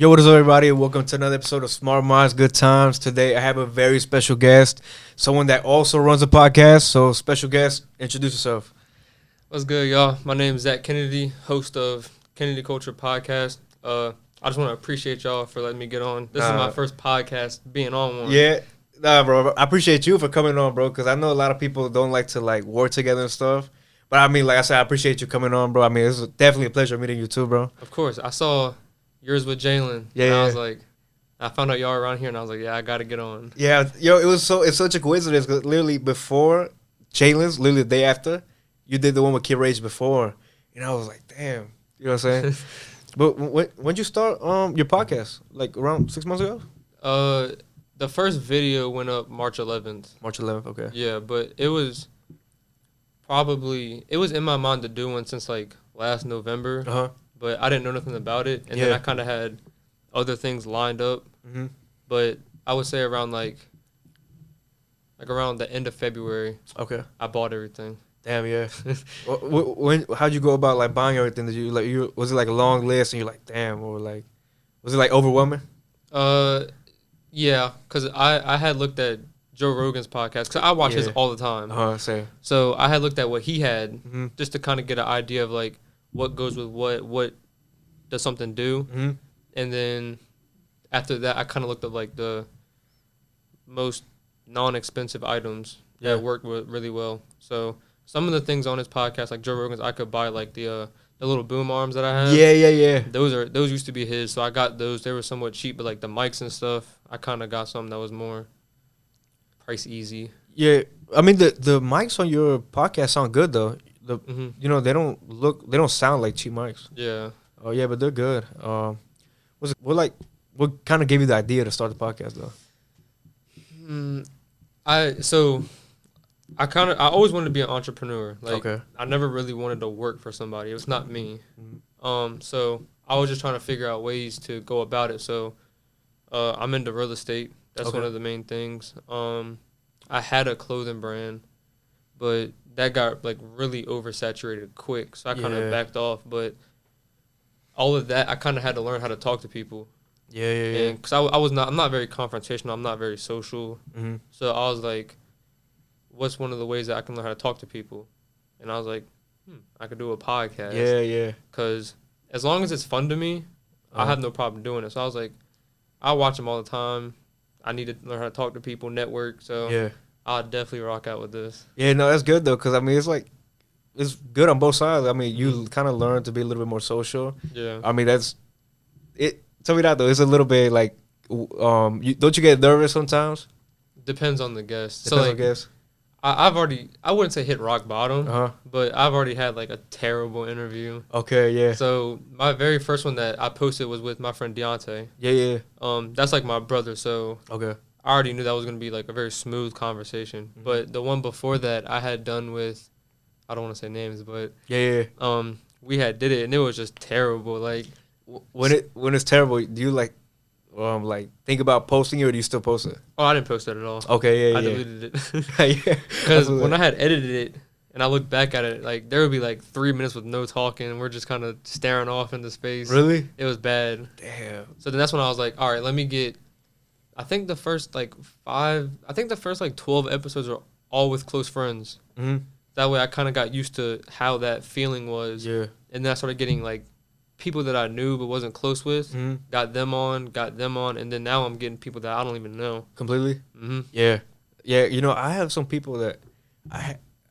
Yo, what is up, everybody? Welcome to another episode of Smart Minds, Good Times. Today, I have a very special guest, someone that also runs a podcast. So, special guest, introduce yourself. What's good, y'all? My name is Zach Kennedy, host of KennedyKulture podcast. I just want to appreciate y'all for letting me get on. This is my first podcast being on one. Yeah, bro. I appreciate you for coming on, bro, because I know a lot of people don't like to, work together and stuff. But, I mean, like I said, I appreciate you coming on, bro. I mean, it's definitely a pleasure meeting you, too, bro. Of course. I saw yours with Jalen. Yeah, and yeah. I was like, I found out y'all were around here, and I was like, yeah, I got to get on. Yeah, yo, it's such a coincidence, because literally before Jalen's, literally the day after, you did the one with Kid Rage before. And I was like, damn. You know what I'm saying? But when'd you start your podcast? Like around 6 months ago? The first video went up March 11th. March 11th, okay. Yeah, but it was in my mind to do one since like last November. Uh-huh. But I didn't know nothing about it. And then I kind of had other things lined up. Mm-hmm. But I would say around like around the end of February, Okay. I bought everything. Damn, yeah. How'd you go about buying everything? Did you was it like a long list and you're like, damn, or like was it like overwhelming? Yeah, cause I had looked at Joe Rogan's podcast, cause I watch his all the time. Same. So I had looked at what he had Mm-hmm. just to kind of get an idea of like what goes with what does something do, Mm-hmm. and then after that I kind of looked at like the most non-expensive items that work really well. So some of the things on his podcast, like Joe Rogan's, I could buy like the little boom arms that I have. Yeah. Those used to be his, so I got those. They were somewhat cheap, but like the mics and stuff, I kind of got something that was more price easy. Yeah, I mean the mics on your podcast sound good though. Mm-hmm. You know they don't sound like cheap mics. Yeah. Oh yeah, but they're good. What kind of gave you the idea to start the podcast though? I always wanted to be an entrepreneur. Like, Okay. I never really wanted to work for somebody. It was not me. Mm-hmm. So I was just trying to figure out ways to go about it. So, I'm into real estate. That's one of the main things. I had a clothing brand, but that got like really oversaturated quick. So I kind of backed off. But all of that, I kind of had to learn how to talk to people. Yeah. And cause I'm not very confrontational. I'm not very social. Mm-hmm. So I was like, what's one of the ways that I can learn how to talk to people? And I was like, I could do a podcast. Yeah. Because as long as it's fun to me, I have no problem doing it. So I was like, I watch them all the time. I need to learn how to talk to people, network. So I'll definitely rock out with this. Yeah, no, that's good though, because I mean, it's good on both sides. I mean, you kind of learn to be a little bit more social. Yeah. I mean, that's it. Tell me that though. It's a little bit like, don't you get nervous sometimes? Depends on the guest. Depends so on the guest. I wouldn't say hit rock bottom, but I've already had like a terrible interview. Okay, yeah. So my very first one that I posted was with my friend Deontay. Yeah. That's like my brother. So Okay. I already knew that was gonna be like a very smooth conversation. Mm-hmm. But the one before that I had done with, I don't want to say names, but we had did it and it was just terrible. Like when it's terrible, do you like think about posting it, or do you still post it? Oh, I didn't post that at all. Okay, I deleted it. Because when I had edited it and I looked back at it, like there would be like 3 minutes with no talking and we're just kind of staring off into space. Really? It was bad. Damn. So then that's when I was like, all right, let me get. I think the first 12 episodes are all with close friends. Mm-hmm. That way I kind of got used to how that feeling was. Yeah. And then I started getting like people that I knew but wasn't close with, got them on, and then now I'm getting people that I don't even know. Completely? Mm-hmm. Yeah. You know, I have some people that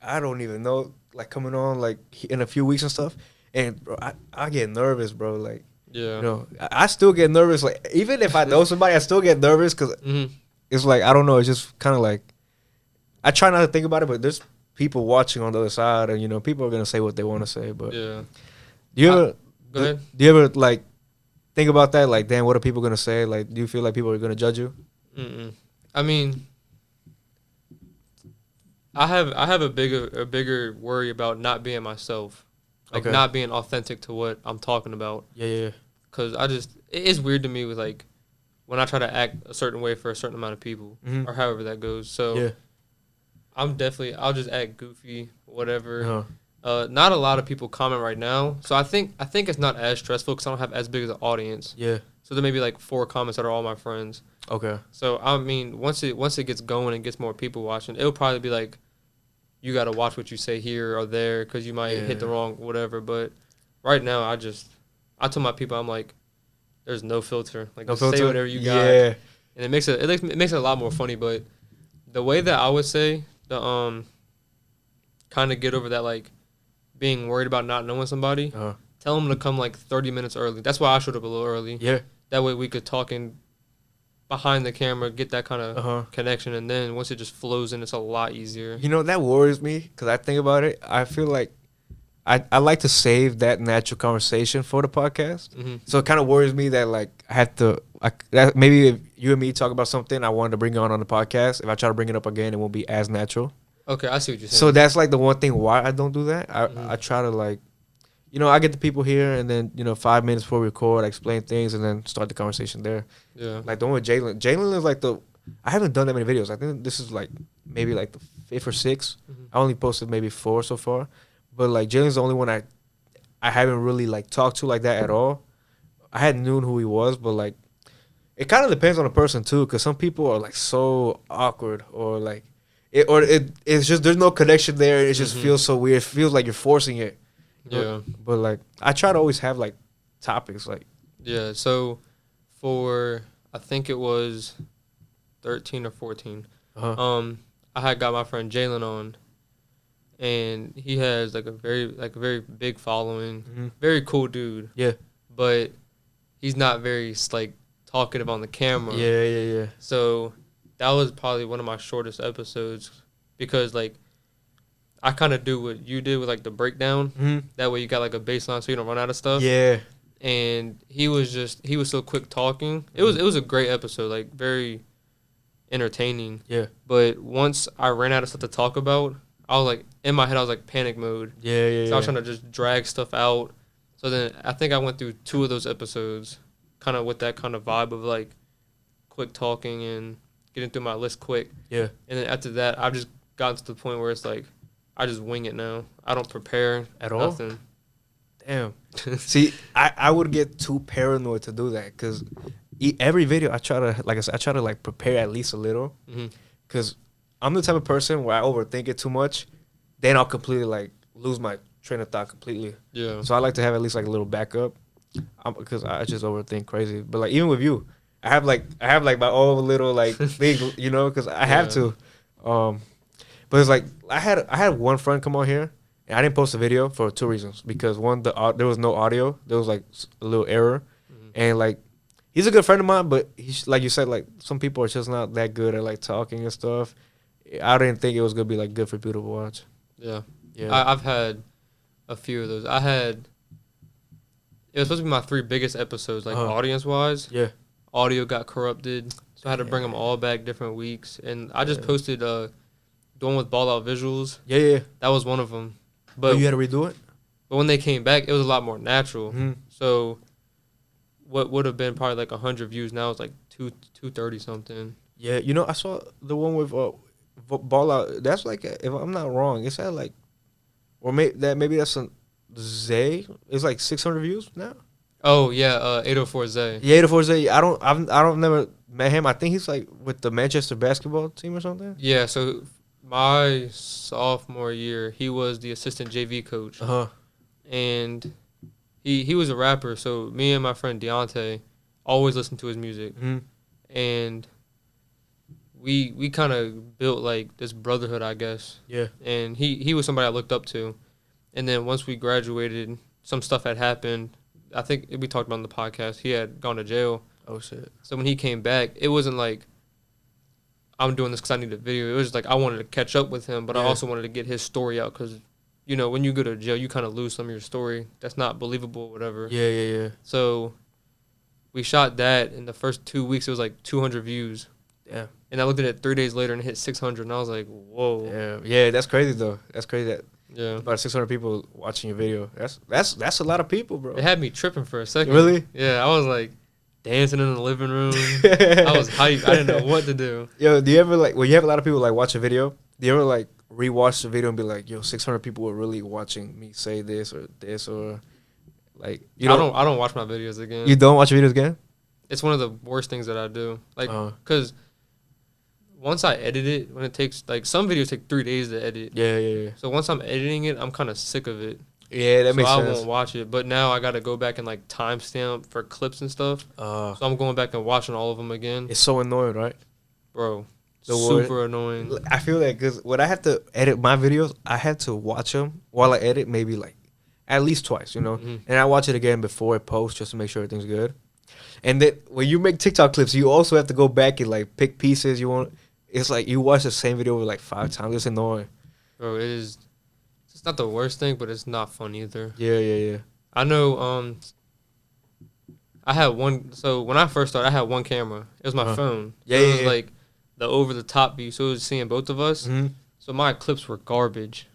I don't even know, like, coming on, like, in a few weeks and stuff, and, bro, I get nervous, bro, like, yeah. You know, I still get nervous, like, even if I know somebody, I still get nervous, because it's like, I don't know, it's just kind of like, I try not to think about it, but there's people watching on the other side, and, you know, people are going to say what they want to say, but yeah. Do you ever... Go ahead. Do you ever like think about that? Like, damn, what are people gonna say? Like, do you feel like people are gonna judge you? I mean, I have a bigger worry about not being myself, like not being authentic to what I'm talking about. Yeah. Cause it's weird to me with like when I try to act a certain way for a certain amount of people or however that goes. So I'll just act goofy, whatever. Not a lot of people comment right now, so I think it's not as stressful because I don't have as big of an audience. Yeah. So there may be like 4 comments that are all my friends. Okay. So I mean, once it gets going and gets more people watching, it'll probably be like, you got to watch what you say here or there because you might hit the wrong whatever. But right now, I told my people, I'm like, there's no filter. Like, just say whatever you got. Yeah. And it makes it a lot more funny. But the way that I would say the kind of get over that, like, being worried about not knowing somebody, tell them to come like 30 minutes early. That's why I showed up a little early. Yeah. That way we could talk in behind the camera, get that kind of connection, and then once it just flows in, it's a lot easier. You know, that worries me because I think about it. I feel like I like to save that natural conversation for the podcast. Mm-hmm. So it kind of worries me that, like, I have to maybe if you and me talk about something I wanted to bring on the podcast, if I try to bring it up again, it won't be as natural. Okay, I see what you're saying. So that's like the one thing why I don't do that. I try to, like, you know, I get the people here, and then, you know, 5 minutes before we record, I explain things, and then start the conversation there. Yeah. Like the one with Jalen. Jalen is like I haven't done that many videos. I think this is like maybe like the 5th or 6th. Mm-hmm. I only posted maybe 4 so far. But like Jalen's the only one I haven't really like talked to like that at all. I hadn't known who he was, but like it kind of depends on the person too, because some people are like so awkward or like it's just there's no connection there. It just feels so weird. It feels like you're forcing it. Yeah. But like I try to always have like topics like. Yeah. So for I think it was 13 or 14. I had got my friend Jalen on. And he has like a very big following, very cool dude. Yeah, but he's not very like talkative on the camera. Yeah. So that was probably one of my shortest episodes because like I kind of do what you did with like the breakdown. Mm-hmm. That way you got like a baseline so you don't run out of stuff. Yeah. And he was so quick talking. It was a great episode, like very entertaining. Yeah. But once I ran out of stuff to talk about, I was like, in my head, I was like panic mode. Yeah. So I was trying to just drag stuff out. So then I think I went through 2 of those episodes kind of with that kind of vibe of like quick talking and getting through my list quick. Yeah. And then after that, I've just gotten to the point where it's like, I just wing it now. I don't prepare at all. Nothing. Damn. See, I would get too paranoid to do that because every video I try to like prepare at least a little because I'm the type of person where I overthink it too much, then I'll completely like lose my train of thought completely. Yeah. So I like to have at least like a little backup, because I just overthink crazy. But like even with you, I have like my own little like thing, you know, because I have to. But it's like I had one friend come on here, and I didn't post a video for 2 reasons. Because one, there was no audio, there was like a little error, and like. He's a good friend of mine, but he's like you said, like some people are just not that good at like talking and stuff. I didn't think it was gonna be like good for people to watch. Yeah. I've had a few of those. It was supposed to be my 3 biggest episodes, like audience wise. Yeah. Audio got corrupted, so I had to bring them all back different weeks. And I just posted the one with ball out visuals. Yeah. That was one of them. But you had to redo it. But when they came back, it was a lot more natural. Mm-hmm. So what would have been probably like 100 views now is like 230 something. Yeah, you know, I saw the one with ball out. That's like, if I'm not wrong, it's at like, or maybe that's a Zay. It's like 600 views now. Oh yeah, 804 Zay. Yeah, 804 Zay. I don't never met him. I think he's like with the Manchester basketball team or something. Yeah, so my sophomore year, he was the assistant JV coach. And he was a rapper, so me and my friend Deontay always listened to his music. And we kind of built like this brotherhood, I guess. Yeah. And he was somebody I looked up to. And then once we graduated, some stuff had happened. I think we talked about on the podcast. He had gone to jail. Oh shit. So when he came back, it wasn't like I'm doing this because I need a video. It was like I wanted to catch up with him, but I also wanted to get his story out because, you know, when you go to jail, you kind of lose some of your story. That's not believable or whatever. Yeah. So we shot that. In the first 2 weeks, it was like 200 views. Yeah. And I looked at it 3 days later and it hit 600, and I was like, whoa. Yeah, that's crazy, though. That's crazy that about 600 people watching your video. That's a lot of people, bro. It had me tripping for a second. Really? Yeah, I was like dancing in the living room. I was hyped. I didn't know what to do. Yo, do you ever, like, when you have a lot of people, like, watch a video, do you ever, like, rewatch the video and be like, yo, 600 people were really watching me say this or like, you know? I don't watch my videos again. You don't watch your videos again? It's one of the worst things that I do. Like, because once I edit it, when it takes, like, some videos take 3 days to edit. Yeah. So once I'm editing it, I'm kind of sick of it. Yeah, that makes sense. So I won't watch it. But now I got to go back and, like, timestamp for clips and stuff. So I'm going back and watching all of them again. It's so annoying, right? Bro, super annoying. I feel that because when I have to edit my videos, I have to watch them while I edit maybe, like, at least twice, you know? And I watch it again before it posts just to make sure everything's good. And then when you make TikTok clips, you also have to go back and, like, pick pieces you want. It's like you watch the same video over, like, 5 times. It's annoying. Bro, it is. It's not the worst thing, but it's not fun either. Yeah. I know, I had one. So when I first started, I had one camera. It was my phone. So it was, like, the over-the-top view. So it was seeing both of us. So my clips were garbage.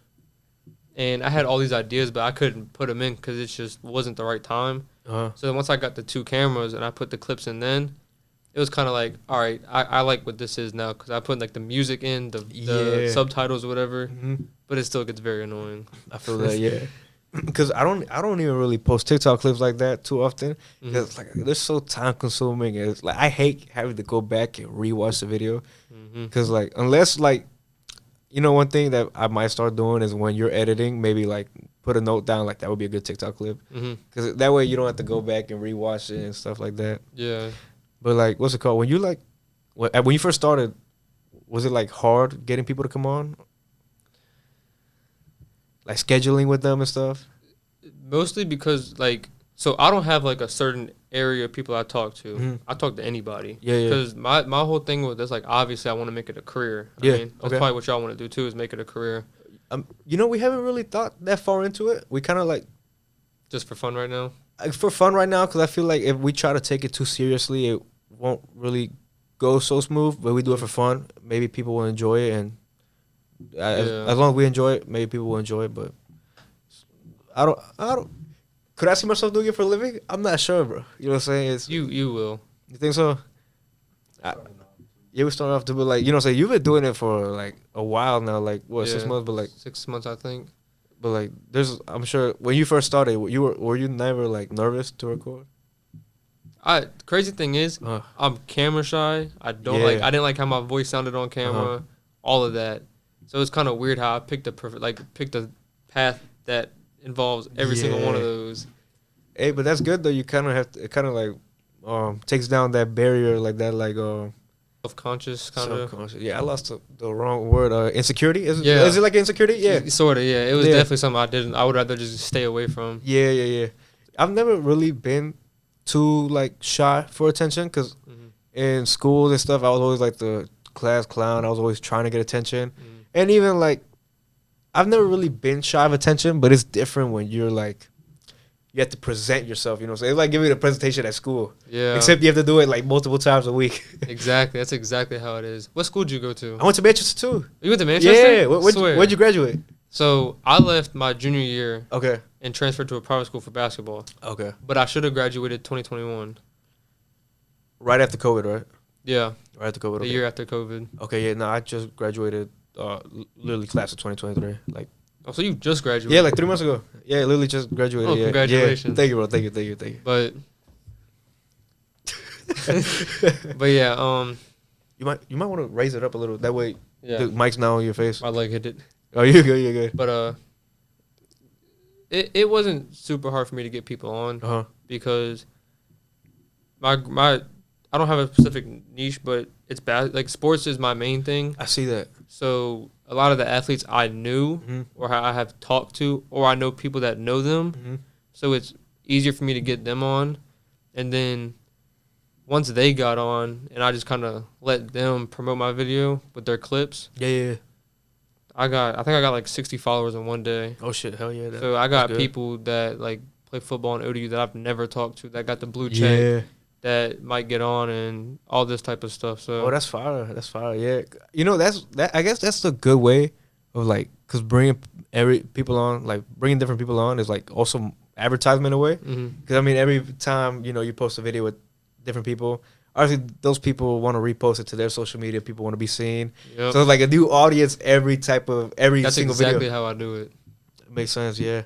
And I had all these ideas, but I couldn't put them in because it just wasn't the right time. So then once I got the 2 cameras and I put the clips in then, it was kind of like, all right, I like what this is now because I put, like, the music in, the subtitles or whatever, but it still gets very annoying. I feel that, yeah. Because I don't even really post TikTok clips like that too often. Because like they're so time consuming. It's like I hate having to go back and rewatch the video. Because like unless like, you know, one thing that I might start doing is when you're editing, maybe like put a note down like that would be a good TikTok clip. Because that way you don't have to go back and rewatch it and stuff like that. Yeah. But like, what's it called? When you like, when you first started, was it like hard getting people to come on? Like scheduling with them and stuff? Mostly because, like, so I don't have, like, a certain area of people I talk to. I talk to anybody. Yeah. Because my whole thing with this, like, obviously I want to make it a career. I mean, that's probably what y'all want to do, too, is make it a career. You know, we haven't really thought that far into it. We kind of, like... Just for fun right now? For fun right now, because I feel like if we try to take it too seriously, it won't really go so smooth. But we do it for fun. Maybe people will enjoy it, and... As long as we enjoy it, maybe people will enjoy it, but I don't. Could I see myself doing it for a living? I'm not sure, bro. You know what I'm saying? You will. You think so? Yeah, we started off to be like, you know what I'm saying? You've been doing it for like a while now, like what, 6 months? But like 6 months, I think. But like, I'm sure when you first started, were you never like nervous to record? Crazy thing is, I'm camera shy. I didn't like how my voice sounded on camera. All of that. So it's kind of weird how I picked a path that involves every single one of those. Hey, but that's good though. You kind of have to. It kind of like takes down that barrier, like that, like self-conscious kind of. Self-conscious. Yeah, I lost the wrong word. Insecurity. Is it like insecurity? Yeah, sort of. Yeah, it was definitely something I would rather just stay away from. Yeah. I've never really been too like shy for attention because in school and stuff, I was always like the class clown. I was always trying to get attention. And even, like, I've never really been shy of attention, but it's different when you're, like, you have to present yourself, you know what I'm saying? It's like giving a presentation at school. Yeah. Except you have to do it, like, multiple times a week. Exactly. That's exactly how it is. What school did you go to? I went to Manchester, too. You went to Manchester? Yeah. Where'd you graduate? So, I left my junior year. Okay. And transferred to a private school for basketball. Okay. But I should have graduated 2021. Right after COVID, right? Yeah. Right after COVID, The year after COVID. Okay, yeah. No, I just graduated... literally class of 2023. Like, oh, so you just graduated? Yeah, like 3 months ago. Yeah, literally just graduated. Oh, congratulations! Yeah. Thank you, bro. Thank you. But, but yeah, you might want to raise it up a little. That way, the mic's now on your face. My leg hit it. Oh, you're good. But it wasn't super hard for me to get people on because my I don't have a specific niche, but it's bad. Like sports is my main thing. I see that. So a lot of the athletes I knew or I have talked to, or I know people that know them. So it's easier for me to get them on. And then once they got on and I just kind of let them promote my video with their clips. Yeah. I think I got like 60 followers in one day. Oh shit, hell yeah. So I got people that like play football in ODU that I've never talked to that got the blue check. Yeah. That might get on and all this type of stuff. So that's fire. Yeah, you know I guess that's the good way of like, cause bringing people on, like bringing different people on is like also advertisement in a way. Cause I mean every time you post a video with different people, obviously those people want to repost it to their social media. People want to be seen. Yep. So it's like a new audience every single video. That's exactly how I do it. Makes sense. Yeah.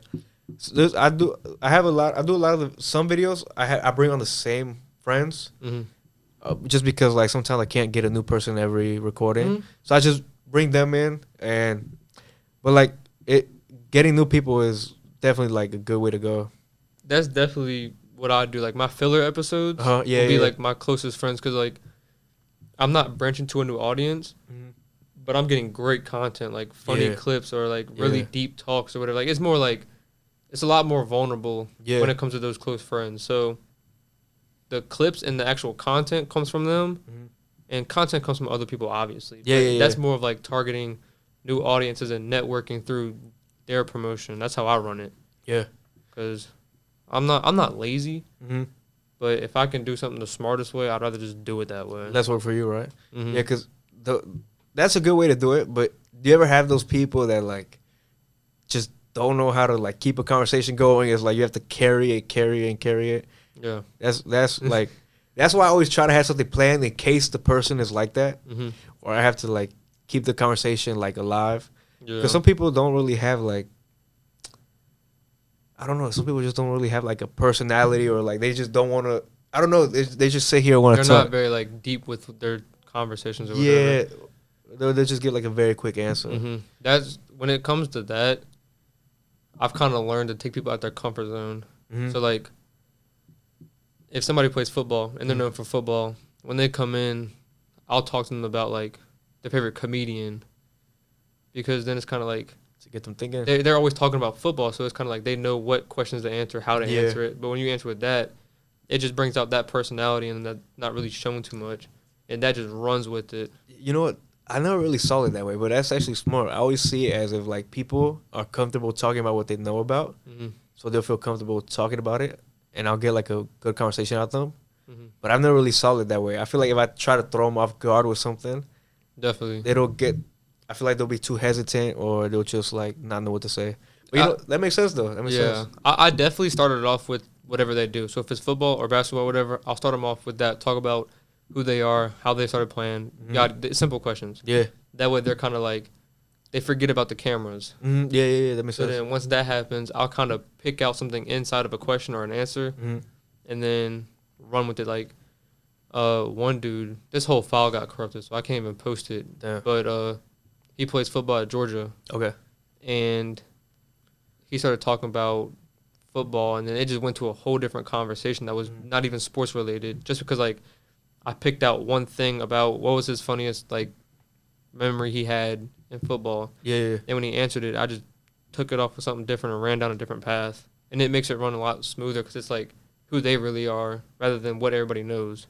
So I do a lot of some videos I bring on the same friends. Mm-hmm. Just because like sometimes I can't get a new person every recording, Mm-hmm. so I just bring them in. But like getting new people is definitely like a good way to go. That's definitely what I do. Like my filler episodes will be like my closest friends because like I'm not branching to a new audience, but I'm getting great content like funny clips or like really deep talks or whatever. Like it's more like it's a lot more vulnerable when it comes to those close friends. So the clips and the actual content comes from them, and content comes from other people, obviously. That's more of like targeting new audiences and networking through their promotion. That's how I run it. Yeah, because I'm not lazy, but if I can do something the smartest way, I'd rather just do it that way. That's work for you, right? Mm-hmm. Yeah, because that's a good way to do it. But do you ever have those people that like just don't know how to like keep a conversation going? It's like you have to carry it. Yeah, that's like that's why I always try to have something planned in case the person is like that, or I have to like keep the conversation like alive. Because some people don't really have like, I don't know. Some people just don't really have like a personality, or like they just don't want to. I don't know. They just sit here and want to talk. They're not very like deep with their conversations or whatever. Yeah, they just get like a very quick answer. That's when it comes to that. I've kind of learned to take people out their comfort zone. So like, if somebody plays football and they're known for football, when they come in, I'll talk to them about like their favorite comedian, because then it's kind of like to get them thinking. They're always talking about football, so it's kind of like they know what questions to answer, how to answer it. But when you answer with that, it just brings out that personality and that's not really shown too much, and that just runs with it. You know what? I never really saw it that way, but that's actually smart. I always see it as if like people are comfortable talking about what they know about, so they'll feel comfortable talking about it, and I'll get like a good conversation out of them. But I've never really saw it that way. I feel like if I try to throw them off guard with something, definitely they don't get. I feel like they'll be too hesitant, or they'll just like not know what to say. But you know, that makes sense though. That makes sense. I definitely started it off with whatever they do. So if it's football or basketball or whatever, I'll start them off with that. Talk about who they are, how they started playing. Simple questions. Yeah. That way they're kind of like, they forget about the cameras. Yeah, that makes sense. So then once that happens, I'll kind of pick out something inside of a question or an answer, and then run with it. Like, one dude, this whole file got corrupted, so I can't even post it. Damn. But he plays football at Georgia. Okay. And he started talking about football, and then it just went to a whole different conversation that was not even sports related, just because like I picked out one thing about what was his funniest like memory he had in football. Yeah. And when he answered it, I just took it off with something different and ran down a different path, and it makes it run a lot smoother because it's like who they really are rather than what everybody knows.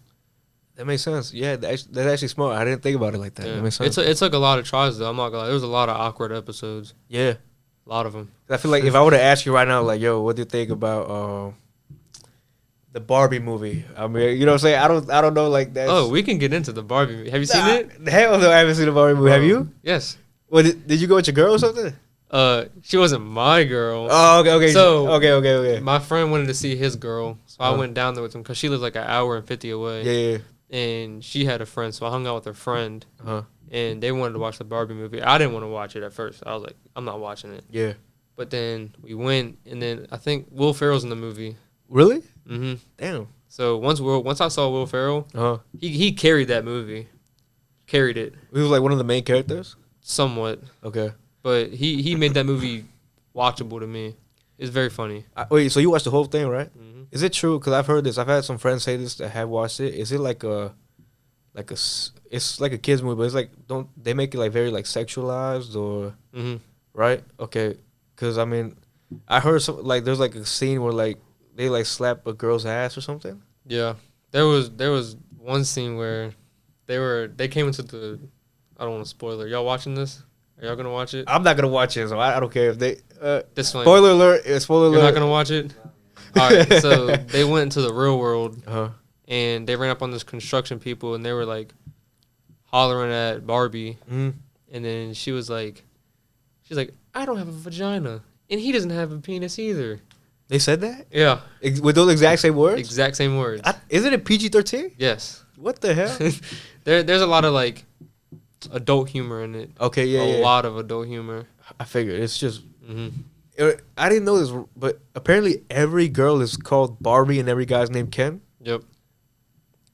That makes sense. Yeah, that's actually smart. I didn't think about it like that. Yeah. That makes sense. It took a lot of tries though. I'm not gonna lie. There was a lot of awkward episodes. Yeah. A lot of them. I feel like if I were to ask you right now, like, yo, what do you think about the Barbie movie? I mean, you know what I'm saying? I don't know, like that. Oh, we can get into the Barbie movie. Have you seen it? Hell no, I haven't seen the Barbie movie. Have you? Yes. Well, did you go with your girl or something? She wasn't my girl. Oh, okay. So okay. My friend wanted to see his girl, so I went down there with him because she lives like an hour and 50 away. Yeah. And she had a friend, so I hung out with her friend. And they wanted to watch the Barbie movie. I didn't want to watch it at first. I was like, I'm not watching it. Yeah. But then we went, and then I think Will Ferrell's in the movie. Really? Mm-hmm. Damn. So once I saw Will Ferrell, he carried that movie. Carried it. He was like one of the main characters? Somewhat. Okay. But he made that movie watchable to me. It's very funny. Wait, so you watched the whole thing, right? Mm-hmm. Is it true? Because I've heard this. I've had some friends say this that have watched it. Is it it's like a kids movie, but it's like, don't they make it like very like sexualized or right? Okay, because I mean, I heard some like there's like a scene where like they like slap a girl's ass or something. Yeah, there was one scene where they came into the, I don't want to spoil it. Y'all watching this? Are y'all gonna watch it? I'm not gonna watch it, so I don't care if they. Spoiler alert! Spoiler alert! You're not gonna watch it. All right, so they went into the real world. And they ran up on this construction people, and they were like hollering at Barbie. And then she's like, I don't have a vagina, and he doesn't have a penis either. They said that? Yeah. With those exact same words? Exact same words. Isn't it PG-13? Yes. What the hell? There's a lot of like adult humor in it. Okay, yeah. A lot of adult humor. I figured it's just. I didn't know this, but apparently every girl is called Barbie and every guy's named Ken. Yep.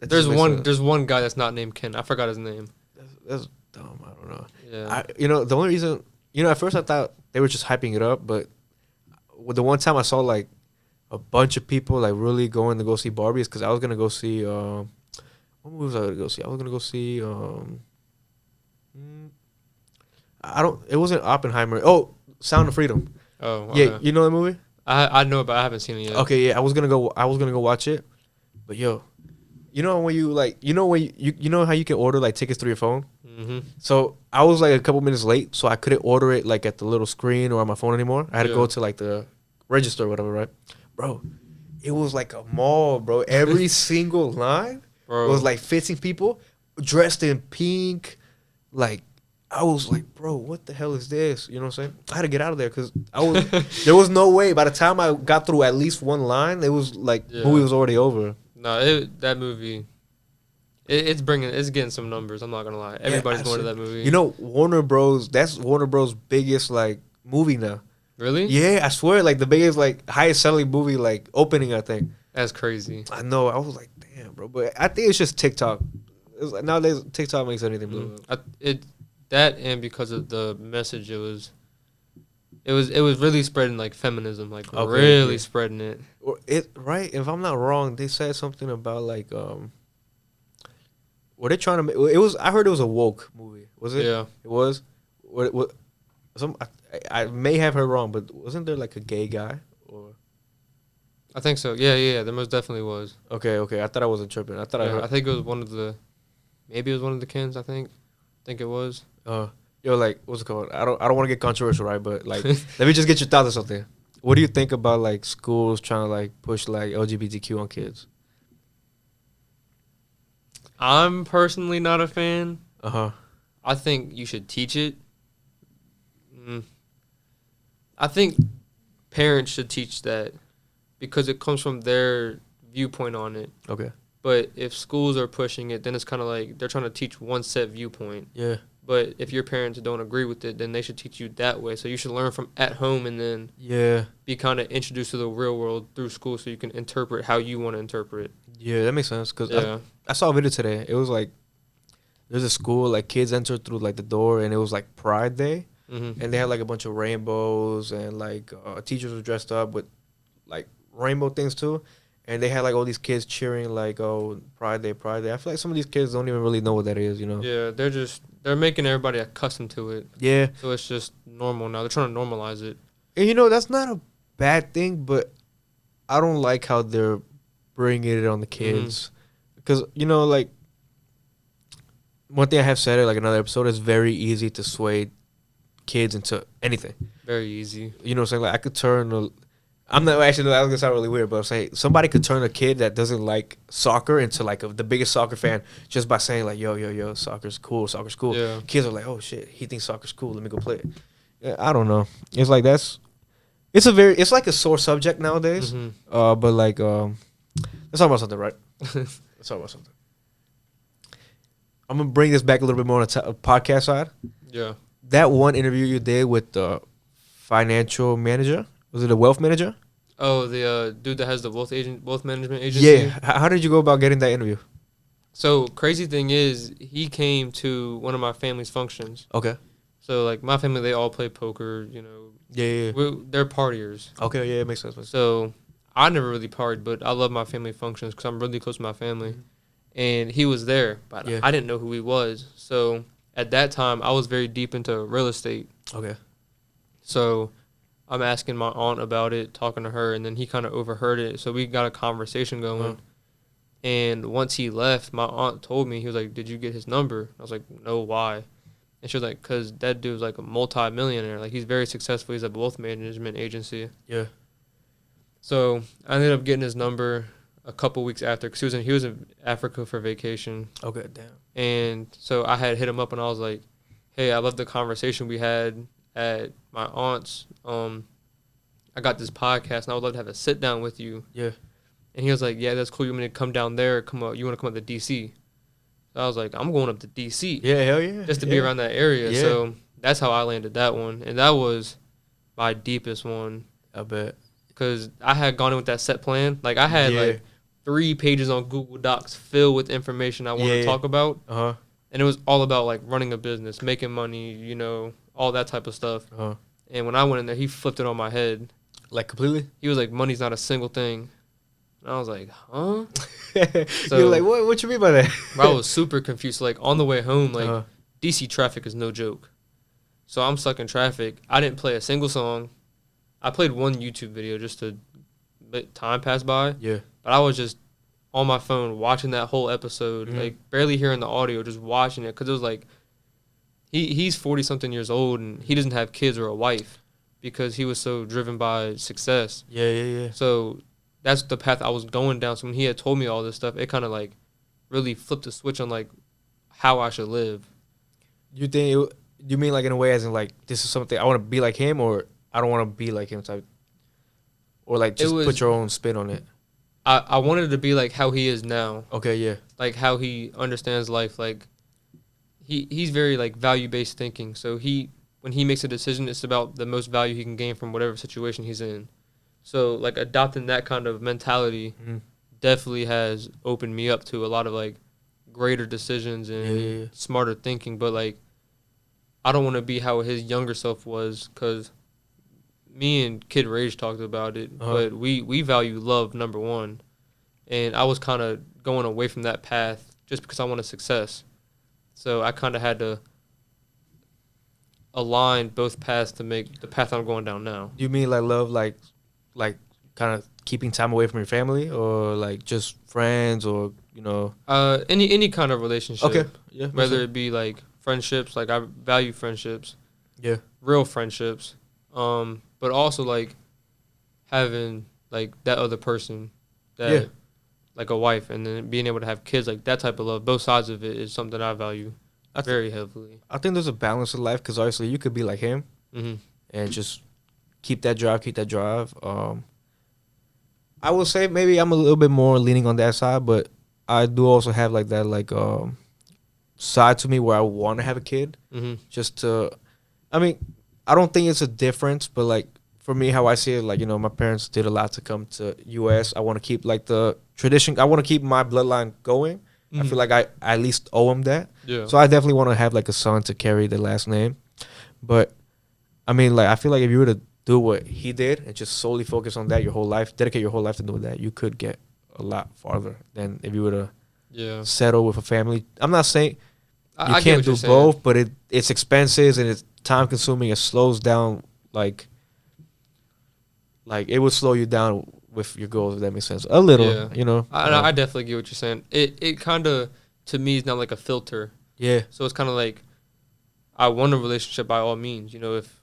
There's one guy that's not named Ken. I forgot his name. That's dumb. I don't know. Yeah. The only reason, at first I thought they were just hyping it up, but the one time I saw like a bunch of people like really going to go see Barbie is because I was gonna go see what movie was I gonna go see? I was gonna go see it wasn't Oppenheimer. Oh, Sound of Freedom. Oh, okay. Yeah, you know the movie? I know, but I haven't seen it yet. Okay, yeah, I was gonna go watch it, but yo, when you like, when you know how you can order like tickets through your phone. Mm-hmm. So I was like a couple minutes late, so I couldn't order it like at the little screen or on my phone anymore. I had to go to like the register or whatever, right? Bro, it was like a mall, bro. Every single line was like 15 people dressed in pink. Like, I was like, bro, what the hell is this? You know what I'm saying? I had to get out of there because there was no way. By the time I got through at least one line, it was like movie was already over. No, that movie, it's getting some numbers. I'm not gonna lie. Everybody's going to that movie. Warner Bros. That's Warner Bros. Biggest like movie now. Really? Yeah, I swear, like the biggest, like highest selling movie, like opening, I think. That's crazy. I know. I was like, damn, bro. But I think it's just TikTok. It's like, nowadays, TikTok makes anything blue. That and because of the message, it was really spreading like feminism, like really spreading it. Right? If I'm not wrong, they said something about like were they trying to make it was? I heard it was a woke movie. Was it? Yeah, it was. What? I may have heard wrong, but wasn't there like a gay guy? Or I think so. Yeah. There most definitely was. Okay. I thought I wasn't tripping. I think it was one of the, maybe it was one of the Kens. I think it was. Like, what's it called? I don't want to get controversial, right? But like, let me just get your thoughts on something. What do you think about like schools trying to like push like LGBTQ on kids? I'm personally not a fan. I think you should teach it. I think parents should teach that because it comes from their viewpoint on it. Okay. But if schools are pushing it, then it's kind of like they're trying to teach one set viewpoint. Yeah. But if your parents don't agree with it, then they should teach you that way. So you should learn from at home and then be kind of introduced to the real world through school so you can interpret how you want to interpret. Yeah, that makes sense. Because I saw a video today. It was like there's a school, like kids entered through like the door and it was like Pride Day. Mm-hmm. And they had like a bunch of rainbows and like teachers were dressed up with like rainbow things too. And they had like all these kids cheering like, oh, Pride Day, Pride Day. I feel like some of these kids don't even really know what that is, Yeah, they're making everybody accustomed to it. Yeah. So it's just normal now. They're trying to normalize it. And that's not a bad thing, but I don't like how they're bringing it on the kids. Because, like, one thing I have said in like another episode, it's very easy to sway kids into anything. Very easy. You know what I'm saying? Like, I could turn I'm not actually. That was gonna sound really weird, but I'm saying somebody could turn a kid that doesn't like soccer into like the biggest soccer fan just by saying like, yo, soccer's cool. Yeah. Kids are like, oh shit, he thinks soccer's cool. Let me go play it. Yeah, I don't know. It's like it's like a sore subject nowadays. Mm-hmm. But like, let's talk about something, right? Let's talk about something. I'm gonna bring this back a little bit more on the podcast side. Yeah. That one interview you did with the financial manager. Was it a wealth manager? Oh, the dude that has the wealth management agency? Yeah. How did you go about getting that interview? So, crazy thing is, he came to one of my family's functions. Okay. So, like, my family, they all play poker, Yeah. They're partiers. Okay, yeah, it makes sense. So, I never really partied, but I love my family functions because I'm really close to my family. Mm-hmm. And he was there, but I didn't know who he was. So, at that time, I was very deep into real estate. Okay. So, I'm asking my aunt about it, talking to her, and then he kind of overheard it. So we got a conversation going. And once he left, my aunt told me, he was like, did you get his number? I was like, no, why? And she was like, because that dude's like a multi-millionaire. Like, he's very successful. He's a wealth management agency. Yeah. So I ended up getting his number a couple weeks after because he was in Africa for vacation. Okay, damn. And so I had hit him up, and I was like, hey, I love the conversation we had at my aunt's. I got this podcast, and I would love to have a sit down with you. Yeah. And he was like, yeah, that's cool. You want me to come down there? You want to come up to D.C.? So I was like, I'm going up to D.C. Yeah, hell yeah. Just to be around that area. Yeah. So that's how I landed that one. And that was my deepest one. I bet. Because I had gone in with that set plan. Like, I had, 3 pages on Google Docs filled with information I wanted to talk about. And it was all about like running a business, making money, you know, all that type of stuff. And when I went in there, he flipped it on my head. Like completely? He was like, money's not a single thing. And I was like, huh? So you're like, what you mean by that? I was super confused. Like on the way home, like DC traffic is no joke. So I'm stuck in traffic. I didn't play a single song. I played one YouTube video just to let time pass by. Yeah. But I was just on my phone watching that whole episode, like barely hearing the audio, just watching it. Because it was like, he's 40-something years old and he doesn't have kids or a wife because he was so driven by success. Yeah. So that's the path I was going down. So when he had told me all this stuff, it kind of like really flipped the switch on like how I should live. You think you mean like in a way as in like this is something I want to be like him or I don't want to be like him type, or like just put your own spin on it? I wanted to be like how he is now. Okay, yeah. Like how he understands life. Like he's very like value-based thinking. So when he makes a decision, it's about the most value he can gain from whatever situation he's in. So like adopting that kind of mentality definitely has opened me up to a lot of like greater decisions and smarter thinking. But like I don't want to be how his younger self was, because me and Kid Rage talked about it, but we value love number one. And I was kind of going away from that path just because I wanted success. So I kind of had to align both paths to make the path I'm going down now. Do you mean like love, like kind of keeping time away from your family, or like just friends, or, you know? Any kind of relationship. Okay, yeah. Whether it be like friendships, like I value friendships. Yeah. Real friendships. But also like having like that other person that like a wife, and then being able to have kids, like that type of love. Both sides of it is something I value very heavily. I think there's a balance in life, because obviously you could be like him and just keep that drive. I will say maybe I'm a little bit more leaning on that side, but I do also have like that like side to me where I want to have a kid. Just to, I mean, I don't think it's a difference, but like for me, how I see it, like, you know, my parents did a lot to come to U.S. I want to keep like the tradition. I want to keep my bloodline going. I feel like I at least owe them that. Yeah. So I definitely want to have like a son to carry the last name. But I mean, like, I feel like if you were to do what he did and just solely focus on that your whole life, dedicate your whole life to doing that, you could get a lot farther than if you were to settle with a family. I'm not saying you can't do both, but it's expenses and it's time consuming. It slows down, like it would slow you down with your goals, if that makes sense. A little, you know. I definitely get what you're saying. It kind of, to me, is not like a filter. Yeah. So it's kind of like, I want a relationship by all means. You know, if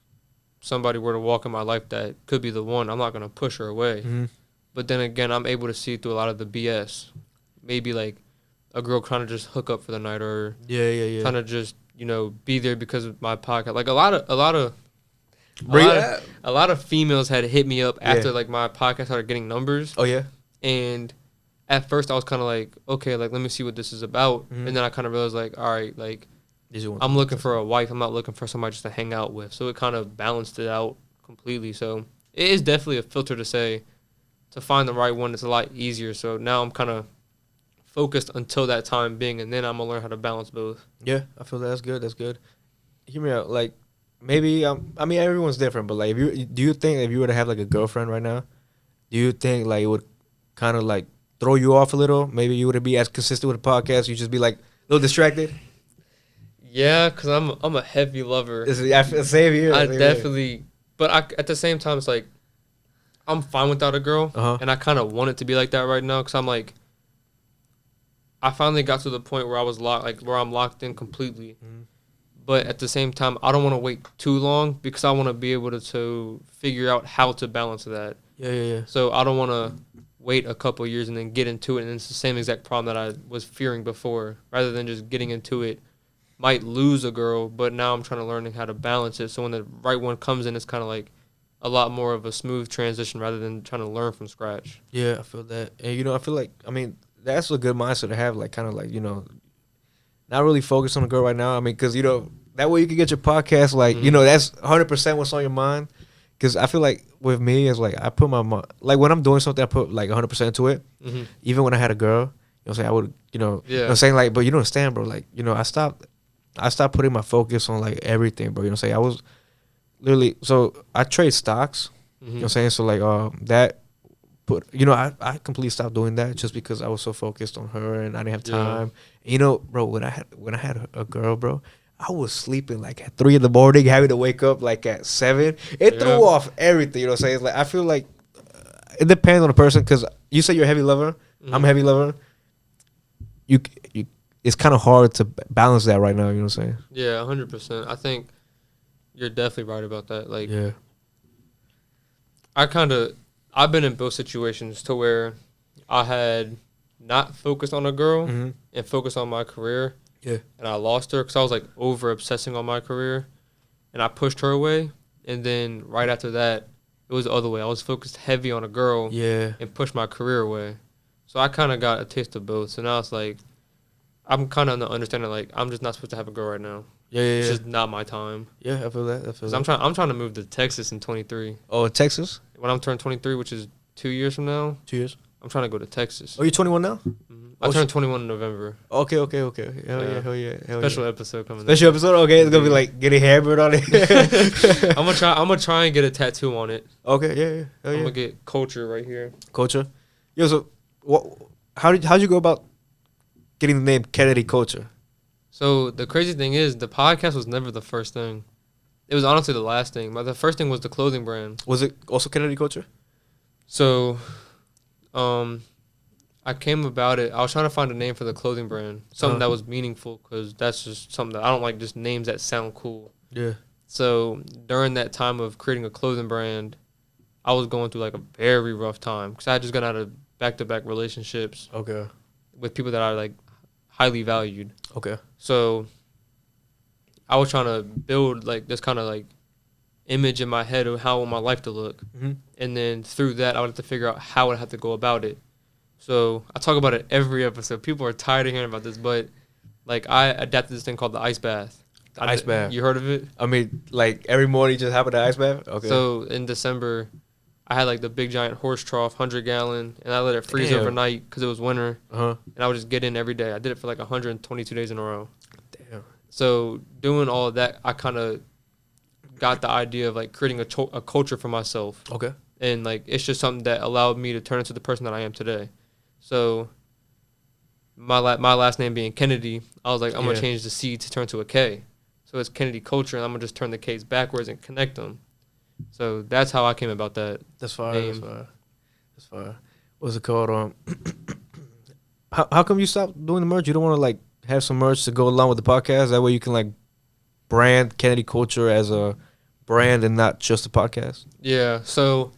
somebody were to walk in my life that could be the one, I'm not going to push her away. But then again, I'm able to see through a lot of the BS. Maybe like a girl trying to just hook up for the night, or trying to just, you know, be there because of my podcast. Like a lot of females had hit me up after like my podcast started getting numbers. Oh yeah. And at first I was kind of like, okay, like let me see what this is about. And then I kind of realized like, all right, like I'm looking for a wife. I'm not looking for somebody just to hang out with. So it kind of balanced it out completely. So it is definitely a filter to find the right one. It's a lot easier. So now I'm kind of focused until that time being, and then I'm gonna learn how to balance both. Yeah, I feel that's good. That's good. Hear me out. Like maybe I mean everyone's different, but like do you think if you were to have like a girlfriend right now, do you think like it would kind of like throw you off a little? Maybe you wouldn't be as consistent with the podcast. You just be like a little distracted. Yeah, cause I'm a heavy lover. Same here. I definitely, but at the same time, it's like I'm fine without a girl, and I kind of want it to be like that right now, cause I'm like, I finally got to the point where I was where I'm locked in completely. But at the same time, I don't want to wait too long, because I want to be able to figure out how to balance that. Yeah. So I don't want to wait a couple of years and then get into it, and it's the same exact problem that I was fearing before. Rather than just getting into it, might lose a girl, but now I'm trying to learn how to balance it. So when the right one comes in, it's kind of like a lot more of a smooth transition rather than trying to learn from scratch. Yeah, I feel that. And, you know, I feel like, I mean, that's a good mindset to have, like, kind of like, you know, not really focus on a girl right now. I mean, because, you know, that way you can get your podcast, like, you know, that's 100% what's on your mind. because I feel like with me, it's like I put like when I'm doing something, I put like 100% into it. Mm-hmm. Even when I had a girl, you know what I'm saying, I would, you know what I'm Yeah. saying, like, but you don't understand, bro. Like, you know, I stopped putting my focus on like everything, bro. You know what I'm saying? I was literally, so I trade stocks, you know what I'm saying? So like, that you know, I completely stopped doing that just because I was so focused on her and I didn't have time. You know, bro, when I had a girl, bro, I was sleeping like at 3 a.m, having to wake up like at 7. It threw off everything. You know what I'm saying? Like I feel like it depends on the person because you say you're a heavy lover. I'm a heavy lover. You it's kind of hard to balance that right now. You know what I'm saying? Yeah, 100%. I think you're definitely right about that. Like, Yeah. I've been in both situations to where I had not focused on a girl Mm-hmm. and focused on my career. Yeah. And I lost her because I was like over obsessing on my career, and I pushed her away. And then right after that, it was the other way. I was focused heavy on a girl Yeah. and pushed my career away. So I kind of got a taste of both. So now it's like I'm kind of in the understanding like I'm just not supposed to have a girl right now. Yeah. It's just not my time. Yeah, I feel that. Cause I'm trying to move to Texas in 23. Oh, in Texas? When I'm turning 23, which is 2 years from now, 2 years. I'm trying to go to Texas. Oh, you're 21 now? I turned 21 in November. Okay. Hell Yeah. yeah. Special episode coming. Special episode? Okay, it's gonna be like getting hammered on it. I'm gonna try and get a tattoo on it. Okay, yeah. I'm gonna get Kulture right here. Culture. Yo, so how'd you go about getting the name KennedyKulture? So the crazy thing is, the podcast was never the first thing. It was honestly the last thing. But the first thing was the clothing brand. Was it also KennedyKulture? So, I came about it. I was trying to find a name for the clothing brand, something that was meaningful, because that's just something that I don't like. Just names that sound cool. Yeah. So during that time of creating a clothing brand, I was going through like a very rough time because I had just got out of back-to-back relationships. Okay. With people that I like highly valued. Okay. So I was trying to build like this kind of like image in my head of how I want my life to look. Mm-hmm. And then through that, I would have to figure out how I'd have to go about it. So I talk about it every episode. People are tired of hearing about this, but like I adapted this thing called the ice bath. Ice bath. You heard of it? I mean, like every morning you just have an ice bath? Okay. So in December, I had like the big giant horse trough, 100-gallon, and I let it freeze overnight because it was winter. Uh-huh. And I would just get in every day. I did it for like 122 days in a row. Damn. So doing all of that, I kind of got the idea of like creating a culture for myself. Okay. And like it's just something that allowed me to turn into the person that I am today. So my last name being Kennedy, I was like, I'm going to change the C to turn to a K. So it's KennedyKulture, and I'm going to just turn the K's backwards and connect them. So that's how I came about that. That's fine. That's fine. What's it called? How come you stopped doing the merch? You don't want to like have some merch to go along with the podcast? That way you can like brand KennedyKulture as a brand and not just a podcast? Yeah. So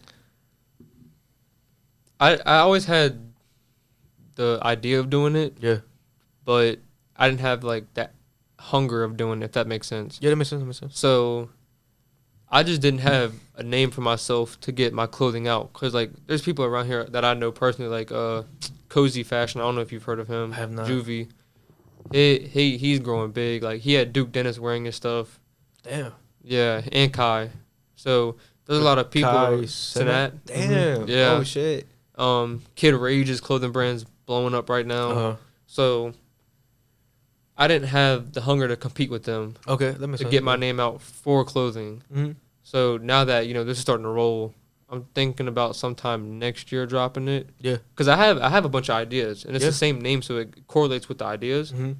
I always had the idea of doing it. Yeah. But I didn't have like that hunger of doing it, if that makes sense. Yeah, that makes sense. So I just didn't have a name for myself to get my clothing out. Because, like, there's people around here that I know personally, like Cozy Fashion. I don't know if you've heard of him. I have not. Juvie. He's growing big. Like, he had Duke Dennis wearing his stuff. Damn. Yeah, and Kai. So there's a lot of people. Sinat. Damn. Mm-hmm. Yeah. Oh, shit. Kid Rage's clothing brand's blowing up right now. Uh-huh. So I didn't have the hunger to compete with them. Okay, that makes sense. To get my name out for clothing. Mm-hmm. So now that, you know, this is starting to roll, I'm thinking about sometime next year dropping it. Yeah. Because I have a bunch of ideas, and it's the same name, so it correlates with the ideas. Mm-hmm.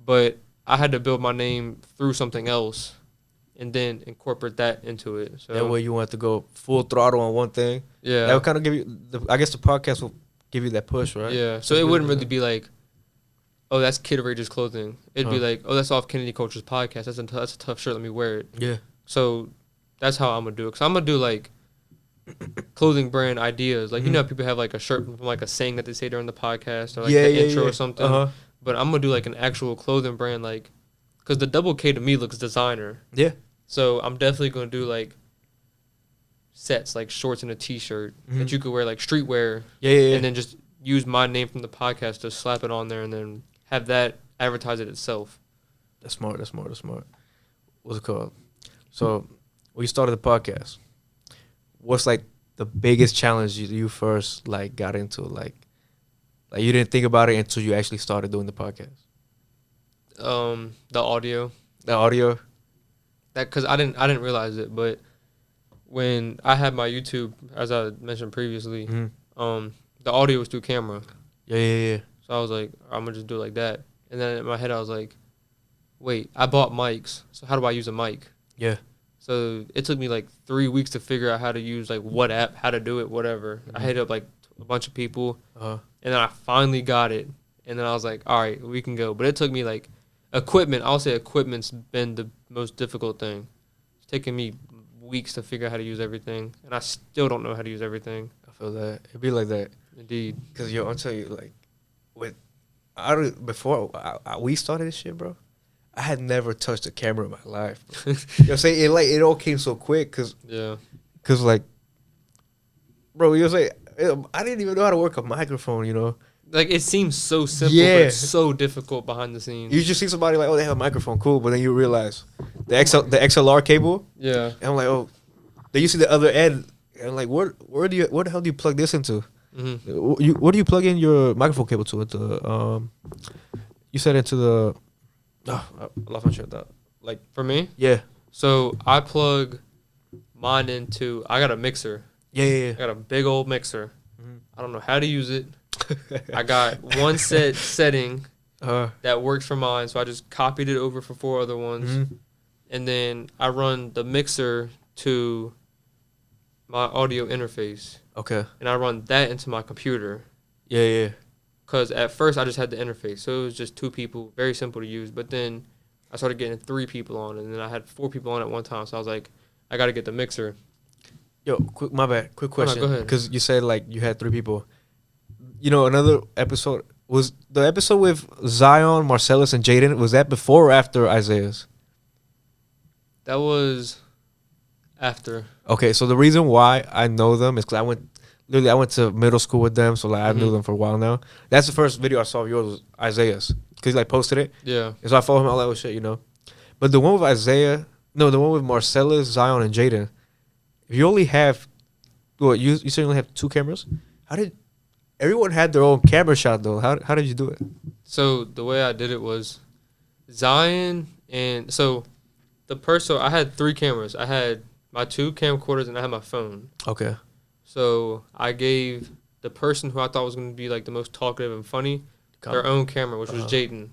But I had to build my name through something else and then incorporate that into it. So that way you want to go full throttle on one thing. Yeah. That would kind of give you, I guess the podcast will give you that push, right? Yeah. So it wouldn't really be like, oh, that's Kid Rage's clothing. It'd be like, oh, that's off KennedyKulture's podcast. That's a tough shirt. Let me wear it. Yeah. So that's how I'm going to do it. Because I'm going to do, like, clothing brand ideas. Like, you know how people have, like, a shirt from, like, a saying that they say during the podcast or, like, the intro or something. Uh-huh. But I'm going to do, like, an actual clothing brand, like, because the double K to me looks designer. Yeah. So I'm definitely going to do, like, sets, like shorts and a T-shirt that you could wear, like, streetwear. Yeah. And then just use my name from the podcast to slap it on there and then have that advertise it itself. That's smart. What's it called? So, when you started the podcast, what's like the biggest challenge you first like got into? Like you didn't think about it until you actually started doing the podcast. The audio. The audio. That because I didn't realize it, but when I had my YouTube, as I mentioned previously, the audio was through camera. Yeah. So I was like, I'm gonna just do it like that. And then in my head, I was like, wait, I bought mics, so how do I use a mic? Yeah. So it took me like 3 weeks to figure out how to use like what app, how to do it, whatever. I hit up like a bunch of people, and then I finally got it. And then I was like, all right, we can go. But it took me like equipment. I'll say equipment's been the most difficult thing. It's taken me weeks to figure out how to use everything, and I still don't know how to use everything. I feel that it'd be like that. Indeed. Cause I'll tell you, like, before we started this shit, bro, I had never touched a camera in my life. Bro. You know what I'm saying? It all came so quick, cause like, bro, you know what I'm saying? I didn't even know how to work a microphone, you know. Like, it seems so simple, but it's so difficult behind the scenes. You just see somebody like, oh, they have a microphone, cool, but then you realize the XLR cable. Yeah. And I'm like, oh, then you see the other end, and I'm like, where the hell do you plug this into? What do you plug in your microphone cable to? At the you said into the. Oh, I lost my train of thought. Like for me, yeah. So I plug mine into. I got a mixer. Yeah. I got a big old mixer. I don't know how to use it. I got one setting that works for mine, so I just copied it over for 4 other ones, and then I run the mixer to my audio interface. Okay. And I run that into my computer. Yeah. Because at first I just had the interface, so it was just 2 people, very simple to use. But then I started getting 3 people on, and then I had 4 people on at one time. So I was like, I got to get the mixer. Yo, my bad. Quick question. Go ahead. Because you said like you had 3 people. You know, another episode was the episode with Zion, Marcellus, and Jaden. Was that before or after Isaiah's? That was after. Okay, so the reason why I know them is because I went to middle school with them, so like I knew them for a while now. That's the first video I saw of yours was Isaiah's, because he like posted it. Yeah. And so I followed him all that was shit, you know. But the one with the one with Marcellus, Zion, and Jaden, if you only have, you said you only have 2 cameras? How did, everyone had their own camera shot though. How did you do it? So the way I did it was Zion, and so I had 3 cameras. I had my 2 camcorders and I had my phone. Okay. So I gave the person who I thought was going to be like the most talkative and funny their own camera, which was Jaden.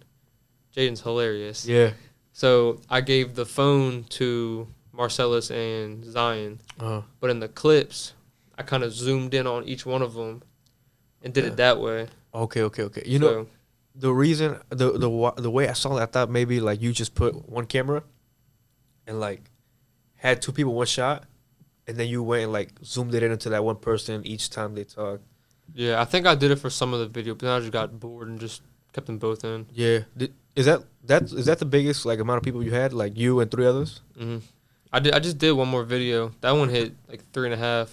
Jaden's hilarious. Yeah. So I gave the phone to Marcellus and Zion. But in the clips, I kind of zoomed in on each one of them and did it that way. Okay. You know, the reason, the way I saw it, I thought maybe like you just put one camera and like had 2 people one shot, and then you went and like zoomed it into that one person each time they talked. Yeah, I think I did it for some of the video, but then I just got bored and just kept them both in. Yeah. Is that the biggest like amount of people you had, like you and 3 others? I just did one more video. That one hit like 3.5.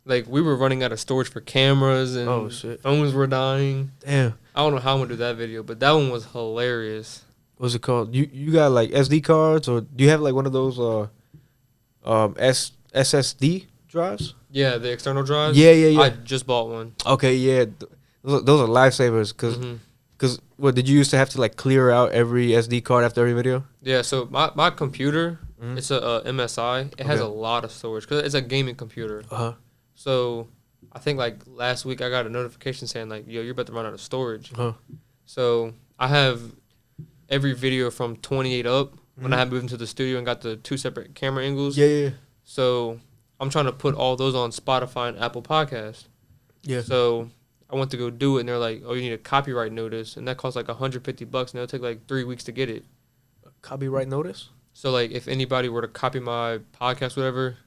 Like we were running out of storage for cameras and phones were dying. Damn. I don't know how I'm gonna do that video, but that one was hilarious. What's it called? You got like SD cards, or do you have like one of those SSD drives? Yeah, the external drives. Yeah. I just bought one. Okay, yeah, those are lifesavers. Cause what did you used to have to like clear out every SD card after every video? Yeah, so my computer, it's a MSI. It has a lot of storage because it's a gaming computer. So I think like last week I got a notification saying like, yo, you're about to run out of storage. So I have every video from 28 up when I had moved into the studio and got the 2 separate camera angles. Yeah. So I'm trying to put all those on Spotify and Apple Podcast. Yeah. So I went to go do it, and they're like, oh, you need a copyright notice, and that costs like $150, and it'll take like 3 weeks to get it. A copyright notice? So like if anybody were to copy my podcast, whatever,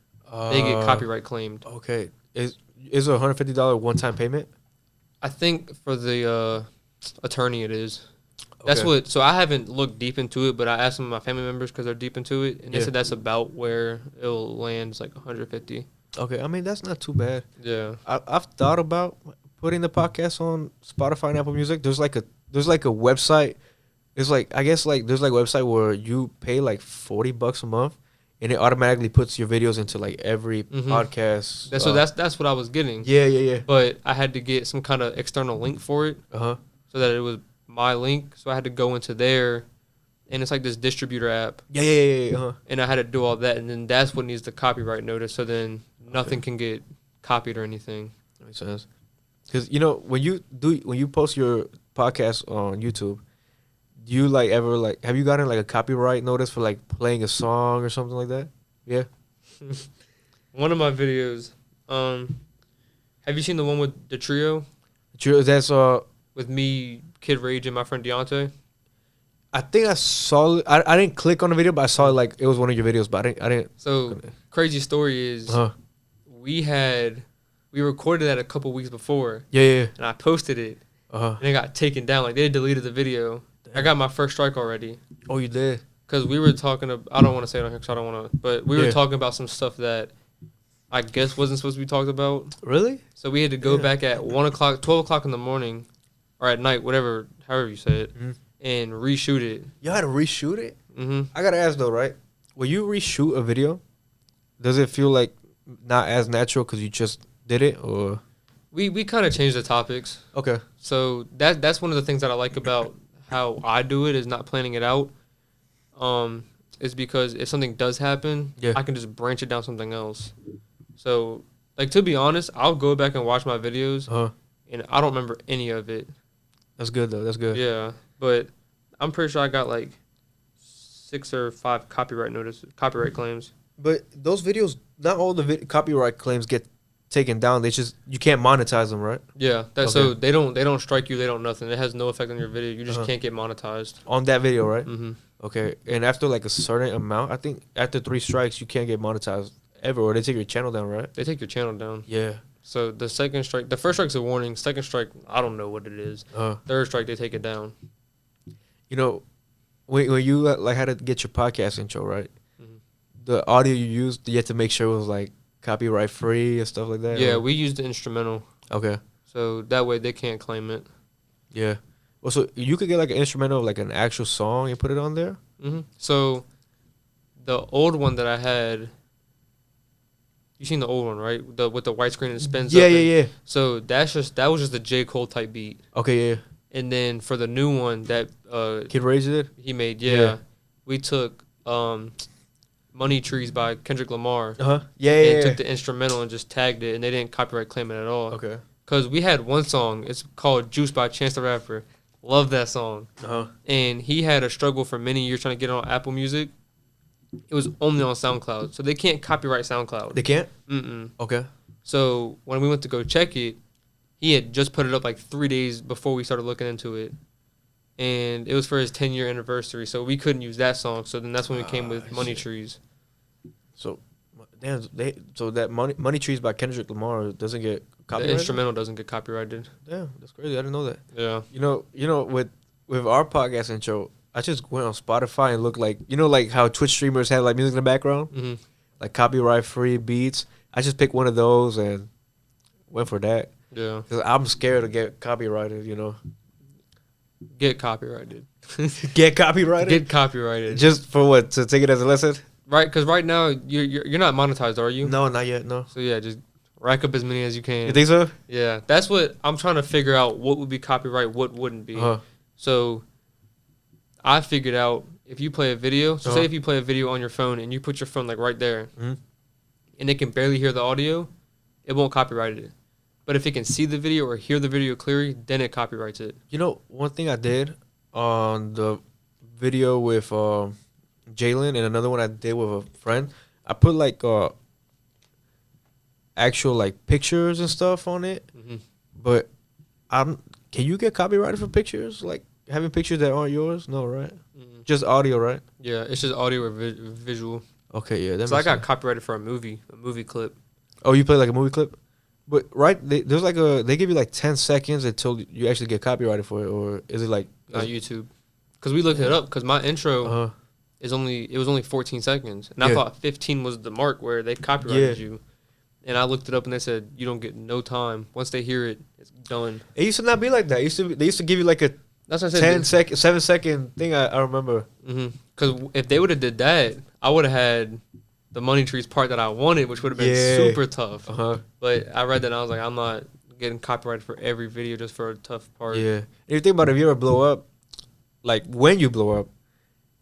they get copyright claimed. Okay. Is it a $150 one-time payment? I think for the attorney it is. That's what. So I haven't looked deep into it, but I asked some of my family members because they're deep into it, and they said that's about where it'll land. It's like $150. Okay, I mean that's not too bad. Yeah, I've thought about putting the podcast on Spotify and Apple Music. There's like a website. It's like, I guess like there's like a website where you pay like $40 a month, and it automatically puts your videos into like every podcast. So that's what I was getting. Yeah. But I had to get some kind of external link for it, so that it was my link. So I had to go into there, and it's like this distributor app. Yeah. And I had to do all that, and then that's what needs the copyright notice. So then nothing can get copied or anything. That makes sense. Because when you post your podcast on YouTube, do you like ever like have you gotten like a copyright notice for like playing a song or something like that? Yeah. One of my videos. Have you seen the one with the trio? That's with me, Kid Rage, and my friend Deontay. I think I saw it. I didn't click on the video, but I saw it like it was one of your videos. But I didn't. So crazy story is we recorded that a couple weeks before. Yeah. And I posted it. And it got taken down. Like they deleted the video. Damn. I got my first strike already. Oh, you did? Because we were talking about, I don't want to say it on here because I don't want to, but we were talking about some stuff that I guess wasn't supposed to be talked about. Really? So we had to go back at 1 o'clock, 12 o'clock in the morning, or at night, whatever, however you say it, and reshoot it. You had to reshoot it? I got to ask though, right? When you reshoot a video, does it feel like not as natural because you just did it, or? We kind of changed the topics. Okay. So that's one of the things that I like about how I do it is not planning it out. Is because if something does happen, I can just branch it down something else. So, like, to be honest, I'll go back and watch my videos, and I don't remember any of it. That's good, though. That's good. Yeah, but I'm pretty sure I got, like, 6 or 5 copyright claims. But those videos, not all the copyright claims get taken down. You can't monetize them, right? Yeah. So they don't strike you. They don't nothing. It has no effect on your video. You just can't get monetized. On that video, right? Okay. And after, like, a certain amount, I think after 3 strikes, you can't get monetized ever, or they take your channel down, right? They take your channel down. Yeah. So the second strike, the first strike's a warning. Second strike, I don't know what it is. Third strike, they take it down. When you like had to get your podcast intro, right? The audio you used, you had to make sure it was like copyright free and stuff like that. Yeah, we used the instrumental. Okay. So that way they can't claim it. Yeah. Well, so you could get like an instrumental of like an actual song and put it on there. So the old one that I had. You seen the old one, right? With the white screen and spins up. Yeah. So that was just a J. Cole type beat. Okay, yeah. And then for the new one that Kid Rage did? He made, we took Money Trees by Kendrick Lamar. Yeah. Took the instrumental and just tagged it, and they didn't copyright claim it at all. Okay. Because we had one song, it's called Juice by Chance the Rapper. Love that song. And he had a struggle for many years trying to get it on Apple Music. It was only on SoundCloud, so they can't copyright SoundCloud. They can't? Okay. So when we went to go check it, he had just put it up like 3 days before we started looking into it. And it was for his 10-year anniversary, so we couldn't use that song. So then that's when we came with Money Trees. So, damn, so that Money Trees by Kendrick Lamar doesn't get copyrighted? The instrumental doesn't get copyrighted. Damn, that's crazy. I didn't know that. Yeah. You know, with our podcast intro, I just went on Spotify and looked like, like how Twitch streamers have like music in the background? Like copyright-free beats. I just picked one of those and went for that. Yeah. Because I'm scared to get copyrighted, Get copyrighted. Get copyrighted? Get copyrighted. Just for what? To take it as a lesson? Right, because right now, you're not monetized, are you? No, not yet, no. So yeah, just rack up as many as you can. You think so? Yeah. That's what I'm trying to figure out, what would be copyright, what wouldn't be. So I figured out if you play a video, say if you play a video on your phone and you put your phone like right there and it can barely hear the audio, it won't copyright it. But if it can see the video or hear the video clearly, then it copyrights it. One thing I did on the video with Jalen and another one I did with a friend, I put like actual like pictures and stuff on it. But can you get copyrighted for pictures? Like having pictures that aren't yours? No, right? Just audio, right? Yeah, it's just audio or visual. Okay, yeah. So I got copyrighted for a movie clip. Oh, you play like a movie clip? But there's like they give you like 10 seconds until you actually get copyrighted for it, or is it like not YouTube? Because we looked it up. Because my intro was only 14 seconds, and I thought 15 was the mark where they copyrighted you. And I looked it up, and they said you don't get no time. Once they hear it, it's done. It used to not be like that. They used to give you like a 7 second thing. I remember. Because if they would have did that, I would have had the money trees part that I wanted, which would have been super tough. But I read that and I was like, I'm not getting copyrighted for every video just for a tough part. Yeah. And you think about it, if you ever blow up, like when you blow up,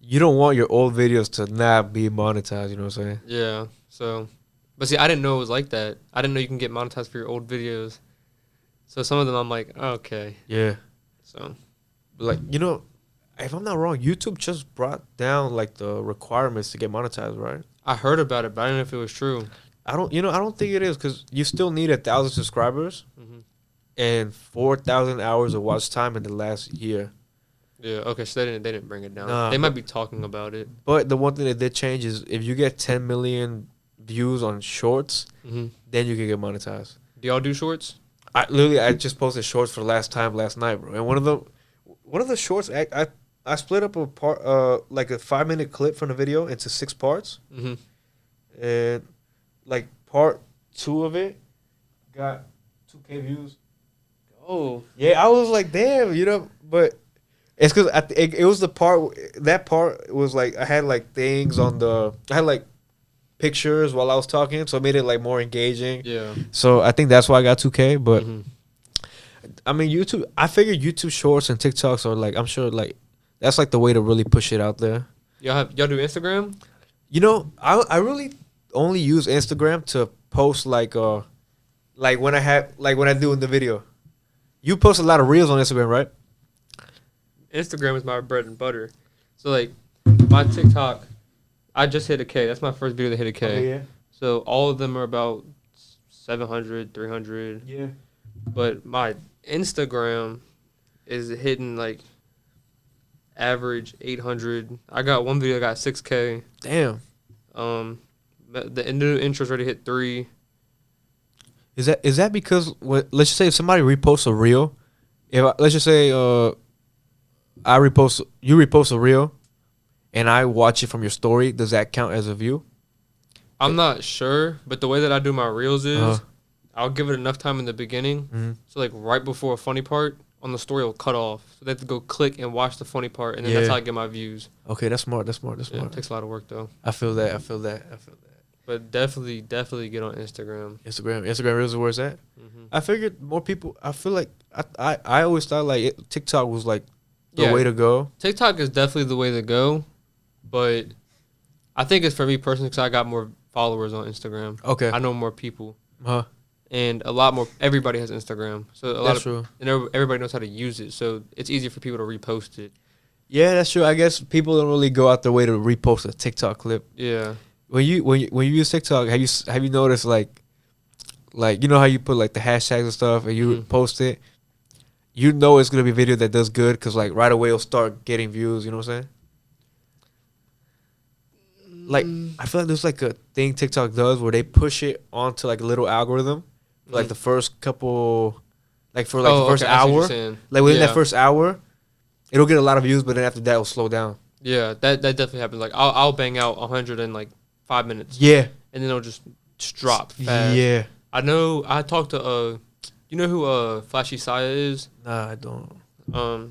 you don't want your old videos to not be monetized. You know what I'm saying? Yeah. So, but see, I didn't know it was like that. I didn't know you can get monetized for your old videos. So some of them I'm like, okay. Yeah. So, like, you know, if I'm not wrong, YouTube just brought down like the requirements to get monetized, right? I heard about it, but I didn't know if it was true. I don't think it is, because you still need 1,000 subscribers and 4,000 hours of watch time in the last year. Yeah. Okay. So they didn't bring it down. Nah, they might be talking about it. But the one thing that did change is if you get 10 million views on shorts, then you can get monetized. Do y'all do shorts? I just posted shorts for the last time last night, bro. And one of the shorts, I split up a part, like a 5-minute clip from the video into 6 parts, and like part 2 of it got 2K views. Oh yeah, I was like, damn, you know, but it's because it was the part that part was like I had like things on I had like pictures while I was talking, so it made it like more engaging. Yeah. So I think that's why I got 2K. But I mean, YouTube. I figured YouTube Shorts and TikToks are like, I'm sure like that's like the way to really push it out there. Y'all do Instagram? You know, I really only use Instagram to post like when I do in the video. You post a lot of reels on Instagram, right? Instagram is my bread and butter. So like my TikTok, I just hit a K. That's my first video that hit a K. Okay, yeah. So all of them are about 700, 300. Yeah. But my Instagram is hitting like average 800. I got one video that got 6K. Damn. The new intro's already hit 3. Is that because let's just say if somebody reposts a reel, let's just say you repost a reel, and I watch it from your story, does that count as a view? I'm not sure, but the way that I do my reels is I'll give it enough time in the beginning. So like right before a funny part on the story will cut off. So they have to go click and watch the funny part, and then that's how I get my views. Okay, that's smart. Yeah, it takes a lot of work though. I feel that. But definitely get on Instagram. Instagram Reels is where it's at. I figured more people. I feel like I always thought like TikTok was like the way to go. TikTok is definitely the way to go, but I think it's for me personally because I got more followers on Instagram. Okay, I know more people. And a lot more. Everybody has Instagram, so that's true. And everybody knows how to use it, so it's easier for people to repost it. Yeah, that's true. I guess people don't really go out their way to repost a TikTok clip. Yeah. When you use TikTok, have you noticed like you know how you put like the hashtags and stuff and you post it, you know it's gonna be a video that does good because like right away it'll start getting views. You know what I'm saying? Like I feel like there's like a thing TikTok does where they push it onto like a little algorithm, for, like the first couple, like for like the first hour, like within that first hour, it'll get a lot of views, but then after that it'll slow down. Yeah, that definitely happens. Like I'll bang out 100 in like 5 minutes. Yeah, and then it'll just drop fast. Yeah, I know. I talked to you know who Flashy Saya is? Nah, I don't. I'll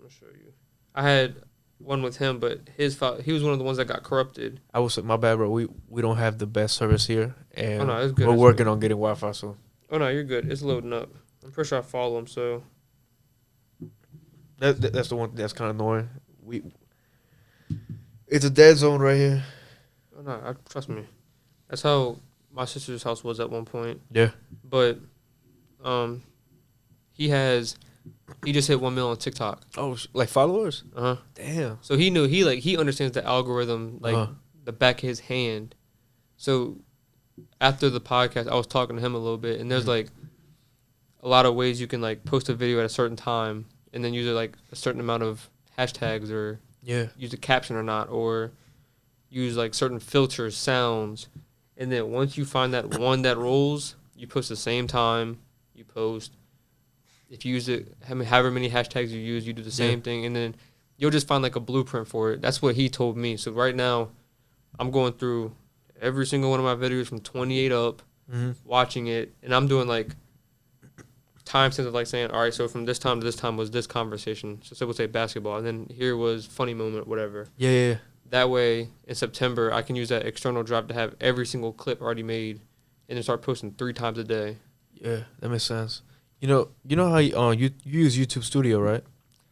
show you. I had one with him, but he was one of the ones that got corrupted. I was my bad, bro. We don't have the best service here, and it's good. We're working on getting Wi-Fi soon. Oh no, you're good. It's loading up. I'm pretty sure I follow him, so that's the one thing that's kind of annoying. It's a dead zone right here. Oh no, trust me. That's how my sister's house was at one point. Yeah. But he just hit 1 million on TikTok. Oh, like followers? Damn. So he knew he understands the algorithm like the back of his hand. So after the podcast, I was talking to him a little bit, and there's like a lot of ways you can like post a video at a certain time, and then use like a certain amount of hashtags or use a caption or not, or use like certain filters, sounds, and then once you find that one that rolls, you post the same time you post. If you use it, however many hashtags you use, you do the same thing, and then you'll just find like a blueprint for it. That's what he told me. So right now, I'm going through every single one of my videos from 28 up, watching it, and I'm doing like timestamps of like saying, all right, so from this time to this time was this conversation. So we'll say basketball, and then here was funny moment, whatever. Yeah. That way, in September, I can use that external drive to have every single clip already made, and then start posting 3 times a day. Yeah, that makes sense. You know how you use YouTube Studio, right?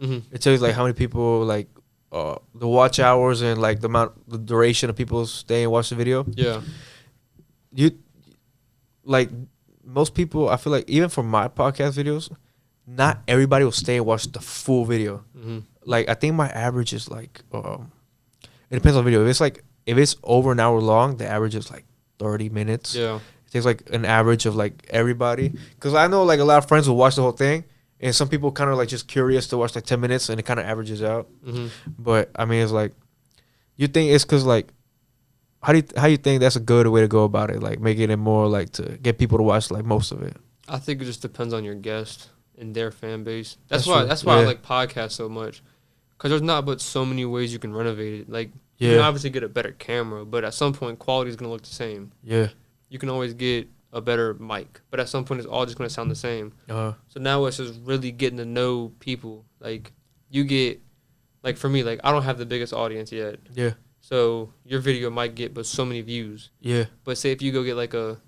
Mm-hmm. It tells you like how many people like the watch hours and like the duration of people stay and watch the video. Yeah. You like most people. I feel like even for my podcast videos, not everybody will stay and watch the full video. Mm-hmm. Like I think my average is like it depends on the video. If it's over an hour long, the average is like 30 minutes. Yeah. It takes like an average of like everybody, because I know like a lot of friends will watch the whole thing, and some people kind of like just curious to watch like 10 minutes, and it kind of averages out. Mm-hmm. But I mean, it's like, you think it's because like, how you think that's a good way to go about it, like making it more like to get people to watch like most of it? I think it just depends on your guest and their fan base. That's True. why I Yeah. like podcasts so much, because there's not but so many ways you can renovate it. Like you Yeah. can obviously get a better camera, but at some point quality is gonna look the same. Yeah. You can always get a better mic, but at some point it's all just gonna sound the same. Uh. So now it's just really getting to know people. Like you get, like for me, like I don't have the biggest audience yet, Yeah. so your video might get but so many views. Yeah. But say if you go get like a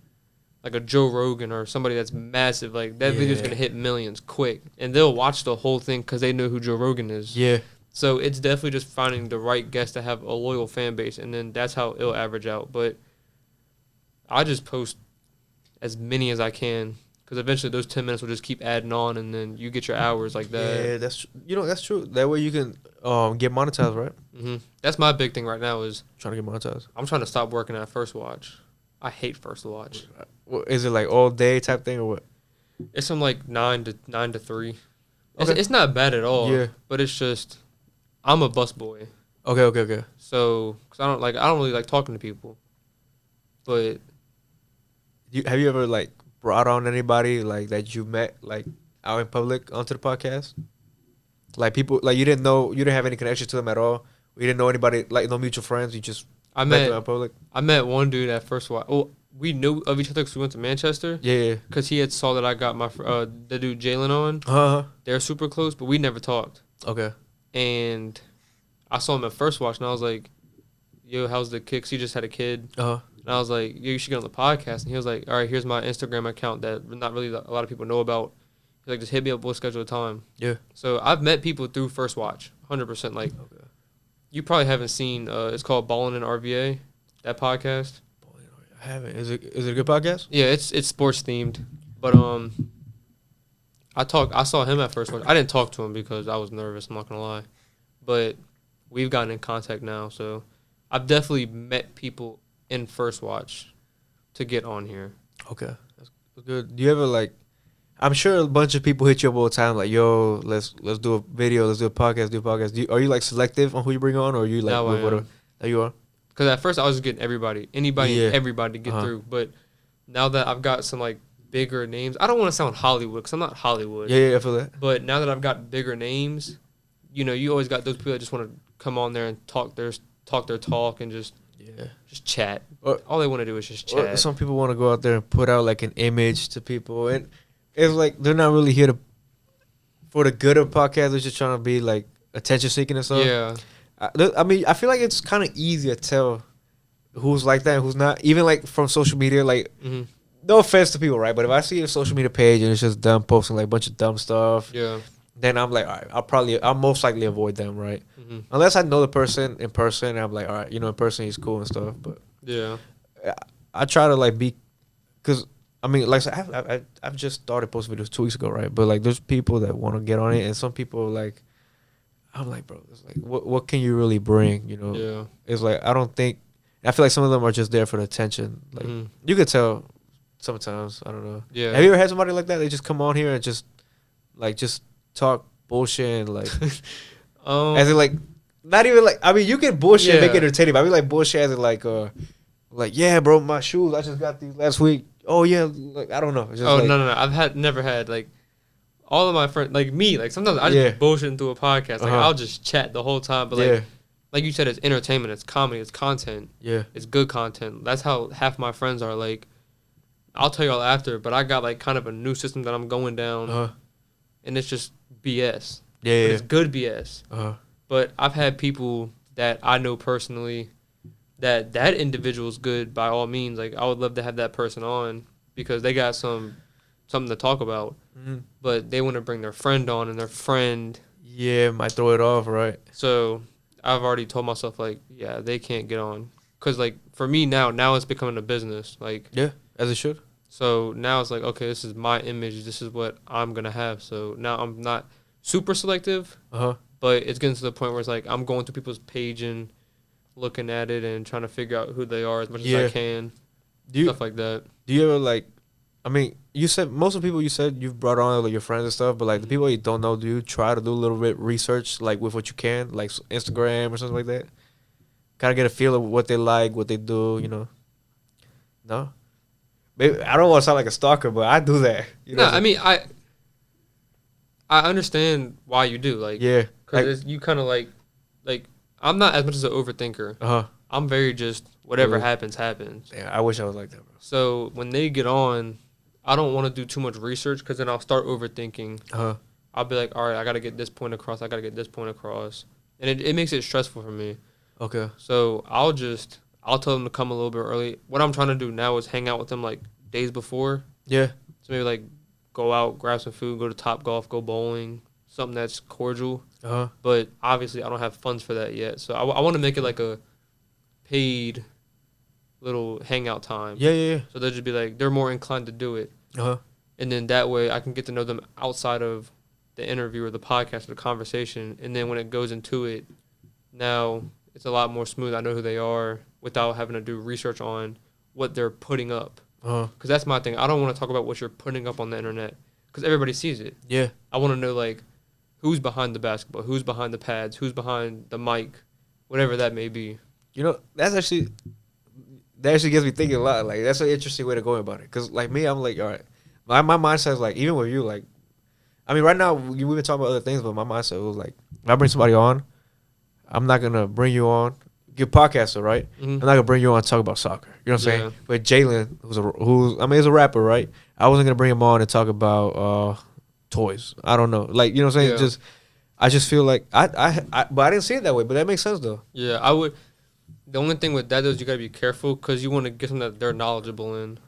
Joe Rogan or somebody that's massive, like that video's Yeah. gonna hit millions quick, and they'll watch the whole thing because they know who Joe Rogan is. Yeah. So it's definitely just finding the right guest to have a loyal fan base, and then that's how it'll average out. But I just post as many as I can, because eventually those 10 minutes will just keep adding on, and then you get your hours like that. Yeah, that's true. That way you can get monetized, right? Mm-hmm. That's my big thing right now is Trying to get monetized. I'm trying to stop working at First Watch. I hate First Watch. What, is it like all day type thing or what? It's from like 9 to 3. Okay. It's not bad at all. Yeah. But it's just, I'm a busboy. Okay. So, cause I don't really like talking to people. But Have you ever like brought on anybody like that you met like out in public onto the podcast? Like people like you didn't have any connection to them at all. You didn't know anybody, like no mutual friends. You just met them out in public. I met one dude at First Watch. Oh, we knew of each other because we went to Manchester. Yeah. Because he had saw that I got my the dude Jalen on. Uh-huh. They're super close, but we never talked. Okay. And I saw him at First Watch, and I was like, "Yo, how's the kid?" 'Cause he just had a kid. Uh-huh. And I was like, "Yo, you should get on the podcast." And he was like, "All right, here's my Instagram account that not really a lot of people know about." He's like, "Just hit me up. We'll schedule a time." Yeah. So I've met people through First Watch, 100%. Like, Okay. you probably haven't seen. It's called Ballin' in RVA, that podcast. I haven't. Is it a good podcast? Yeah, it's sports themed, but I saw him at First Watch. I didn't talk to him because I was nervous. I'm not gonna lie, but we've gotten in contact now. So I've definitely met people in First Watch to get on here. Okay. That's good. Do you ever like? I'm sure a bunch of people hit you up all the time, like, "Yo, let's do a video, let's do a podcast, are you like selective on who you bring on, or are you like Now I am. That you are? Because at first I was just getting anybody, Yeah. everybody to get through. But now that I've got some like bigger names, I don't want to sound Hollywood because I'm not Hollywood. Yeah, I feel that. But now that I've got bigger names, you always got those people that just want to come on there and talk their talk and just chat. All they want to do is just chat. Some people want to go out there and put out like an image to people, and it's like they're not really here for the good of podcasts. They're just trying to be like attention seeking and stuff. Yeah. I mean, I feel like it's kind of easy to tell who's like that and who's not. Even like from social media, like no offense to people, right? But if I see a social media page and it's just them posting like a bunch of dumb stuff, then I'm like, all right, I'll most likely avoid them, right? Unless I know the person in person, I'm like, all right, in person he's cool and stuff. But yeah, I try to like be, because I mean, like I've just started posting videos 2 weeks ago, right? But like, there's people that want to get on it, and some people like, I'm like, bro, it's like, what can you really bring? Yeah. It's like I feel like some of them are just there for the attention. Like you could tell sometimes. I don't know. Yeah. Have you ever had somebody like that? They just come on here and just talk bullshit and like, as in like, not even like, I mean, you can bullshit and make it entertaining, but I mean like bullshit as in like yeah, bro, my shoes, I just got these last week. Oh yeah, like I don't know. It's just no. I've never had like all of my friends, like me, like sometimes I just bullshit through a podcast. Like I'll just chat the whole time, but like you said, it's entertainment, it's comedy, it's content. Yeah, it's good content. That's how half my friends are. Like, I'll tell y'all after, but I got like kind of a new system that I'm going down, and it's just BS. Yeah, but it's good BS. But I've had people that I know personally that individual is good, by all means, like I would love to have that person on because they got something to talk about. Mm-hmm. But they want to bring their friend on, and their friend might throw it off, right? So I've already told myself like, yeah, they can't get on because like for me now it's becoming a business, like as it should. So now it's like, okay, this is my image, this is what I'm gonna have. So now I'm not super selective, but it's getting to the point where it's like I'm going to people's page and looking at it and trying to figure out who they are as much as I can. Stuff like that. Do you ever like? I mean, you said most of the people you said you've brought on like your friends and stuff, but like the people you don't know, do you try to do a little bit research like with what you can, like Instagram or something like that? Kind of get a feel of what they like, what they do, you know? No, maybe I don't want to sound like a stalker, but I do that. You know I mean I understand why you do, like because you kind of like I'm not as much as an overthinker. I'm very just whatever happens. Yeah, I wish I was like that, bro. So when they get on, I don't want to do too much research because then I'll start overthinking. I'll be like, all right, I got to get this point across. And it makes it stressful for me. Okay. So I'll tell them to come a little bit early. What I'm trying to do now is hang out with them like days before. Yeah. So maybe like go out, grab some food, go to Topgolf, go bowling, something that's cordial. But obviously I don't have funds for that yet. So I want to make it like a paid little hangout time. Yeah. So they'll just be like, they're more inclined to do it. And then that way I can get to know them outside of the interview or the podcast or the conversation. And then when it goes into it, now it's a lot more smooth. I know who they are without having to do research on what they're putting up. Because that's my thing. I don't want to talk about what you're putting up on the internet because everybody sees it. Yeah. I want to know, like, who's behind the basketball, who's behind the pads, who's behind the mic, whatever that may be. You know, that actually gets me thinking a lot. Like, that's an interesting way to go about it. Because, like, me, I'm like, all right. My mindset is, like, even with you, like, I mean, right now, we've been talking about other things, but my mindset was, like, if I bring somebody on, I'm not going to bring you on. You're a podcaster, right? Mm-hmm. I'm not going to bring you on and talk about soccer. You know what I'm saying? But Jalen, he's a rapper, right? I wasn't going to bring him on and talk about toys. I don't know. Like, you know what I'm saying? I just feel like, but I didn't see it that way, but that makes sense, though. Yeah, I would. The only thing with that is you got to be careful because you want to get something that they're knowledgeable in.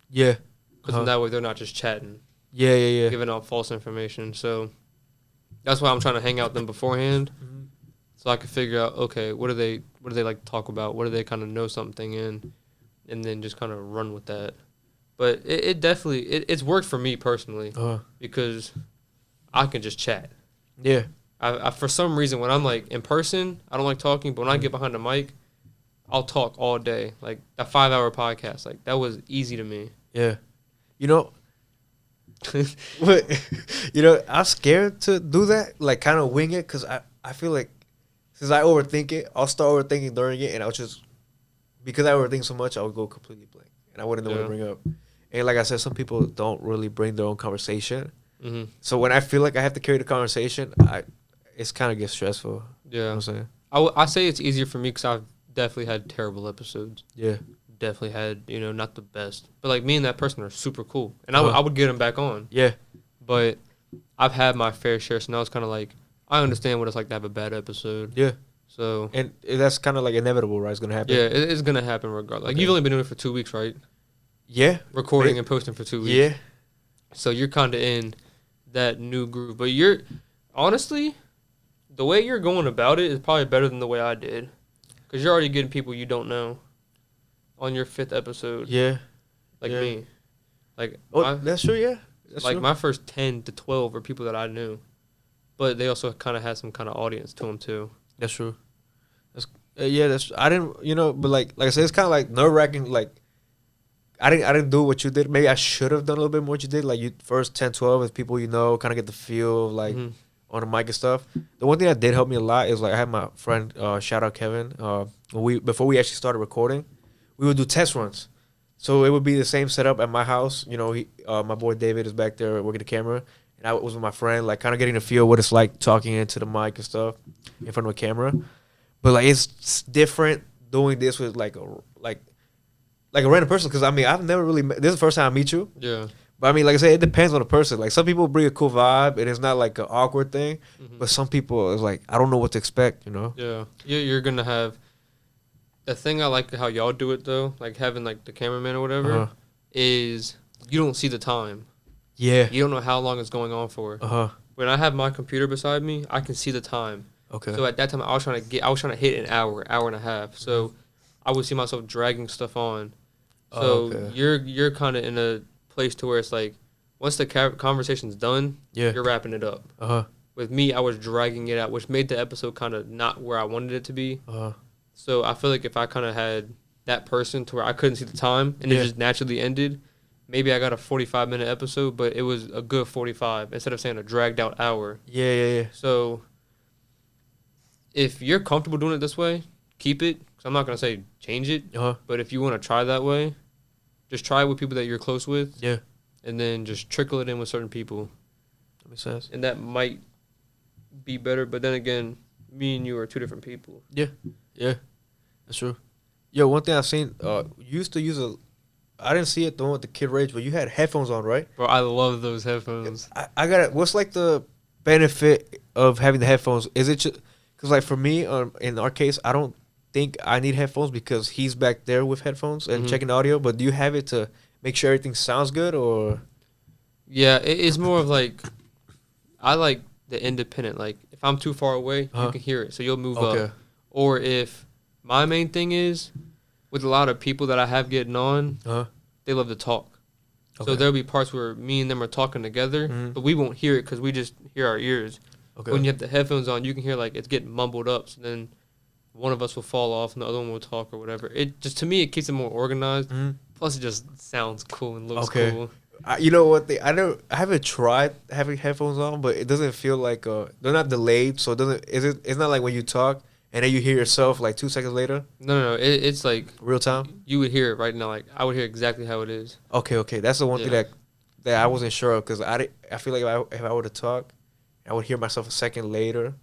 Yeah. Because in that way, they're not just chatting. Yeah. Giving out false information. So that's why I'm trying to hang out with them beforehand. Mm-hmm. So I can figure out, okay, what do they like to talk about? What do they kind of know something in? And then just kind of run with that. But it definitely, it's worked for me personally because I can just chat. Yeah. I for some reason, when I'm like in person, I don't like talking, but when I get behind the mic, I'll talk all day. Like that 5-hour podcast, like that was easy to me. Yeah. You know, I'm scared to do that, like kind of wing it, because I feel like since I overthink it, I'll start overthinking during it, and I'll just, because I overthink so much, I'll go completely blank, and I wouldn't know what to bring up. And like I said, some people don't really bring their own conversation. Mm-hmm. So when I feel like I have to carry the conversation, it's kind of gets stressful. Yeah. You know what I'm saying? I say it's easier for me because I've definitely had terrible episodes. Yeah. Definitely had, not the best. But, like, me and that person are super cool. And I would get them back on. Yeah. But I've had my fair share, so now it's kind of like, I understand what it's like to have a bad episode. Yeah. So. And that's kind of, like, inevitable, right? It's going to happen. Yeah, it's going to happen regardless. Like, you've only been doing it for 2 weeks, right? Yeah. Recording and posting for 2 weeks. Yeah. So you're kind of in that new groove. But honestly, the way you're going about it is probably better than the way I did. Because you're already getting people you don't know on your 5th episode. Yeah. Like me. Like, that's true, yeah. That's like true. My first 10 to 12 were people that I knew. But they also kind of had some kind of audience to them, too. That's true. I didn't, but like I said, it's kind of like nerve-wracking. Like, I didn't do what you did. Maybe I should have done a little bit more what you did. Like, you first 10, 12 with people you know, kind of get the feel of, like, on the mic and stuff. The one thing that did help me a lot is, like, I had my friend, shout out Kevin, before we actually started recording, we would do test runs. So it would be the same setup at my house. My boy David is back there working the camera, and I was with my friend, like, kind of getting to feel what it's like talking into the mic and stuff in front of a camera. But, like, it's different doing this with, like a random person, because, I mean, I've never really this is the first time I meet you. Yeah. But I mean, like I said, it depends on the person. Like some people bring a cool vibe, and it's not like an awkward thing. But some people, it's like I don't know what to expect. Yeah, you're gonna have the thing. I like how y'all do it though, like having like the cameraman or whatever, is you don't see the time. Yeah. You don't know how long it's going on for. When I have my computer beside me, I can see the time. Okay. So at that time, I was trying to hit an hour and a half. So I would see myself dragging stuff on. So you're kind of in a place to where it's like, once the conversation's done, you're wrapping it up. With me, I was dragging it out, which made the episode kind of not where I wanted it to be. So I feel like if I kind of had that person to where I couldn't see the time and it just naturally ended, maybe I got a 45-minute episode, but it was a good 45 instead of saying a dragged out hour. Yeah. So if you're comfortable doing it this way, keep it. 'Cause I'm not going to say change it, but if you want to try that way, just try it with people that you're close with. Yeah. And then just trickle it in with certain people. That makes sense. And that might be better, but then again, me and you are two different people. Yeah. That's true. Yo, one thing I've seen, you used to use I didn't see it the one with the Kid Rage, but you had headphones on, right? Bro, I love those headphones. I got it. What's like the benefit of having the headphones? Is it just because like for me, in our case, I don't think I need headphones because he's back there with headphones and checking audio. But do you have it to make sure everything sounds good, or? Yeah, it's more of like, I like the independent. Like if I'm too far away, you can hear it, so you'll move up. Or if my main thing is, with a lot of people that I have getting on, they love to talk. So there'll be parts where me and them are talking together, but we won't hear it because we just hear our ears. When you have the headphones on, you can hear like it's getting mumbled up. So then one of us will fall off and the other one will talk or whatever. It just, to me, it keeps it more organized. Plus, it just sounds cool and looks cool. You know what? I haven't tried having headphones on, but it doesn't feel like they're not delayed, so it doesn't. It's not like when you talk and then you hear yourself like 2 seconds later. No. It's like real time. You would hear it right now. Like I would hear exactly how it is. Okay. That's the one thing that I wasn't sure of because I feel like if I were to talk, I would hear myself a second later.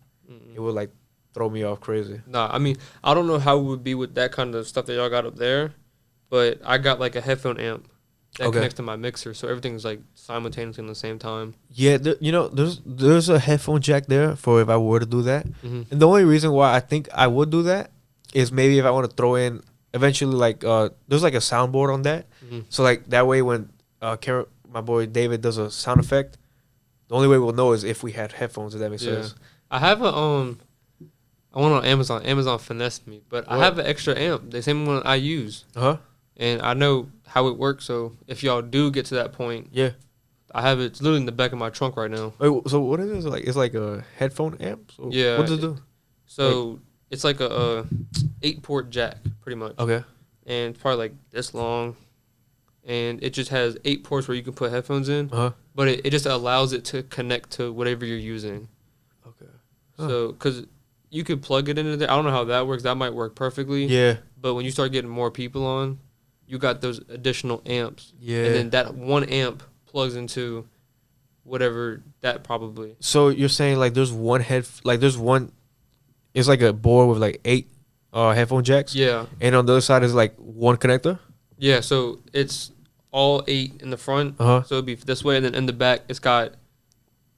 It would like throw me off crazy. Nah, I mean I don't know how it would be with that kind of stuff that y'all got up there, but I got like a headphone amp that connects to my mixer, so everything's like simultaneously at the same time. Yeah, there's a headphone jack there for if I were to do that. And the only reason why I think I would do that is maybe if I want to throw in eventually like there's like a soundboard on that, so like that way when my boy David does a sound effect, the only way we'll know is if we had headphones. If that makes sense. I have a I went on Amazon. Amazon finessed me, but I have an extra amp, the same one I use. And I know how it works, so if y'all do get to that point, I have it. It's literally in the back of my trunk right now. Wait, so what is it? Like it's like a headphone amp? So yeah. What does it do? So it's like a 8-port jack, pretty much. Okay. And it's probably like this long, and it just has 8 ports where you can put headphones in. But it just allows it to connect to whatever you're using. Okay. So because you could plug it into there. I don't know how that works. That might work perfectly. Yeah. But when you start getting more people on, you got those additional amps. Yeah. And then that one amp plugs into whatever that probably. So you're saying like there's one it's like a board with like 8 headphone jacks? Yeah. And on the other side is like one connector? Yeah, so it's all 8 in the front. So it'll be this way, and then in the back it's got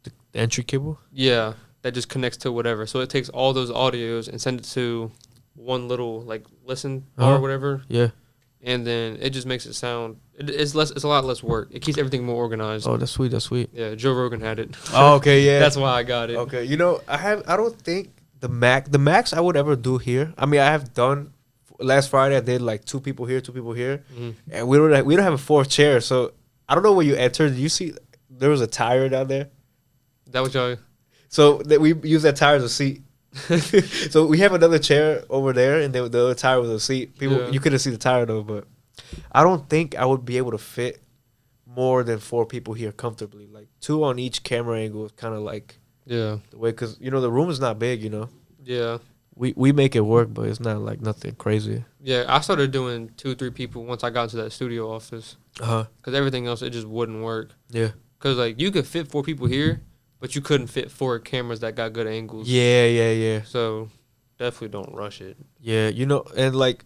the entry cable? Yeah. That just connects to whatever. So it takes all those audios and send it to one little like listen bar or whatever. Yeah. And then it just makes it sound. It's a lot less work. It keeps everything more organized. Oh, that's sweet. That's sweet. Yeah, Joe Rogan had it. Oh, okay, yeah. That's why I got it. Okay, I don't think the max I would ever do here. I mean, I have done last Friday. I did like 2 people here, and we don't have a 4th chair. So I don't know where you entered. Did you see there was a tire down there? That was y'all. So we use that tire as a seat. So we have another chair over there, and the other tire was a seat. You couldn't see the tire though, but I don't think I would be able to fit more than 4 people here comfortably. Like 2 on each camera angle is kind of like the way, because the room is not big. Yeah. We make it work, but it's not like nothing crazy. Yeah, I started doing 2-3 people once I got into that studio office. Because everything else, it just wouldn't work. Yeah. Because like you could fit 4 people here, but you couldn't fit 4 cameras that got good angles. Yeah. So definitely don't rush it. Yeah, and like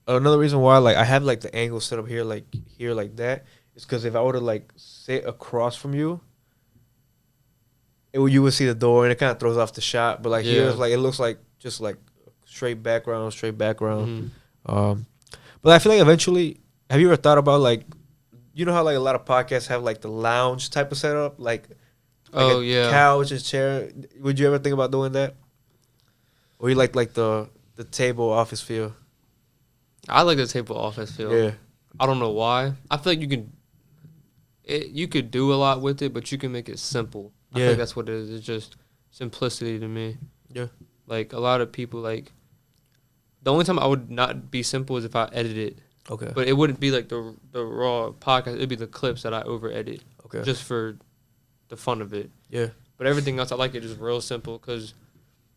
another reason why like I have like the angle set up here like that It's because if I were to like sit across from you, you would see the door and it kind of throws off the shot. But like here, it's like it looks like just like straight background. But I feel like eventually, have you ever thought about like, you know how like a lot of podcasts have like the lounge type of setup, like a couch and chair. Would you ever think about doing that? Or you like the table office feel? I like the table office feel. Yeah. I don't know why. I feel like you could do a lot with it, but you can make it simple. I feel like that's what it is. It's just simplicity to me. Yeah. Like a lot of people, like the only time I would not be simple is if I edit it. Okay. But it wouldn't be like the raw podcast. It'd be the clips that I over edit. Okay. Just for the fun of it. Yeah. But everything else, I like it just real simple because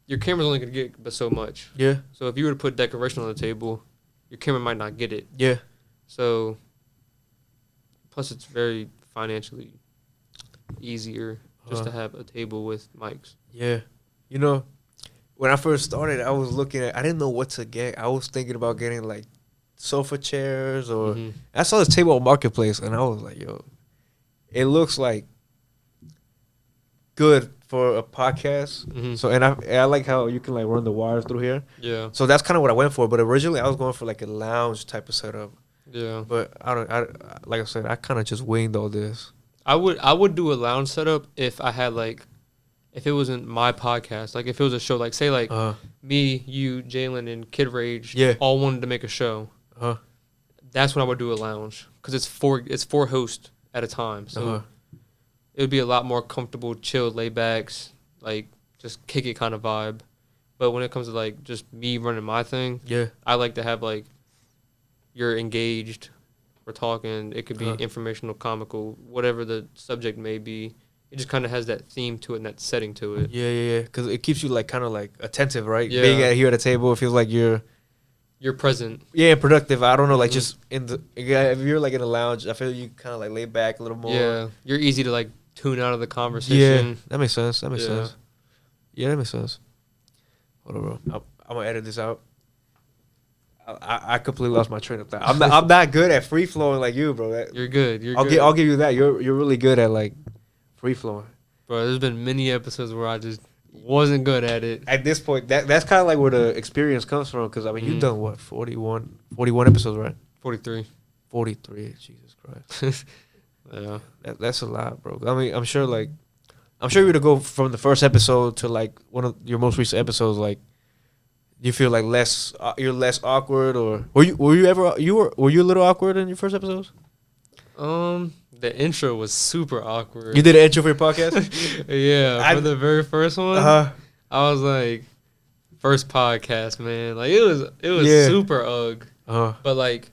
your camera's only gonna get but so much. Yeah. So if you were to put decoration on the table, your camera might not get it. Yeah. So plus it's very financially easier just to have a table with mics. Yeah. You know, when I first started, I was I didn't know what to get. I was thinking about getting like sofa chairs or I saw this table on Marketplace and I was like, yo, it looks like good for a podcast. So and I like how you can like run the wires through here. Yeah. So that's kind of what I went for. But originally I was going for like a lounge type of setup. Yeah. But like I said, I kind of just winged all this. I would do a lounge setup if I had like, if it wasn't my podcast, like if it was a show, like say like me, you, Jalen, and Kid Rage, all wanted to make a show. That's when I would do a lounge because it's four hosts at a time, so it would be a lot more comfortable, chilled, laid backs, like just kick it kind of vibe. But when it comes to like just me running my thing, I like to have like you're engaged. We're talking. It could be informational, comical, whatever the subject may be. It just kind of has that theme to it and that setting to it. Yeah. Because it keeps you like kind of like attentive, right? Yeah. Being here at a table, it feels like you're present. Yeah, productive. I don't know, like just if you're like in a lounge, I feel you kind of like lay back a little more. Yeah, you're easy to like tune out of the conversation. Yeah, that makes sense. Yeah, that makes sense. Hold on, bro. I'm gonna edit this out. I completely lost my train of thought. I'm not good at free flowing like you, bro. You're good. I'll give you that. You're really good at like free flowing. Bro, there's been many episodes where I just wasn't good at it. At this point, that's kind of like where the experience comes from. Because I mean, you've done what 41 episodes, right? 43. 43. Jesus Christ. Yeah, that's a lot, bro. I mean, I'm sure you were to go from the first episode to like one of your most recent episodes, like. You feel like you're less awkward, or were you a little awkward in your first episodes? The intro was super awkward. You did an intro for your podcast? Yeah, for the very first one. I was like, first podcast, man. Like it was super ugh. But like,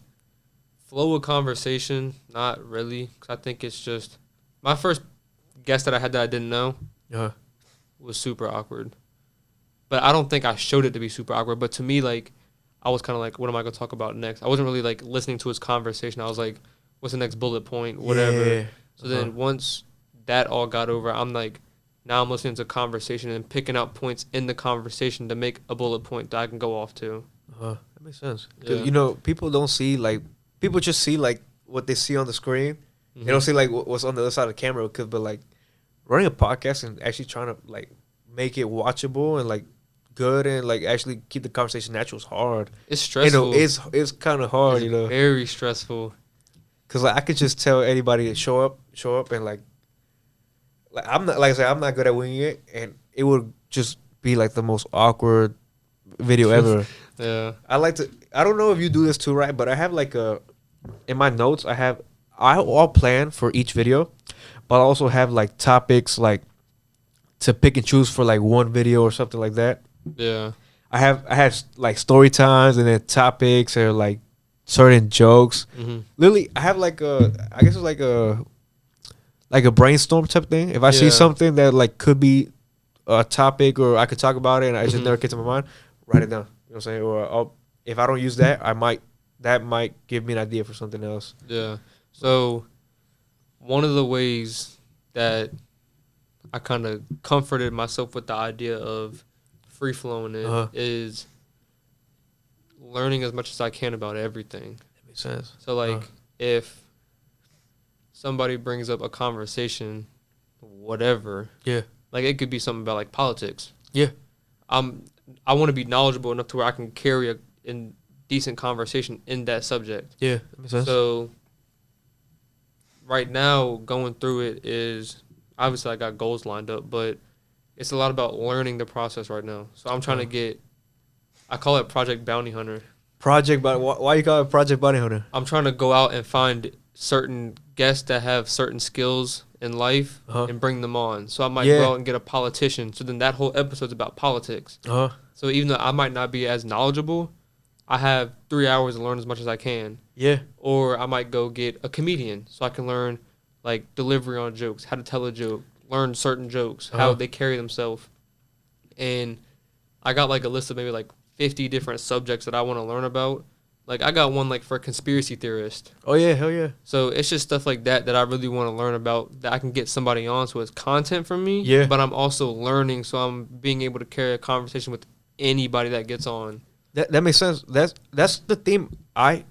flow of conversation, not really. 'Cause I think it's just my first guest that I had that I didn't know was super awkward. But I don't think I showed it to be super awkward. But to me, like, I was kind of like, what am I going to talk about next? I wasn't really, like, listening to his conversation. I was like, what's the next bullet point, whatever. Yeah. So then once that all got over, I'm like, now I'm listening to conversation and picking out points in the conversation to make a bullet point that I can go off to. That makes sense. Because, you know, people don't see, like, people just see, like, what they see on the screen. They don't see, like, what's on the other side of the camera. But, like, running a podcast and actually trying to, like, make it watchable and, like, good and like actually keep the conversation natural is hard. It's stressful. You know, it's kind of hard. You know, very stressful. Cause like I could just tell anybody to show up, and like I'm not, like I said, I'm not good at winging it, and it would just be like the most awkward video ever. Yeah, I don't know if you do this too, right? But I have like in my notes I'll plan for each video, but I also have like topics like to pick and choose for like one video or something like that. Yeah, I had like story times and then topics or like certain jokes. Literally, I have like I guess it's like a brainstorm type thing. If I see something that like could be a topic or I could talk about it and I just never get to my mind, write it down. You know what I'm saying? Or if I don't use that, that might give me an idea for something else. Yeah. So one of the ways that I kind of comforted myself with the idea of free flowing is learning as much as I can about everything. That makes sense. So like if somebody brings up a conversation, whatever. Yeah. Like it could be something about like politics. Yeah. I want to be knowledgeable enough to where I can carry a decent conversation in that subject. Yeah, that makes sense. So right now, going through it is obviously I got goals lined up, but it's a lot about learning the process right now. So I'm trying to get, I call it Project Bounty Hunter. Why you call it Project Bounty Hunter? I'm trying to go out and find certain guests that have certain skills in life and bring them on. So I might go out and get a politician. So then that whole episode's about politics. So even though I might not be as knowledgeable, I have 3 hours to learn as much as I can. Yeah. Or I might go get a comedian so I can learn like delivery on jokes, how to tell a joke, learn certain jokes, how they carry themselves. And I got like a list of maybe like 50 different subjects that I want to learn about. Like I got one like for a conspiracy theorist. Oh yeah, hell yeah. So it's just stuff like that I really want to learn about that I can get somebody on so it's content from me. Yeah. But I'm also learning so I'm being able to carry a conversation with anybody that gets on. That makes sense. That's the theme I'm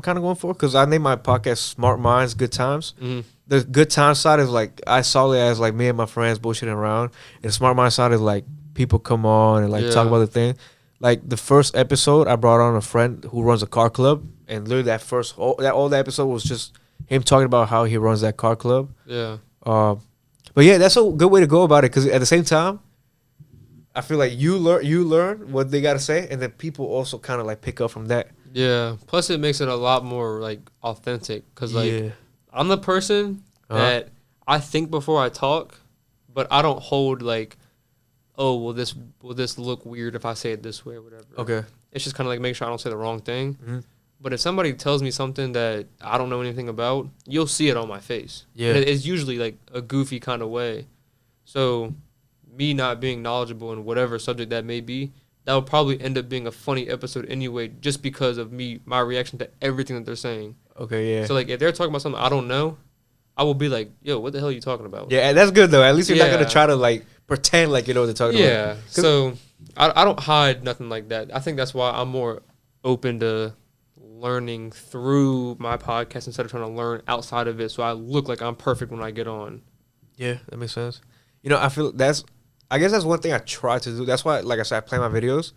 kind of going for, because I named my podcast Smart Minds, Good Times. Mm-hmm. The good time side is like I saw it as like me and my friends bullshitting around, and the Smart Mind side is like people come on and like talk about the thing. Like the first episode, I brought on a friend who runs a car club, and literally that episode was just him talking about how he runs that car club. Yeah. But yeah, that's a good way to go about it, because at the same time, I feel like you learn what they gotta say, and then people also kind of like pick up from that. Yeah. Plus, it makes it a lot more like authentic, because like I'm the person that I think before I talk, but I don't hold like, oh, will this look weird if I say it this way or whatever. Okay. It's just kind of like make sure I don't say the wrong thing. Mm-hmm. But if somebody tells me something that I don't know anything about, you'll see it on my face. Yeah. And it's usually like a goofy kind of way. So me not being knowledgeable in whatever subject that may be, that would probably end up being a funny episode anyway, just because of my reaction to everything that they're saying. Okay, yeah. So like if they're talking about something I don't know, I will be like, yo, what the hell are you talking about? Yeah, and that's good though. At least you're not gonna try to like pretend like you know what they're talking about. Yeah. So I don't hide nothing like that. I think that's why I'm more open to learning through my podcast instead of trying to learn outside of it, so I look like I'm perfect when I get on. Yeah, that makes sense. You know, I feel I guess that's one thing I try to do. That's why, like I said, I plan my videos,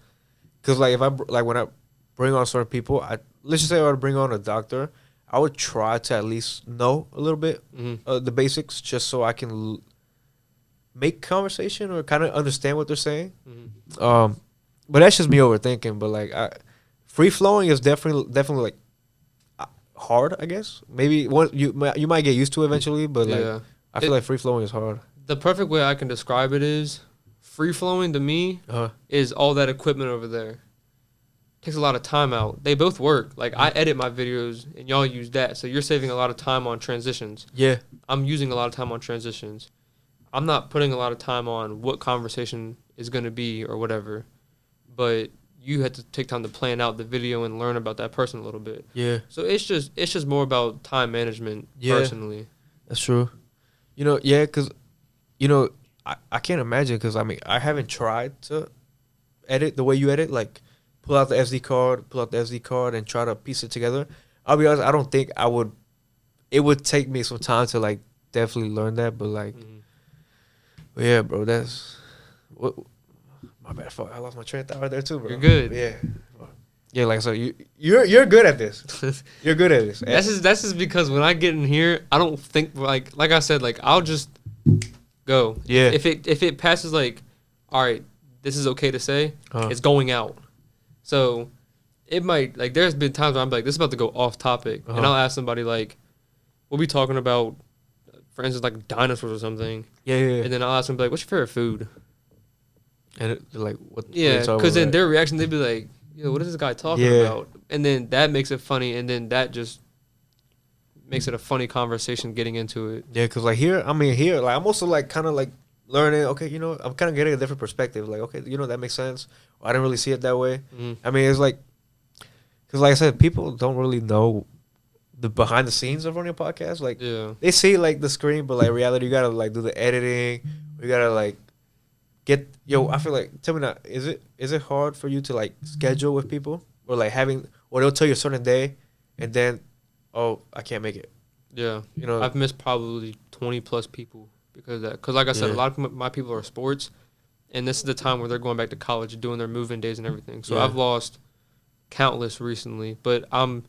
because like when I bring on certain people, let's just say I would bring on a doctor, I would try to at least know a little bit the basics, just so I can make conversation or kind of understand what they're saying. But that's just me overthinking. But like free flowing is definitely like hard, I guess. Maybe you might get used to it eventually, but like I feel like free flowing is hard. The perfect way I can describe it is free flowing to me is all that equipment over there. Takes a lot of time out. They both work. Like I edit my videos and y'all use that, so you're saving a lot of time on transitions. Yeah, I'm using a lot of time on transitions. I'm not putting a lot of time on what conversation is going to be or whatever, but you had to take time to plan out the video and learn about that person a little bit. Yeah. So it's just more about time management personally. That's true. You know, yeah, because, you know, I can't imagine, because, I mean, I haven't tried to edit the way you edit, like pull out the SD card and try to piece it together. I'll be honest, I don't think it would take me some time to, like, definitely learn that, but, like, but yeah, bro, my bad, fuck, I lost my train of thought right there too, bro. You're good. Yeah, like, so you're good at this. You're good at this. That's just because when I get in here, I don't think like I said, like I'll just go. Yeah. If it passes like, all right, this is okay to say, it's going out. So it might, like, there's been times where I'm like, this is about to go off topic, and I'll ask somebody like, we'll be talking about, for instance, like dinosaurs or something. Yeah. And then I'll ask them like, what's your favorite food? And they're like, what? Yeah, because then their reaction, they'd be like, yo, what is this guy talking about? And then that makes it funny, and then that just makes it a funny conversation getting into it. Yeah, because like here, like I'm also like kind of like learning, okay, you know, I'm kind of getting a different perspective. Like, okay, you know, that makes sense. I didn't really see it that way. I mean, it's like, because like I said, people don't really know the behind the scenes of running a podcast. Like, they see like the screen, but like reality, you gotta like do the editing. You gotta like I feel like, tell me now, is it hard for you to like schedule with people, or like or they'll tell you a certain day, and then, oh, I can't make it. Yeah. You know, I've missed probably 20 plus people because of that. Because like I said, a lot of my people are sports, and this is the time where they're going back to college, doing their move-in days and everything. So I've lost countless recently, but I'm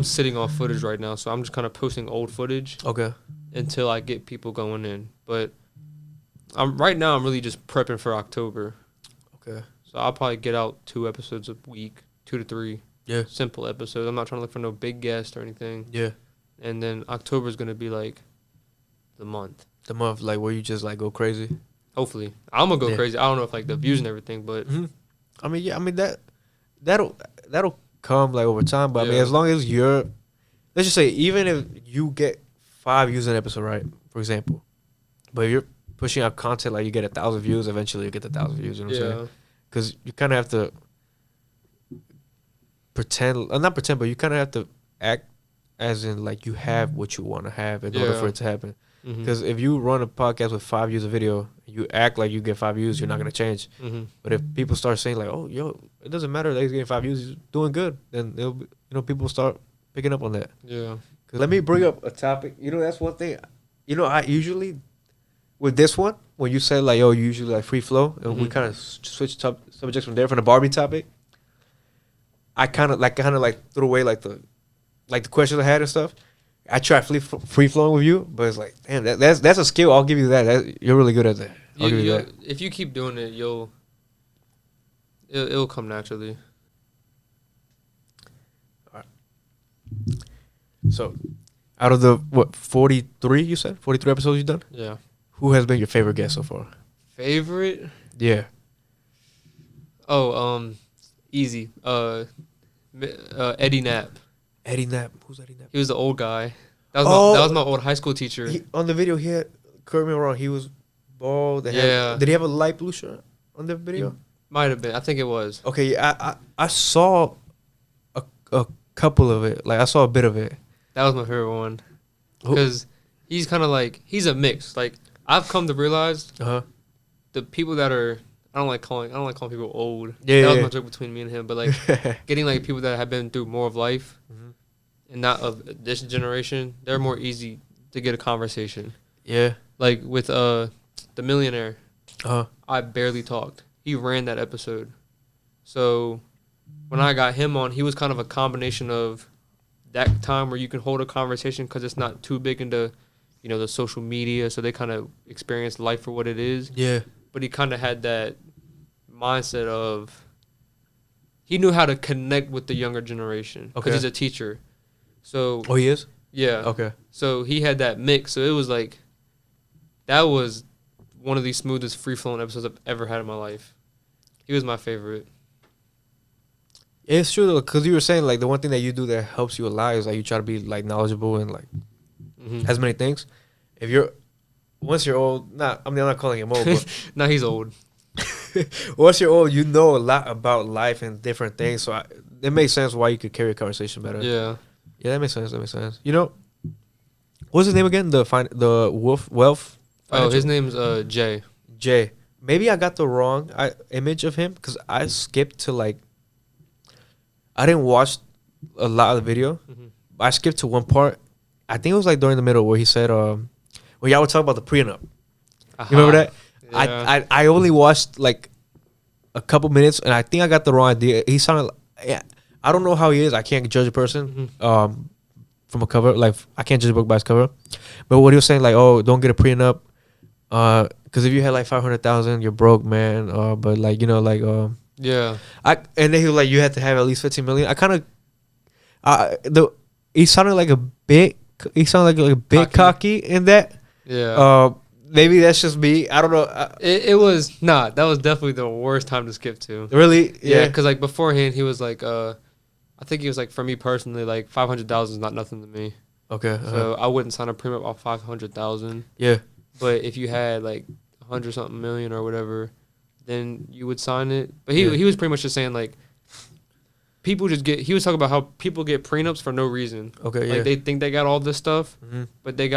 sitting on footage right now, so I'm just kind of posting old footage. Okay. Until I get people going in, but I'm really just prepping for October. Okay. So I'll probably get out 2 episodes a week, 2 to 3. Yeah. Simple episodes. I'm not trying to look for no big guest or anything. Yeah. And then October is gonna be like the month. The month, like where you just like go crazy. Hopefully, I'm gonna go crazy. I don't know if like the views and everything, but I mean, yeah. I mean that'll come like over time. But I mean, as long as you're, let's just say, even if you get 5 views an episode, right? For example, but if you're pushing out content like you get 1,000 views, eventually you get 1,000 views. You know what I'm saying? Because you kind of have to pretend, not pretend, but you kind of have to act as in like you have what you want to have in order for it to happen. Because if you run a podcast with 5 views a video, you act like you get 5 views, you're not gonna change. But if people start saying like, "Oh, yo, it doesn't matter that he's getting 5 views, he's doing good," then it'll be, people start picking up on that. Yeah. Cause let me bring up a topic. That's one thing. I usually with this one when you say like, "Yo, you usually like free flow," and we kind of switch subjects from there from the Barbie topic. I kind of like threw away like the questions I had and stuff. I try free flowing with you, but it's like, damn, that's a skill. I'll give you that. You're really good at that. I'll give you that. If you keep doing it, it'll come naturally. All right. So, out of the 43 you said 43 episodes you've done? Yeah. Who has been your favorite guest so far? Favorite? Yeah. Oh, easy. Eddie Knapp. Eddie Knapp. Who's Eddie Knapp? He was the old guy. That was my old high school teacher. On the video, he had, correct me wrong, he was bald. Did he have a light blue shirt on the video? Might have been. I think it was. Okay, I saw a couple of it. Like, I saw a bit of it. That was my favorite one. Because he's kind of like, he's a mix. Like, I've come to realize the people that are, I don't like calling people old. Yeah, that was my joke between me and him. But like getting like people that have been through more of life and not of this generation, they're more easy to get a conversation. Yeah. Like with the millionaire, I barely talked. He ran that episode. So when I got him on, he was kind of a combination of that time where you can hold a conversation because it's not too big into, the social media, so they kind of experience life for what it is. Yeah. But he kind of had that mindset of he knew how to connect with the younger generation because he's a teacher. So he is? Yeah. Okay. So he had that mix. So it was like that was one of the smoothest free-flowing episodes I've ever had in my life. He was my favorite. It's true though, because you were saying like the one thing that you do that helps you a lot is like you try to be like knowledgeable and like as many things. Once you're old, I'm not calling him old, but no, he's old. Once you're old, you know a lot about life and different things, so it makes sense why you could carry a conversation better. Yeah, that makes sense. What's his name again? The wealth. Oh, his name's Jay. Jay. Maybe I got the wrong image of him because I skipped to like. I didn't watch a lot of the video. I skipped to one part. I think it was like during the middle where he said, "Well, y'all were talking about the prenup." You remember that? Yeah. I only watched like a couple minutes, and I think I got the wrong idea. He sounded. I don't know how he is. I can't judge a person from a cover. Like I can't judge a book by its cover. But what he was saying, like, "Oh, don't get a prenup, because if you had like 500,000, you're broke, man." But like yeah. And then he was like, "You had to have at least 15 million." I kind of he sounded like a bit. He sounded like a bit cocky in that. Yeah. Maybe that's just me. I don't know. It was that was definitely the worst time to skip to. Really? Yeah. Because like beforehand, he was like, I think he was like, for me personally, like 500,000 is not nothing to me. Okay. So I wouldn't sign a prenup off 500,000. Yeah. But if you had like 100-something million or whatever, then you would sign it. But he was pretty much just saying like, people just get. He was talking about how people get prenups for no reason. Okay. Like they think they got all this stuff, but they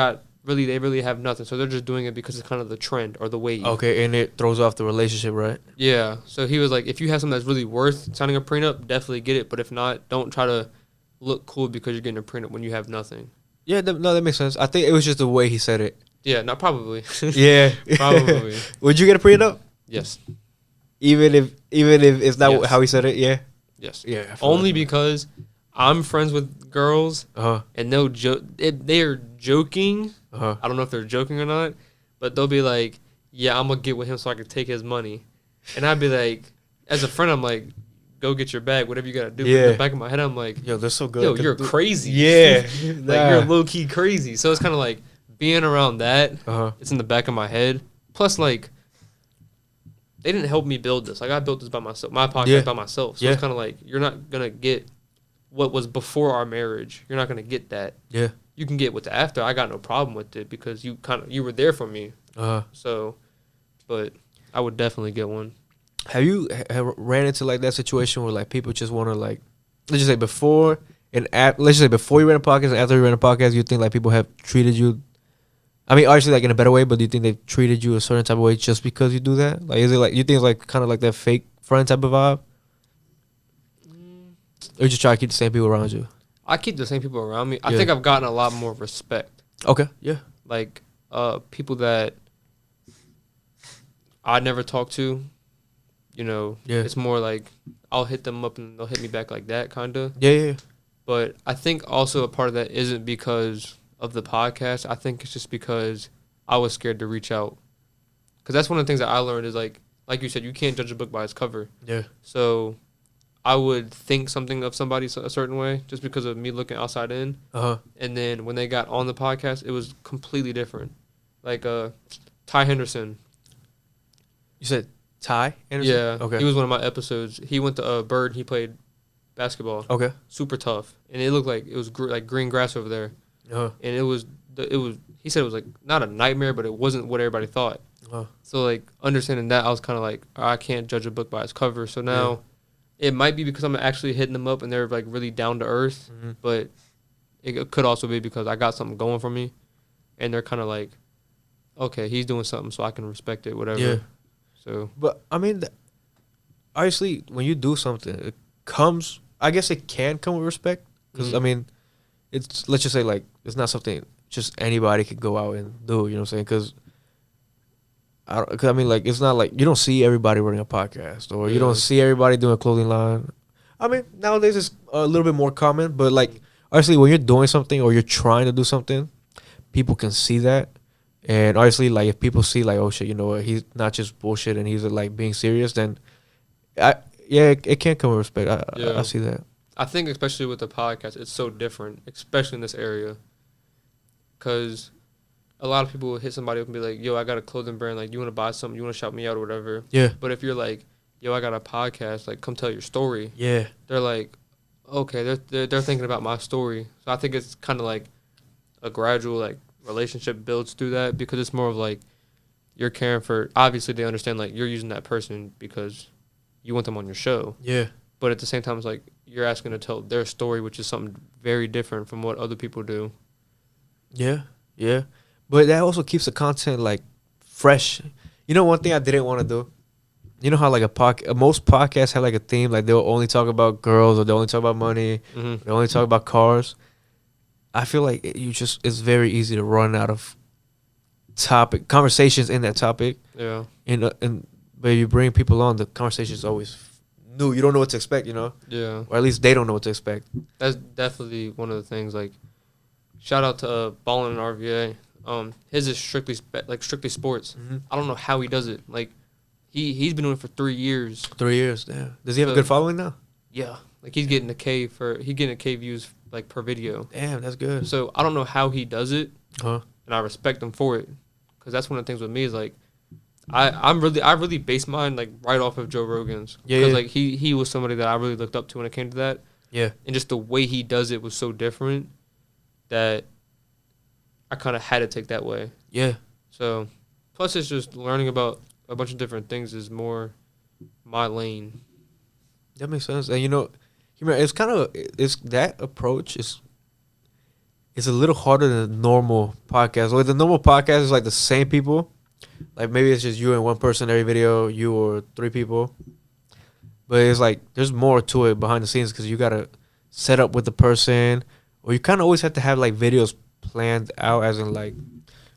really have nothing. So they're just doing it because it's kind of the trend or the wave. Okay, and it throws off the relationship, right? Yeah. So he was like, if you have something that's really worth signing a prenup, definitely get it. But if not, don't try to look cool because you're getting a prenup when you have nothing. Yeah, no, that makes sense. I think it was just the way he said it. Yeah, not probably. Yeah, Probably. Would you get a prenup? Yes. Even if it's not Yes. how he said it. Yeah. Yes. Yeah. Only because I'm friends with girls and they'll joke. They are joking. I don't know if they're joking or not, but they'll be like, "Yeah, I'm gonna get with him so I can take his money," and I'd be like, as a friend, I'm like, "Go get your bag, whatever you gotta do." Yeah. But in the back of my head, I'm like, Yo, they're so good. "Yo, you're crazy." Yeah. Like you're low key crazy. So it's kind of like being around that. It's in the back of my head. Plus, like, they didn't help me build this. Like I built this by myself, my podcast by myself. So it's kind of like you're not gonna get what was before our marriage. You're not gonna get that. Yeah. You can get what's after. I got no problem with it because you were there for me. So, but I would definitely get one. Have you ran into like that situation where like people just want to like, let's just say before and let's just say before you ran a podcast and after you ran a podcast, you think like people have treated you, I mean obviously like in a better way, but do you think they've treated you a certain type of way just because you do that? Like is it like you think it's like kind of like that fake friend type of vibe? Or you just try to keep the same people around you? I keep the same people around me. I think I've gotten a lot more respect. Okay. Yeah. Like people that I never talk to, you know, it's more like I'll hit them up and they'll hit me back like that kind of. Yeah. But I think also a part of that isn't because of the podcast. I think it's just because I was scared to reach out. Because that's one of the things that I learned is like you said, you can't judge a book by its cover. Yeah. So I would think something of somebody a certain way just because of me looking outside in. And then when they got on the podcast, it was completely different. Like Ty Henderson. You said Ty Henderson? Yeah. Okay. He was one of my episodes. He went to Bird. He played basketball. Okay. Super tough. And it looked like it was like green grass over there. And it was he said it was like not a nightmare, but it wasn't what everybody thought. So like understanding that, I was kind of like, I can't judge a book by its cover. So now it might be because I'm actually hitting them up and they're like really down to earth, but it could also be because I got something going for me and they're kind of like, okay, he's doing something so I can respect it, whatever. Yeah. So, but I mean, obviously when you do something, it comes, I guess it can come with respect because I mean, it's, let's just say like, it's not something just anybody could go out and do, you know what I'm saying? Because I mean, like, it's not like you don't see everybody running a podcast or you don't see everybody doing a clothing line. I mean, nowadays it's a little bit more common, but like, obviously, when you're doing something or you're trying to do something, people can see that. And obviously, like, if people see, like, oh shit, you know what, he's not just bullshit and he's like being serious, then it can't come with respect. I see that. I think, especially with the podcast, it's so different, especially in this area, because a lot of people will hit somebody up and be like, yo, I got a clothing brand. Like, you want to buy something? You want to shout me out or whatever? Yeah. But if you're like, yo, I got a podcast. Like, come tell your story. Yeah. They're like, okay, they're thinking about my story. So I think it's kind of like a gradual, like, relationship builds through that because it's more of like you're caring for, obviously they understand, like, you're using that person because you want them on your show. Yeah. But at the same time, it's like you're asking to tell their story, which is something very different from what other people do. Yeah. Yeah. But that also keeps the content, like, fresh. You know, one thing I didn't want to do? You know how, like, most podcasts have, like, a theme? Like, they'll only talk about girls or they'll only talk about money. They only talk about cars. I feel like it's very easy to run out of conversations in that topic. Yeah. But you bring people on, the conversation is always new. You don't know what to expect, you know? Yeah. Or at least they don't know what to expect. That's definitely one of the things, like, shout out to Ballin and RVA. His is strictly sports. I don't know how he does it. Like, he's been doing it for 3 years. 3 years, yeah. Does he have a good following now? Yeah, like he's getting a K views like per video. Damn, that's good. So I don't know how he does it, and I respect him for it, because that's one of the things with me is like, I really base mine like right off of Joe Rogan's. Yeah. Because like he was somebody that I really looked up to when it came to that. Yeah. And just the way he does it was so different that I kind of had to take that way. Yeah. So, plus it's just learning about a bunch of different things is more my lane. That makes sense. And, you know, it's kind of, that approach is a little harder than a normal podcast. Like, the normal podcast is like the same people. Like, maybe it's just you and one person every video, you or 3 people. But it's like, there's more to it behind the scenes because you got to set up with the person, or you kind of always have to have like videos planned out, as in like,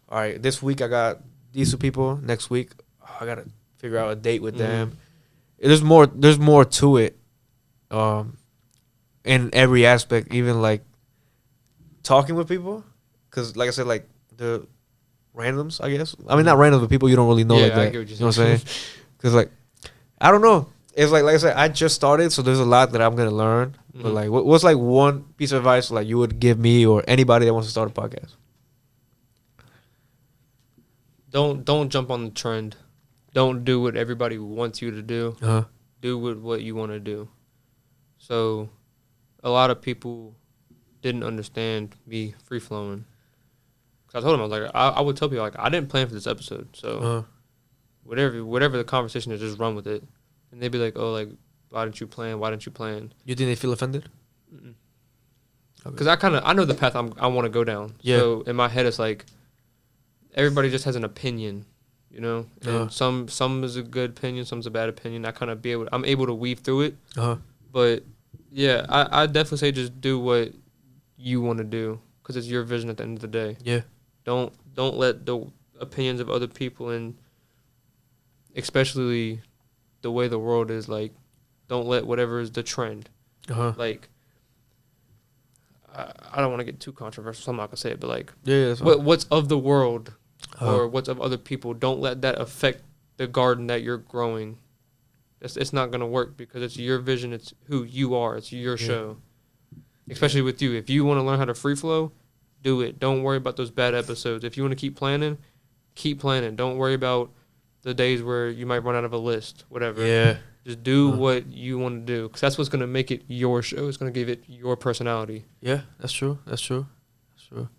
all right, this week I got these two people. Next week I gotta figure out a date with them. There's more. There's more to it. In every aspect, even like talking with people, because like I said, like the randoms, I guess. I mean, not randoms, but people you don't really know like that. I get what you know what I'm saying? Because like, I don't know. It's like I said, I just started, so there's a lot that I'm gonna learn. But like, what's like one piece of advice like you would give me or anybody that wants to start a podcast? Don't jump on the trend. Don't do what everybody wants you to do. Do what you want to do. So, a lot of people didn't understand me free flowing. Cause I told them, I was like, I would tell people like I didn't plan for this episode, so whatever the conversation is, just run with it. And they'd be like, oh, like why didn't you plan? Why didn't you plan? You think they feel offended? Because I know the path I want to go down. Yeah. So in my head, it's like everybody just has an opinion, you know. And some is a good opinion, some's a bad opinion. I'm able to weave through it. But yeah, I definitely say just do what you want to do because it's your vision at the end of the day. Yeah. Don't let the opinions of other people, and especially the way the world is, like, don't let whatever is the trend. Like, I don't want to get too controversial, so I'm not going to say it, but like, what's of the world or what's of other people, don't let that affect the garden that you're growing. It's not going to work because it's your vision. It's who you are. It's your show. Especially with you. If you want to learn how to free flow, do it. Don't worry about those bad episodes. If you want to keep planning, keep planning. Don't worry about the days where you might run out of a list, whatever. Yeah. Just do what you want to do because that's what's going to make it your show. It's going to give it your personality. Yeah, that's true. That's true. That's true.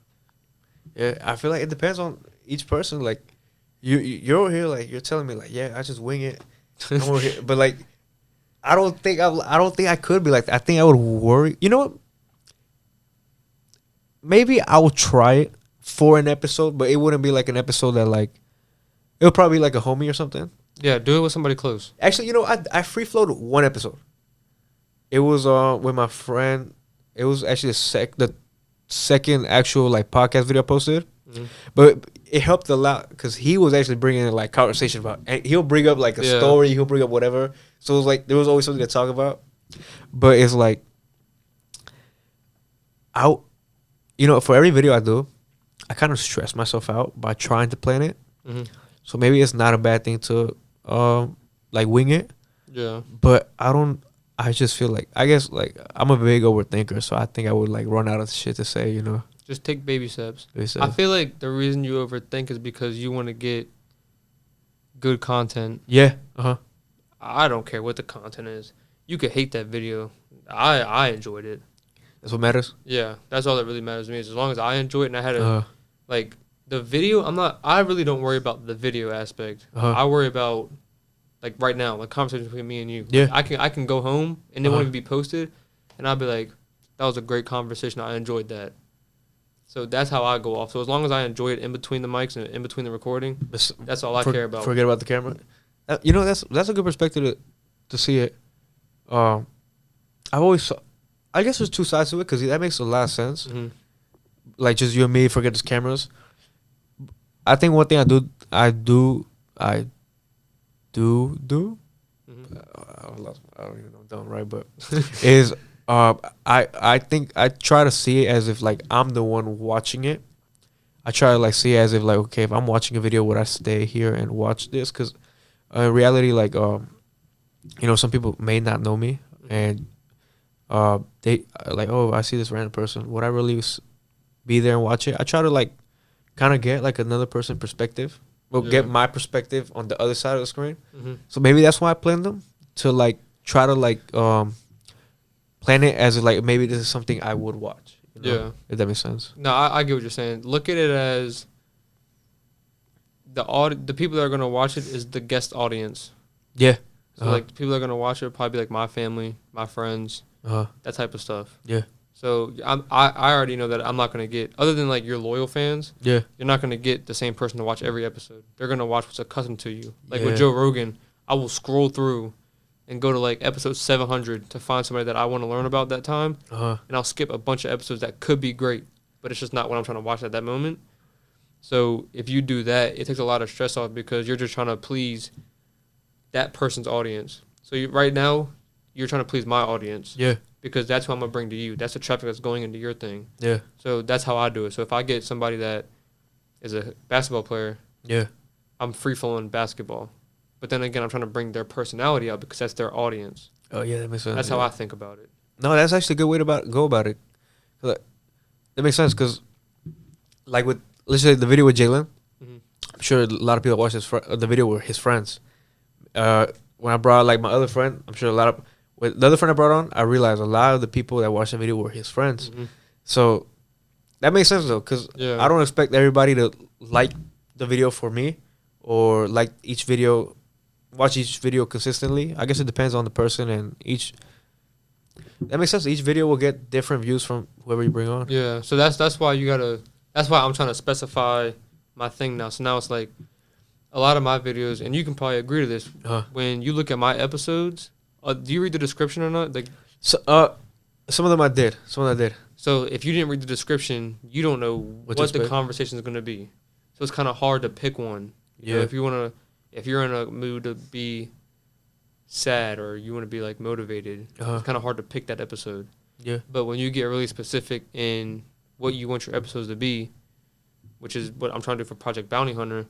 Yeah, I feel like it depends on each person. Like, you're over here, like, you're telling me, like, yeah, I just wing it. I'm over here. But, like, I don't think I could be like that. I think I would worry. You know what? Maybe I will try it for an episode, but it wouldn't be like an episode that, like, it would probably be like a homie or something. Yeah, do it with somebody close. Actually, you know, I free flowed one episode. It was with my friend. It was actually the second actual like podcast video I posted. But it helped a lot because he was actually bringing in like conversation about. And he'll bring up like a story. He'll bring up whatever. So it was like there was always something to talk about. But it's like, you know, for every video I do, I kind of stress myself out by trying to plan it. So maybe it's not a bad thing to like wing it. Yeah. But I just feel like, I guess like I'm a big overthinker, so I think I would like run out of shit to say, you know. Just take baby steps. I feel like the reason you overthink is because you want to get good content. Yeah. I don't care what the content is. You could hate that video. I enjoyed it. That's what matters? Yeah. That's all that really matters to me is as long as I enjoy it and I had a like the video, I really don't worry about the video aspect. I worry about like right now, like conversations between me and you. Yeah. Like, I can go home and it won't even be posted and I'll be like, that was a great conversation. I enjoyed that. So that's how I go off. So as long as I enjoy it in between the mics and in between the recording, that's all I care about. Forget about the camera. You know, that's a good perspective to see it. I guess there's two sides to it because that makes a lot of sense. Like just you and me forget those cameras. I think one thing I do. I don't even know I'm done right, but is I think I try to see it as if like I'm the one watching it. I try to like see it as if like, okay, if I'm watching a video, would I stay here and watch this? Because in reality, like you know, some people may not know me and they like, oh, I see this random person. Would I really be there and watch it? I try to like kind of get like another person's perspective. Well, get my perspective on the other side of the screen. So maybe that's why I plan them to like try to like plan it as like maybe this is something I would watch. You know? Yeah, if that makes sense. No, I get what you're saying. Look at it as the people that are gonna watch it is the guest audience. Yeah. So like the people that are gonna watch it will probably be like my family, my friends, that type of stuff. Yeah. So I already know that I'm not gonna get, other than like your loyal fans. Yeah. You're not gonna get the same person to watch every episode. They're gonna watch what's accustomed to you. Like with Joe Rogan, I will scroll through and go to like episode 700 to find somebody that I want to learn about that time, and I'll skip a bunch of episodes that could be great. but it's just not what I'm trying to watch at that moment. So if you do that, it takes a lot of stress off because you're just trying to please that person's audience. So right now, you're trying to please my audience. Yeah. Because that's what I'm going to bring to you. That's the traffic that's going into your thing. Yeah. So that's how I do it. So if I get somebody that is a basketball player, yeah, I'm free-flowing basketball. But then again, I'm trying to bring their personality out because that's their audience. Oh, yeah, that makes sense. That's how I think about it. No, that's actually a good way to go about it. That makes sense because, like, let's say the video with Jalen, I'm sure a lot of people watch the video with his friends. When I brought, like, my other friend, I'm sure a lot of... With the other friend I brought on, I realized a lot of the people that watched the video were his friends. So that makes sense, though, because I don't expect everybody to like the video for me or like watch each video consistently. I guess it depends on the person and each... That makes sense. Each video will get different views from whoever you bring on. Yeah, so that's why you gotta... That's why I'm trying to specify my thing now. So now it's like a lot of my videos, and you can probably agree to this, when you look at my episodes... do you read the description or not? Like, so, some of them I did. So if you didn't read the description, you don't know what the conversation is going to be. So it's kind of hard to pick one. You know, if you're in a mood to be sad or you want to be like motivated, it's kind of hard to pick that episode. Yeah. But when you get really specific in what you want your episodes to be, which is what I'm trying to do for Project Bounty Hunter,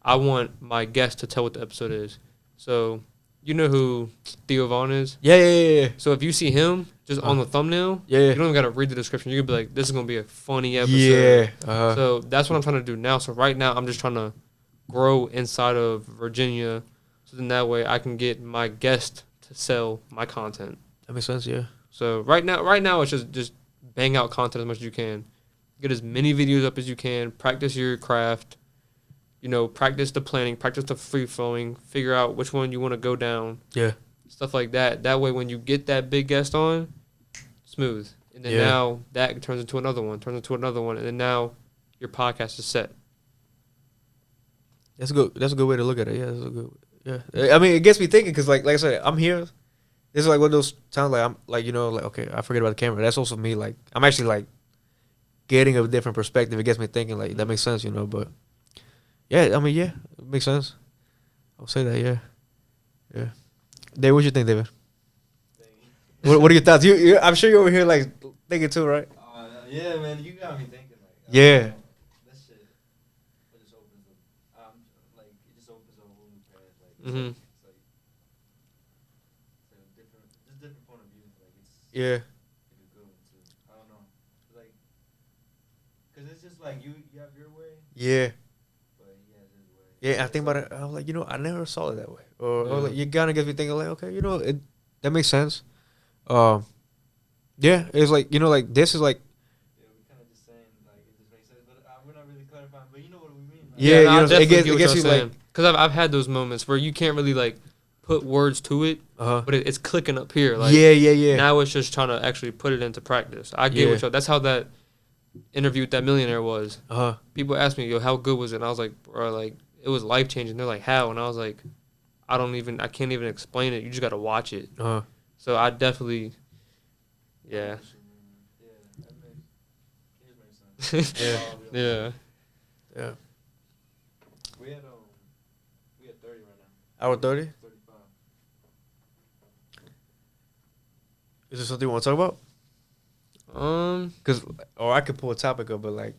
I want my guest to tell what the episode is. So... You know who Theo Vaughn is? Yeah. So if you see him just on the thumbnail, you don't even got to read the description. You can be like, this is going to be a funny episode. Yeah. So that's what I'm trying to do now. So right now, I'm just trying to grow inside of Virginia. So then that way I can get my guest to sell my content. That makes sense, yeah. So right now it's just bang out content as much as you can. Get as many videos up as you can. Practice your craft. You know, practice the planning, practice the free flowing, figure out which one you want to go down. Yeah. Stuff like that. That way, when you get that big guest on, smooth. And then now that turns into another one, and then now your podcast is set. That's a good way to look at it. Yeah, that's a good. Yeah. I mean, it gets me thinking because, like I said, I'm here. This is like one of those times, like I'm like, you know, like, okay, I forget about the camera. That's also me. Like, I'm actually like getting a different perspective. It gets me thinking. Like, that makes sense, you know. But yeah, I mean, yeah, it makes sense. I'll say that. Yeah. Dave, what you think, David? What are your thoughts? I'm sure you're over here like thinking too, right? Yeah, man, you got me thinking. Like, yeah. That shit, it just opens up. It just opens up a whole new path. Like, it's like a different point of view. Like, it's yeah. It's a good one too. I don't know, like, cause it's just like you have your way. Yeah. Yeah, I think about it. I was like, you know, I never saw it that way. Or like, you kind of get me thinking, like, okay, you know, that makes sense. Yeah, it's like, you know, like this is like. Yeah, we're kind of just saying like it just makes sense, but we're not really clarifying. But you know what we mean. Like, yeah, you know, it gets you like, because I've had those moments where you can't really like put words to it, but it's clicking up here. Like, yeah. Now it's just trying to actually put it into practice. I get what that's how that interview with that millionaire was. People asked me, yo, how good was it? And I was like, bro, like. It was life changing. They're like, how? And I was like, I can't even explain it. You just got to watch it. So I definitely, yeah. Yeah, that makes sense. Yeah. We had 30 right now. Hour 30? 35. Is there something you want to talk about? Or I could pull a topic up, but like,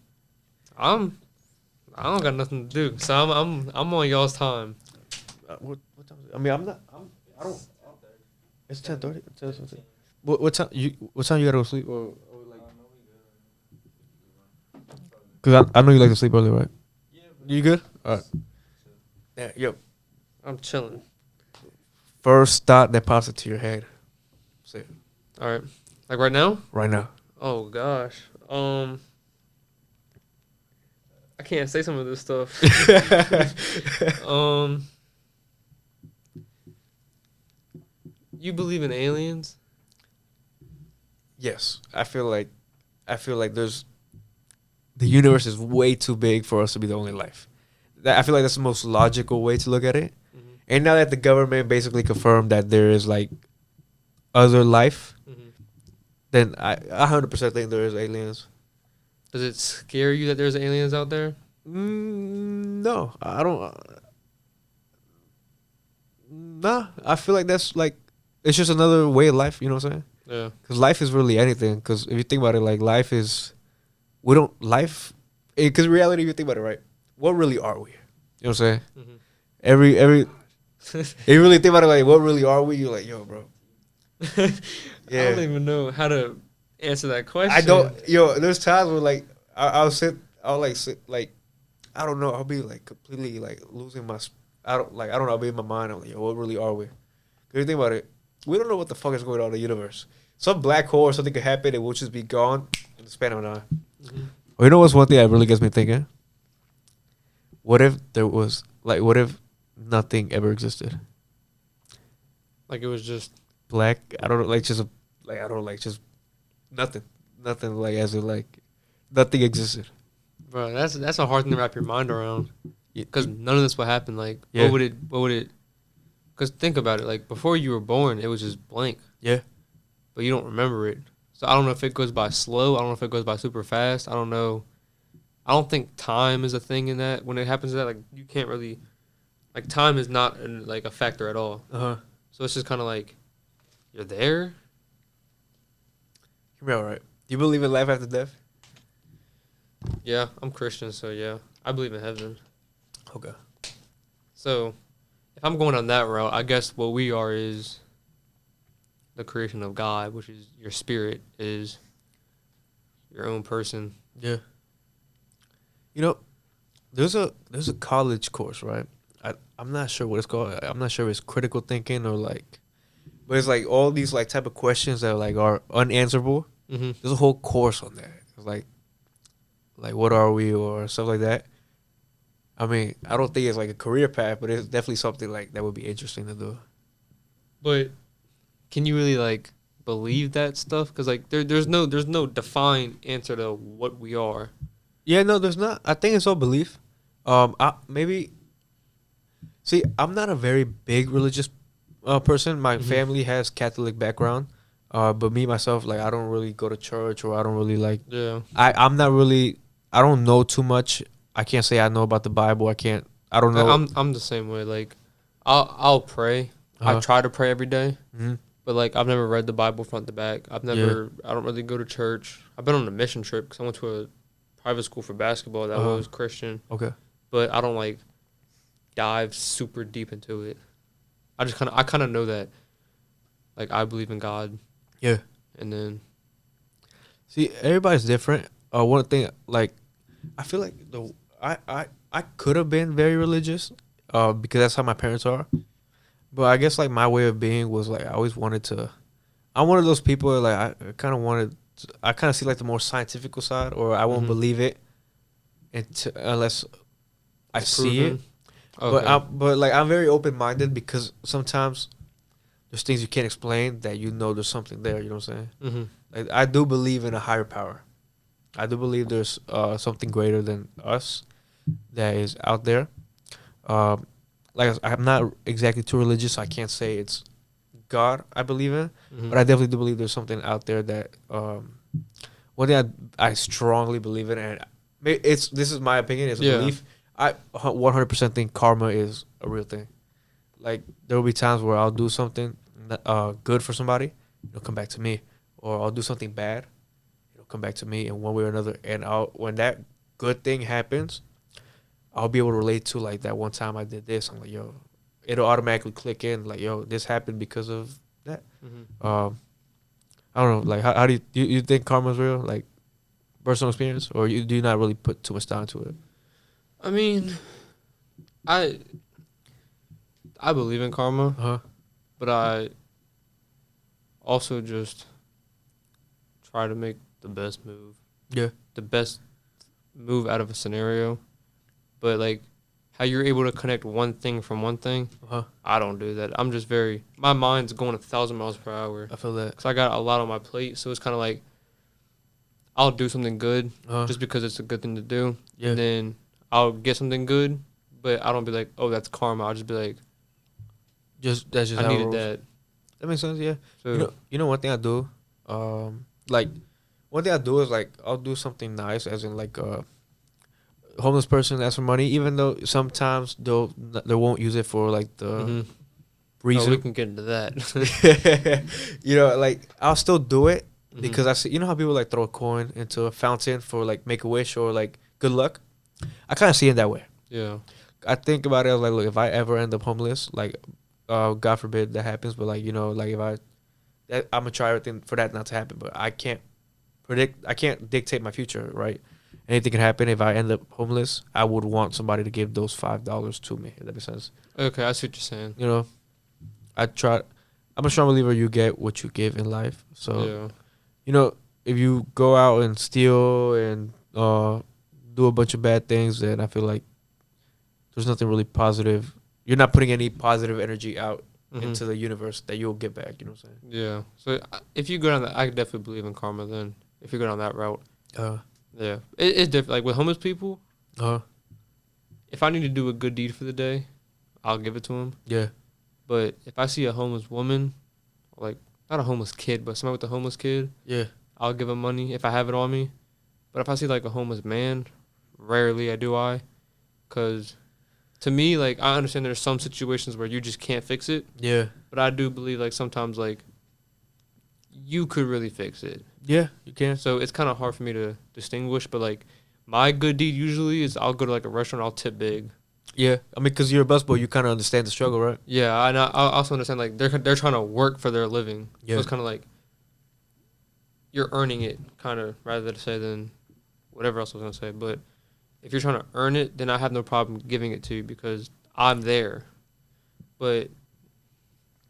I don't got nothing to do, so I'm on y'all's time. What time is it? I mean, I don't. It's 10:30. What time you gotta go to sleep? Or like? Because I know you like to sleep early, right? Yeah. You good? All right. Yeah. Yep. I'm chilling. First thought that pops into your head. Say it. All right. Like right now? Right now. Oh gosh. I can't say some of this stuff. You believe in aliens? Yes, I feel like the universe is way too big for us to be the only life. I feel like that's the most logical way to look at it. And now that the government basically confirmed that there is like other life, then I 100% think there is aliens. Does it scare you that there's aliens out there? No, I don't. Nah, I feel like that's like it's just another way of life. You know what I'm saying? Yeah. Because life is really anything. Because if you think about it, like life is, we don't life. Because reality, if you think about it, right? What really are we? You know what I'm saying? Mm-hmm. Every if you really think about it, like what really are we? You're like, yo, bro. I don't even know how to answer that question. I don't. Yo, there's times where like I'll sit, like I don't know. I'll be like completely like losing my. I don't know. I'll be in my mind. I'm like, yo, what really are we? Because you think about it, we don't know what the fuck is going on in the universe. Some black hole or something could happen and we'll just be gone in the span of an eye. Mm-hmm. Well, you know what's one thing that really gets me thinking? What if there was like, what if nothing ever existed? Like it was just black. I don't know, like just just nothing, like as in like nothing existed. Bro, that's a hard thing to wrap your mind around. Because none of this would happen. Like, yeah. what would it? Because think about it. Like before you were born, it was just blank. Yeah. But you don't remember it. So I don't know if it goes by slow. I don't know if it goes by super fast. I don't know. I don't think time is a thing in that. When it happens to that, like you can't really, like time is not like a factor at all. So it's just kind of like, you're there. You're all right. Do you believe in life after death? Yeah, I'm Christian, so yeah, I believe in heaven. Okay. So, if I'm going on that route, I guess what we are is the creation of God, which is your spirit, is your own person. Yeah. You know, there's a college course, right? I'm not sure what it's called. I'm not sure if it's critical thinking or like, but it's like all these like type of questions that like are unanswerable. Mm-hmm. There's a whole course on that. It's like what are we or stuff like that. I mean, I don't think it's like a career path, but it's definitely something like that would be interesting to do. But can you really like believe that stuff? Because like there's no defined answer to what we are. Yeah, no, there's not. I think it's all belief. See, I'm not a very big religious person. My family has Catholic background, but me myself, like I don't really go to church or I don't really like. Yeah. I'm not really. I don't know too much. I can't say I know about the Bible. I don't know. I'm the same way. Like, I'll pray. I try to pray every day. Mm-hmm. But like I've never read the Bible front to back. I don't really go to church. I've been on a mission trip because I went to a private school for basketball that was Christian. Okay. But I don't like dive super deep into it. I kind of know that like I believe in God. Yeah. And then see, everybody's different. One thing like I feel like I could have been very religious because that's how my parents are. But I guess like my way of being was like I always wanted to. I'm one of those people like I kind of see like the more scientific side, or I won't believe it unless I see it. Okay. But like I'm very open minded because sometimes there's things you can't explain that you know there's something there. You know what I'm saying? Mm-hmm. Like I do believe in a higher power. I do believe there's something greater than us that is out there. Like I'm not exactly too religious. So I can't say it's God I believe in, but I definitely do believe there's something out there that one thing I strongly believe in, and this is my opinion, it's a belief. I 100% think karma is a real thing. Like there will be times where I'll do something good for somebody, it'll come back to me, or I'll do something bad, it'll come back to me in one way or another. And when that good thing happens, I'll be able to relate to like that one time I did this. I'm like, yo, it'll automatically click in. Like, yo, this happened because of that. I don't know. Like, how do you think karma's real? Like, personal experience, or do you not really put too much thought into it? I mean, I believe in karma, but I also just try to make the best move. Yeah, the best move out of a scenario. But like how you're able to connect one thing from one thing, I don't do that. I'm just my mind's going 1,000 miles per hour. I feel that. Because I got a lot on my plate. So it's kind of like I'll do something good just because it's a good thing to do. Yeah. And then I'll get something good, but I don't be like, oh, that's karma. I'll just be like, that's just I needed that. That makes sense, yeah. So, you know one thing I do? Like one thing I do is like I'll do something nice, as in like homeless person asks for money, even though sometimes they won't use it for like the Oh, reason. we can get into that. You know, like I'll still do it Mhm. because I see. You know how people like throw a coin into a fountain for like make a wish or like good luck. I kind of see it that way. Yeah. I think about it as like, look, if I ever end up homeless, like, God forbid that happens, but like, you know, like if I'm gonna try everything for that not to happen, but I can't dictate my future, right? Anything can happen. If I end up homeless, I would want somebody to give those $5 to me. If that makes sense. Okay, I see what you're saying. You know, I'm a strong believer you get what you give in life. So, Yeah. you know, if you go out and steal and do a bunch of bad things, then I feel like there's nothing really positive. You're not putting any positive energy out Mhm. into the universe that you'll get back. You know what I'm saying? Yeah. So if you go down that, I definitely believe in karma. Then if you go down that route, yeah, it's different. Like with homeless people, if I need to do a good deed for the day, I'll give it to them. Yeah. But if I see a homeless woman, like not a homeless kid, but somebody with a homeless kid, Yeah. I'll give them money if I have it on me. But if I see like a homeless man, rarely I, because to me, like I understand there's some situations where you just can't fix it. Yeah. But I do believe like sometimes like you could really fix it. Yeah, you can. So it's kind of hard for me to distinguish. But like my good deed usually is I'll go to like a restaurant, I'll tip big. Yeah. I mean, because you're a busboy, you kind of understand the struggle, right? Yeah, and I also understand like they're trying to work for their living. Yeah. So it's kind of like you're earning it, kind of rather to say than whatever else I was gonna say. But if you're trying to earn it, then I have no problem giving it to you because I'm there. But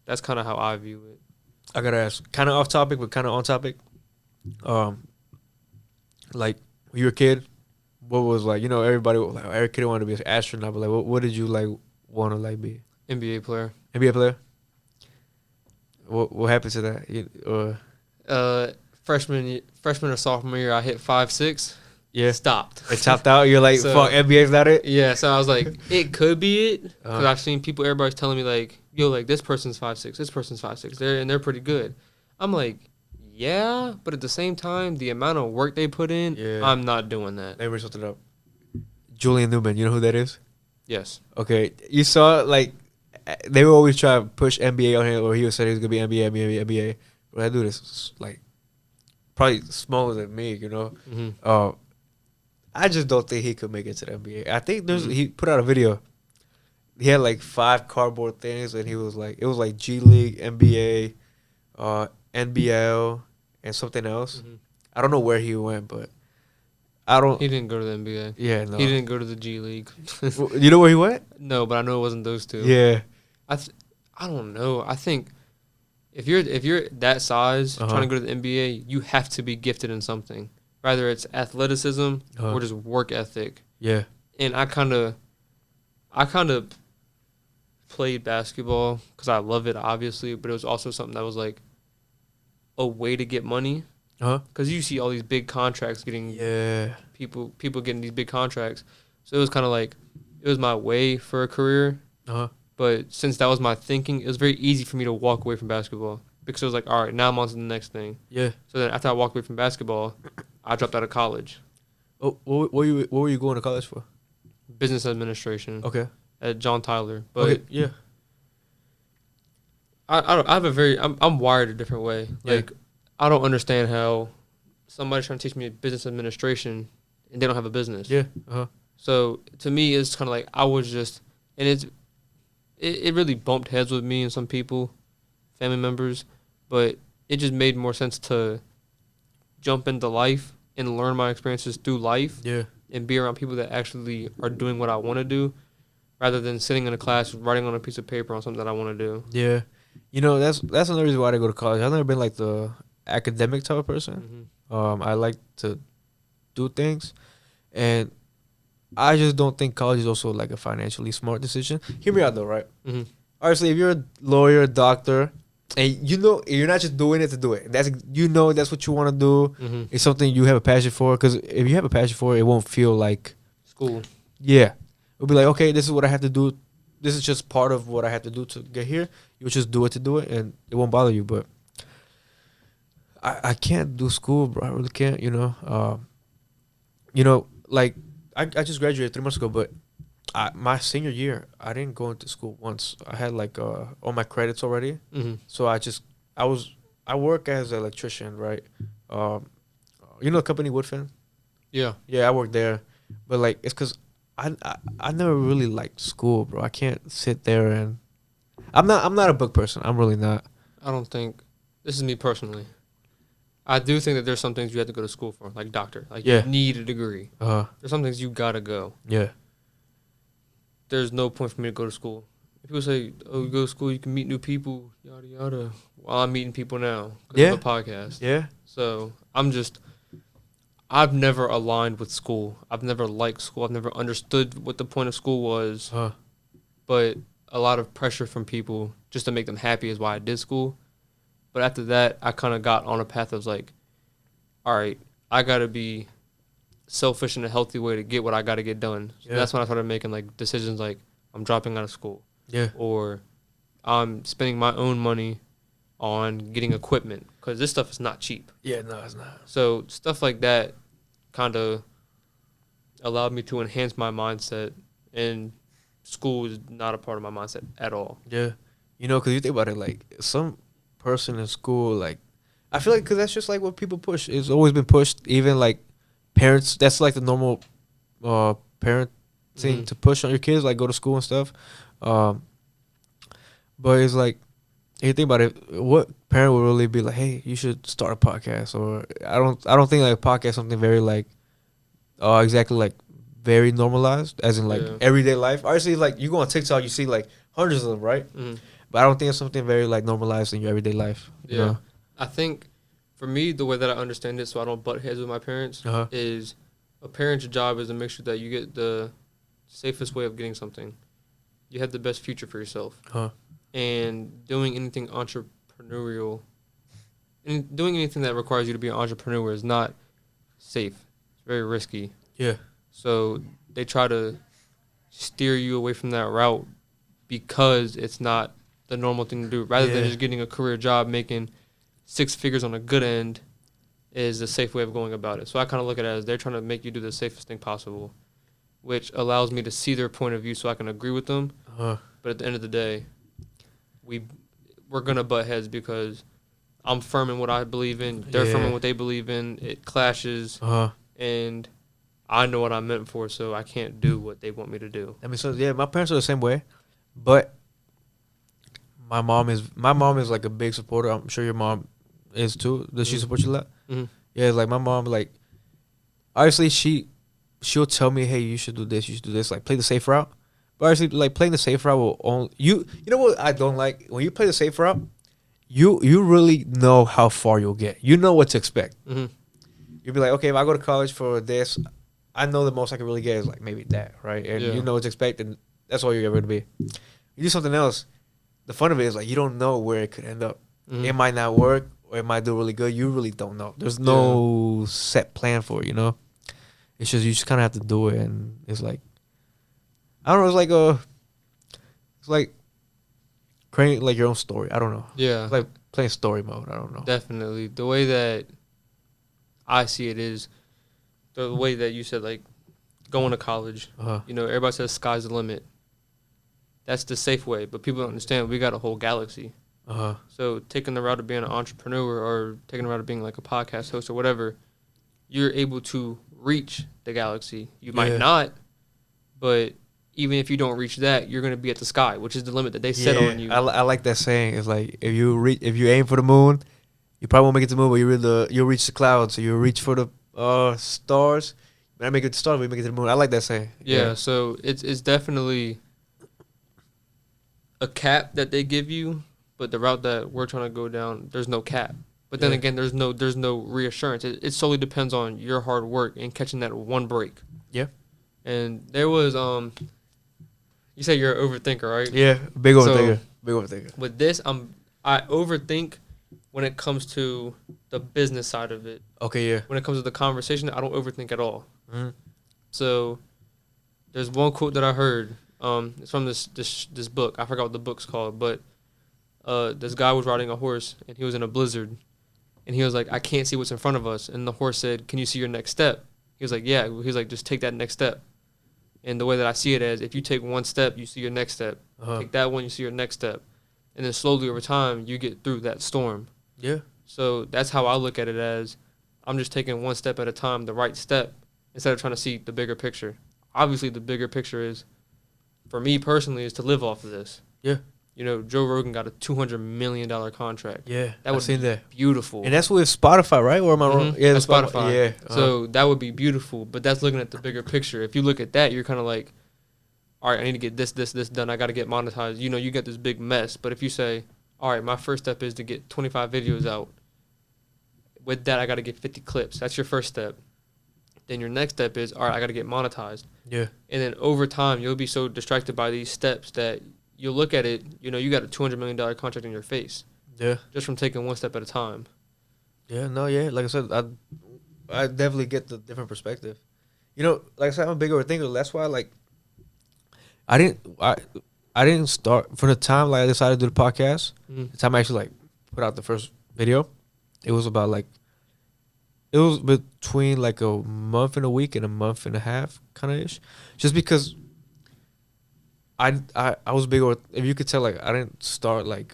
that's kind of how I view it. I gotta ask, kind of off topic, but kind of on topic. Like when you were a kid, what was like? You know, every kid wanted to be an astronaut, but like, what did you like want to like be? NBA player. NBA player. What happened to that? Freshman or sophomore year, I hit 5'6". Yeah, Stopped. it topped out. You're like, So- fuck, NBA's not it. Yeah, so I was like, it could be it because Uh-huh. I've seen people. Everybody's telling me like, yo, like this person's 5'6", this person's 5'6". They're pretty good. I'm like, yeah, but at the same time, the amount of work they put in, Yeah. I'm not doing that. Let me bring something up. Julian Newman, you know who that is? Yes. Okay, you saw like they would always try to push NBA on him, or he would say he was gonna be NBA. But that dude is like probably smaller than me, you know. Mm-hmm. I just don't think he could make it to the NBA. I think he put out a video. He had like 5 cardboard things, and it was like G League, NBA, NBL, and something else. Mm-hmm. I don't know where he went, but I don't. He didn't go to the NBA. Yeah, no. He didn't go to the G League. You know where he went? No, but I know it wasn't those two. Yeah. I don't know. I think if you're that size Uh-huh. trying to go to the NBA, you have to be gifted in something. Either it's athleticism or just work ethic. Yeah. And I kind of played basketball because I love it, obviously, but it was also something that was like a way to get money. Because you see all these big contracts getting people getting these big contracts, so it was kind of like it was my way for a career. But since that was my thinking, it was very easy for me to walk away from basketball because it was like, all right, now I'm on to the next thing. Yeah. So then after I walked away from basketball, I dropped out of college. Oh, what were you going to college for? Business administration. Okay. At John Tyler. But Okay. Yeah. I'm wired a different way. Yeah. Like I don't understand how somebody's trying to teach me business administration and they don't have a business. Yeah. So to me, it's kind of like I was just, and it really bumped heads with me and some people, family members, but it just made more sense to jump into life and learn my experiences through life. Yeah. And be around people that actually are doing what I want to do, rather than sitting in a class writing on a piece of paper on something that I want to do. Yeah. You know, that's another reason why I go to college. I've never been like the academic type of person. Mm-hmm. I like to do things, and I just don't think college is also like a financially smart decision. Hear me out though, right? Mm-hmm. Obviously, if you're a lawyer, a doctor, and you know you're not just doing it to do it. That's what you want to do. Mm-hmm. It's something you have a passion for. Because if you have a passion for it, it won't feel like School. Yeah. It'll be like, okay, this is what I have to do. This is just part of what I have to do to get here. You'll just do it to do it, and it won't bother you. But I can't do school, bro. I really can't. Like I just graduated 3 months ago, but my senior year, I didn't go into school once. I had like all my credits already, so I work as an electrician, right? Um, the company Woodfin. Yeah. Yeah, I work there, but like it's because I never really liked school, bro. I can't sit there and I'm not a book person. I'm really not. I don't think, this is me personally, I do think that there's some things you have to go to school for, like doctor. Like, Yeah. you need a degree. There's some things you gotta go. Yeah. There's no point for me to go to school. If people say, oh, you go to school, you can meet new people, yada, yada. Well, I'm meeting people now because of a podcast. Yeah. So I've never aligned with school. I've never liked school. I've never understood what the point of school was. But a lot of pressure from people just to make them happy is why I did school. But after that, I kind of got on a path of like, all right, I got to be selfish in a healthy way to get what I got to get done. So that's when I started making like decisions like I'm dropping out of school. Yeah. Or I'm spending my own money on getting equipment because this stuff is not cheap. Yeah, no, it's not. So stuff like that kind of allowed me to enhance my mindset, and school is not a part of my mindset at all. Yeah. Because you think about it, like some person in school, like I feel like because that's just like what people push. It's always been pushed. Even like parents, that's like the normal parent thing to push on your kids, like go to school and stuff. But it's like, if you think about it, what parent would really be like, hey, you should start a podcast? Or I don't think like a podcast is something very like exactly like very normalized, as in like everyday life. Obviously, like you go on TikTok, you see like hundreds of them, right? But I don't think it's something very like normalized in your everyday life. You know? I think for me, the way that I understand it, so I don't butt heads with my parents, is a parent's job is to make sure that you get the safest way of getting something. You have the best future for yourself. And doing anything entrepreneurial, and doing anything that requires you to be an entrepreneur is not safe. It's very risky. Yeah. So they try to steer you away from that route because it's not the normal thing to do. Rather than just getting a career job, making 6 figures on a good end is the safe way of going about it. So I kind of look at it as they're trying to make you do the safest thing possible, which allows me to see their point of view so I can agree with them. But at the end of the day, we're going to butt heads because I'm firm in what I believe in. They're firm in what they believe in. It clashes. And I know what I'm meant for, so I can't do what they want me to do. I mean, so yeah, my parents are the same way, but my mom is like a big supporter. I'm sure your mom is too. Does she support you a lot? Yeah, like my mom, like obviously she'll tell me, hey, you should do this, like play the safe route. But obviously, like playing the safe route will only you know what I don't like? When you play the safe route, you really know how far you'll get. You know what to expect. You'll be like, okay, if I go to college for this, I know the most I can really get is like maybe that, right? And you know what to expect, and that's all you're ever gonna be. You do something else, the fun of it is like you don't know where it could end up. It might not work, or it might do really good. You really don't know. There's no set plan for it, you know? It's just, you just kind of have to do it, and it's like, I don't know, it's like creating like your own story. I don't know. Yeah. It's like playing story mode. I don't know. Definitely. The way that I see it is the way that you said, like, going to college. You know, everybody says sky's the limit. That's the safe way, but people don't understand we got a whole galaxy. So taking the route of being an entrepreneur or taking the route of being like a podcast host or whatever, you're able to reach the galaxy. You might not, but even if you don't reach that, you're going to be at the sky, which is the limit that they set on you. I like that saying. It's like if you aim for the moon, you probably won't make it to the moon, but you'll reach the clouds. So you'll reach for the stars. When I make it to the stars, we make it to the moon. I like that saying. Yeah, so it's definitely a cap that they give you, but the route that we're trying to go down, there's no cap. But then again, there's no reassurance. It solely depends on your hard work and catching that one break. Yeah. And there was you say you're an overthinker, right? Yeah, big overthinker. With this, I overthink when it comes to the business side of it. Okay, yeah. When it comes to the conversation, I don't overthink at all. So there's one quote that I heard. It's from this book. I forgot what the book's called, but this guy was riding a horse and he was in a blizzard, And he was like, I can't see what's in front of us. And the horse said, can you see your next step? He was like, yeah. He was like, just take that next step. And the way that I see it as, if you take one step, you see your next step. Take that one, you see your next step. And then slowly over time, you get through that storm. Yeah. So that's how I look at it as, I'm just taking one step at a time, the right step, instead of trying to see the bigger picture. Obviously, the bigger picture is, for me personally, is to live off of this. Yeah. You know, Joe Rogan got a $200 million contract. Yeah, that would be beautiful. And that's with Spotify, right? Or am I wrong? Yeah, that's Spotify. Yeah. So that would be beautiful. But that's looking at the bigger picture. If you look at that, you're kind of like, all right, I need to get this done. I got to get monetized. You know, you get this big mess. But if you say, all right, my first step is to get 25 videos out. With that, I got to get 50 clips. That's your first step. Then your next step is, all right, I got to get monetized. Yeah. And then over time, you'll be so distracted by these steps that you'll look at it, you know, you got a $200 million contract in your face. Yeah. Just from taking one step at a time. Yeah, no, yeah. Like I said, I definitely get the different perspective. You know, like I said, I'm a big overthinker. That's why, like, I didn't start, from the time, like, I decided to do the podcast, the time I actually, like, put out the first video, it was about, like, it was between, like, a month and a week and a month and a half, kind of ish. Just because I was big, or if you could tell, like, I didn't start, I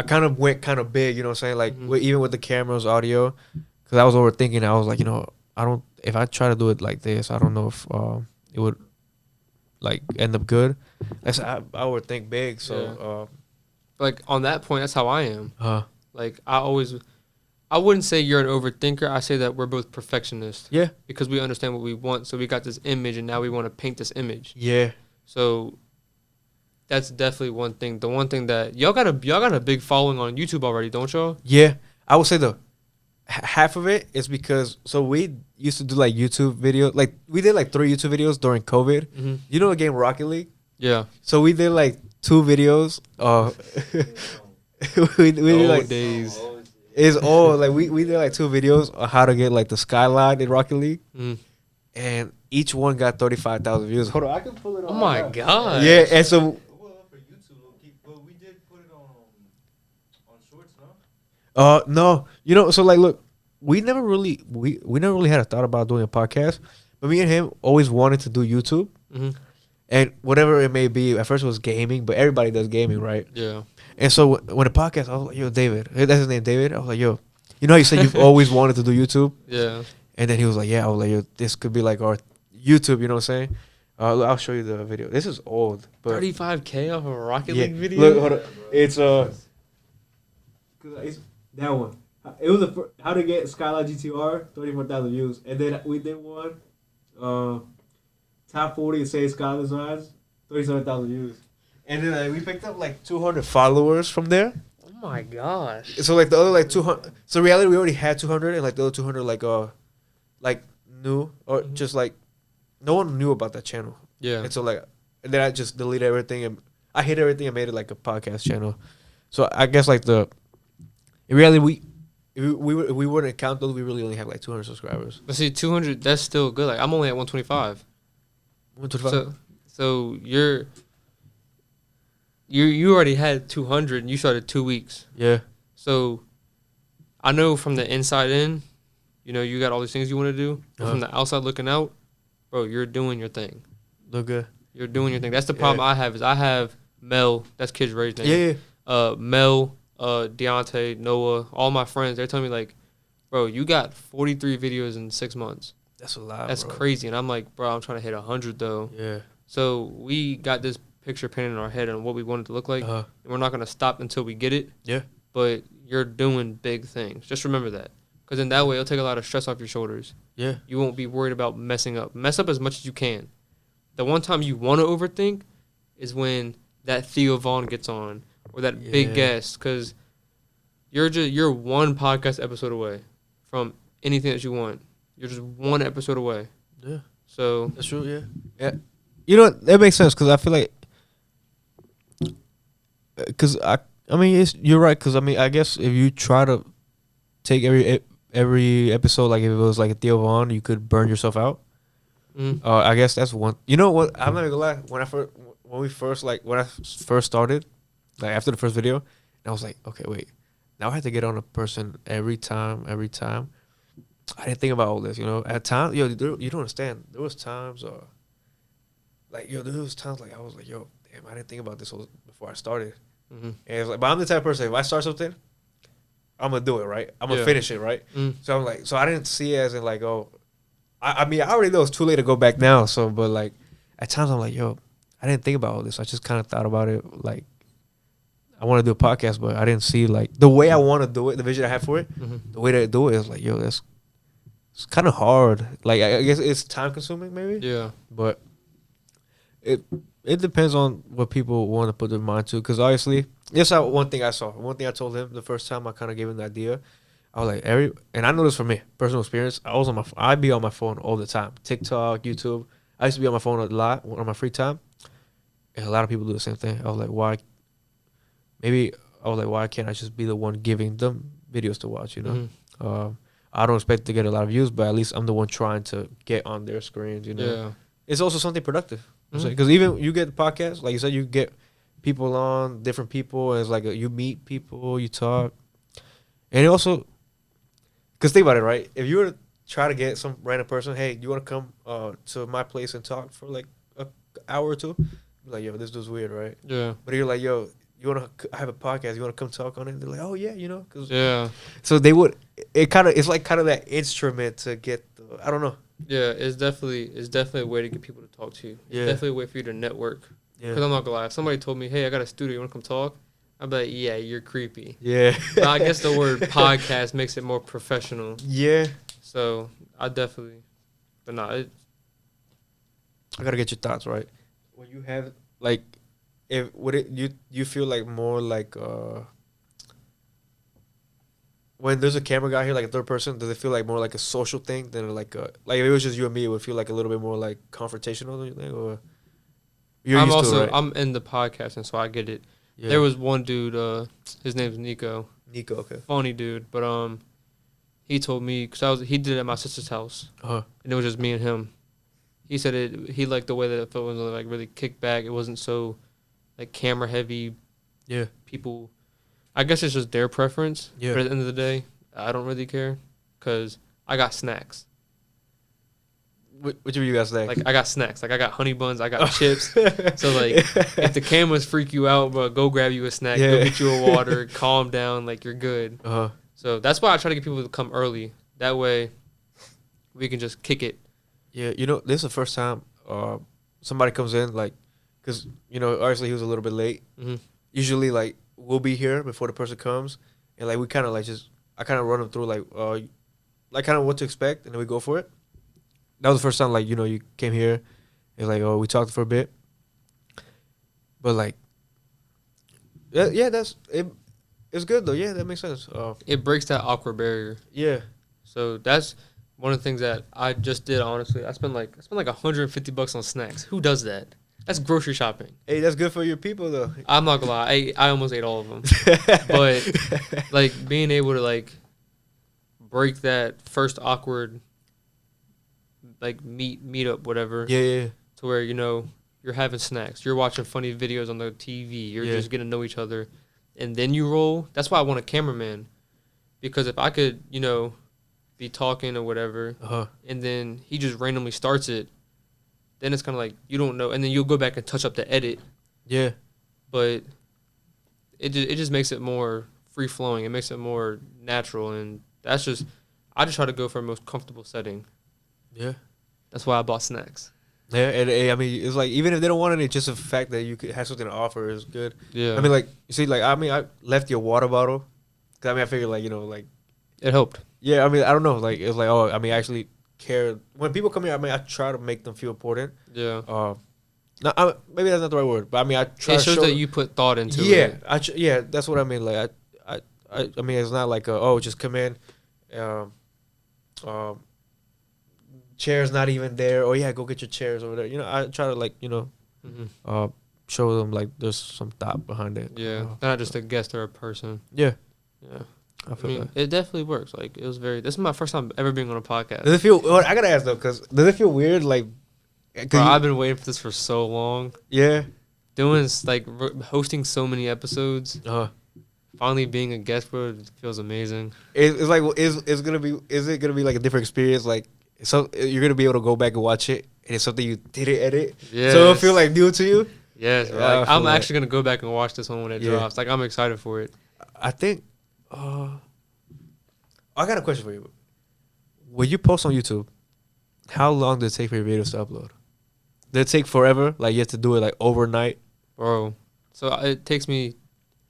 kind of went kind of big, you know what I'm saying? Like, even with the cameras, audio, because I was overthinking. I was like, you know, if I try to do it like this, I don't know if it would, like, end up good. I overthink big, so. Like, on that point, that's how I am. Like, I wouldn't say you're an overthinker. I say that we're both perfectionists. Yeah. Because we understand what we want. So we got this image, and now we want to paint this image. Yeah. So that's definitely one thing. The one thing that y'all got a big following on YouTube already, don't y'all? Yeah. I would say half of it is because, so we used to do like YouTube videos. Like, we did like 3 YouTube videos during COVID. You know the game Rocket League? Yeah. So we did like 2 videos. we did like days. It's all like we did like 2 videos on how to get like the skyline in Rocket League, and each one got 35,000 views. Hold on, I can pull it. Oh my god! Yeah, and so for YouTube, but we did put it on Shorts, no? No, you know, so like, look, we never really had a thought about doing a podcast, but me and him always wanted to do YouTube, and whatever it may be. At first, it was gaming, but everybody does gaming, right? Yeah. And so when the podcast, I was like, yo, David. That's his name, David. I was like, yo, you know how you said you've always wanted to do YouTube? Yeah. And then he was like, yeah. I was like, yo, this could be like our YouTube, you know what I'm saying? I'll show you the video. This is old. But 35K off of a Rocket League video? Look, hold on. It's that one. It was how to get Skyline GTR, 34,000 views. And then we did one, top 40 and say Skyline designs, 37,000 views. And then we picked up like 200 followers from there. Oh my gosh! So like the other like 200. So in reality, we already had 200, and like the other 200 like new or just like no one knew about that channel. Yeah. And so like, and then I just deleted everything and I hid everything and made it like a podcast channel. So I guess like in reality we wouldn't count those. We really only have like 200 subscribers. But see, 200, that's still good. Like, I'm only at 125. 125. So you already had 200 and you started 2 weeks. Yeah. So I know from the inside in, you know, you got all these things you want to do. But from the outside looking out, bro, you're doing your thing. Look good. You're doing your thing. That's the problem I have is I have Mel, that's Kid's Ray's name. Yeah. Mel, Deontay, Noah, all my friends, they're telling me like, bro, you got 43 videos in 6 months. That's a lot, That's crazy. And I'm like, bro, I'm trying to hit 100 though. Yeah. So we got this picture painted in our head on what we want it to look like. And we're not going to stop until we get it. Yeah. But you're doing big things. Just remember that. Because in that way, it'll take a lot of stress off your shoulders. Yeah. You won't be worried about messing up. Mess up as much as you can. The one time you want to overthink is when that Theo Vaughn gets on or that big guest. Because you're one podcast episode away from anything that you want. You're just one episode away. Yeah. So. That's true, yeah. Yeah. You know, that makes sense because I feel like. Because I mean, you're right. Because I mean, I guess if you try to take every episode, like if it was like a Theo Vaughn, you could burn yourself out. I guess that's one. You know what? I'm not gonna lie. When I first started, like after the first video, I was like, okay, wait. Now I have to get on a person every time. I didn't think about all this, At times, you don't understand. There was times, like, there was times like I was like, yo, damn, I didn't think about this before I started. Mm-hmm. And it's like, but I'm the type of person, if I start something, I'm gonna do it, right? I'm gonna finish it, right? So I'm like, so I didn't see it as in like, oh, I mean, I already know it's too late to go back now. So, but like, at times I'm like, yo, I didn't think about all this. I just kind of thought about it like, I want to do a podcast, but I didn't see like the way I want to do it, the vision I have for it. The way to do it is like, yo, it's kind of hard. Like, I guess it's time consuming, maybe. Yeah, but it depends on what people want to put their mind to. Because obviously, this is one thing I saw. One thing I told him the first time I kind of gave him the idea. I was like, and I know this from me, personal experience. I'd be on my phone all the time. TikTok, YouTube. I used to be on my phone a lot on my free time. And a lot of people do the same thing. I was like, why can't I just be the one giving them videos to watch, I don't expect to get a lot of views, but at least I'm the one trying to get on their screens, Yeah. It's also something productive. Because even you get the podcast, like you said, you get people on, different people, and it's like you meet people, you talk. And it also, because think about it, right? If you were to try to get some random person, hey, you want to come to my place and talk for like an hour or two? Like, yo, this dude's weird, right? Yeah. But you're like, yo, you want to have a podcast? You want to come talk on it? They're like, oh yeah, Cause So they would. It's like kind of that instrument to get. I don't know. Yeah, it's definitely a way to get people to talk to you. It's definitely a way for you to network. Yeah. Because I'm not gonna lie, if somebody told me, hey, I got a studio, you want to come talk? I'd be like, yeah, you're creepy. Yeah. But I guess the word podcast makes it more professional. Yeah. So I definitely, but nah, I gotta get your thoughts, right? When you have like, you feel like more like when there's a camera guy here, like a third person, does it feel like more like a social thing than like if it was just you and me, it would feel like a little bit more like confrontational, don't you think? Or I'm in the podcasting, so I get it. Yeah. There was one dude, his name's Nico. Nico, okay. Funny dude, but he told me, because he did it at my sister's house, and it was just me and him. He said he liked the way that it felt was like really kicked back. It wasn't so like camera heavy. Yeah. People, I guess it's just their preference. Yeah. But at the end of the day, I don't really care because I got snacks. What do you got snacks? Like, I got snacks. Like, I got honey buns. I got chips. So, like, if the cameras freak you out, bro, go grab you a snack. Yeah. Go get you a water. Calm down. Like, you're good. Uh-huh. So, that's why I try to get people to come early. That way, we can just kick it. Yeah, this is the first time somebody comes in, like, because, obviously he was a little bit late. Mm-hmm. Usually, like, we'll be here before the person comes. And, like, we kind of, like, I kind of run them through, like kind of what to expect, and then we go for it. That was the first time, like, you came here, and, like, we talked for a bit. But, like, yeah, it's good, though. Yeah, that makes sense. It breaks that awkward barrier. Yeah. So, that's one of the things that I just did, honestly. I spent like $150 on snacks. Who does that? That's grocery shopping. Hey, that's good for your people, though. I'm not gonna lie. I almost ate all of them. But, like, being able to, like, break that first awkward, like, meet up, whatever. Yeah. To where, you're having snacks. You're watching funny videos on the TV. You're just getting to know each other. And then you roll. That's why I want a cameraman. Because if I could, be talking or whatever, and then he just randomly starts it, then it's kind of like, you don't know. And then you'll go back and touch up the edit. Yeah. But it just makes it more free-flowing. It makes it more natural. And I just try to go for a most comfortable setting. Yeah. That's why I bought snacks. Yeah, and I mean, it's like, even if they don't want it, just the fact that you could have something to offer is good. Yeah. I mean, like, you see, like, I left your water bottle. Because, I figured, like, like. It helped. Yeah, I don't know. Like, it's like, I actually care. When people come here, I try to make them feel important. Yeah. Maybe that's not the right word, but I try. It shows that you put thought into it. Yeah, that's what I mean. Like, I mean, it's not like just come in, chairs not even there. Oh yeah, go get your chairs over there. I try to, like, show them, like, there's some thought behind it. Yeah, they're not just a guest or a person. Yeah. I mean, it definitely works. Like, this is my first time ever being on a podcast. Does it feel? Well, I gotta ask though, does it feel weird? Like, bro, I've been waiting for this for so long. Yeah. Doing, like, hosting so many episodes finally being a guest, bro, it feels amazing. It's like, is it gonna be like a different experience? Like, so you're gonna be able to go back and watch it, and it's something you didn't edit, so it'll feel like new to you. Yes, bro. Yeah, Like, I'm actually gonna go back and watch this one when it drops. Like, I'm excited for it. I think. I got a question for you. When you post on YouTube, how long does it take for your videos to upload? Does it take forever? Like, you have to do it like overnight? Bro, so it takes me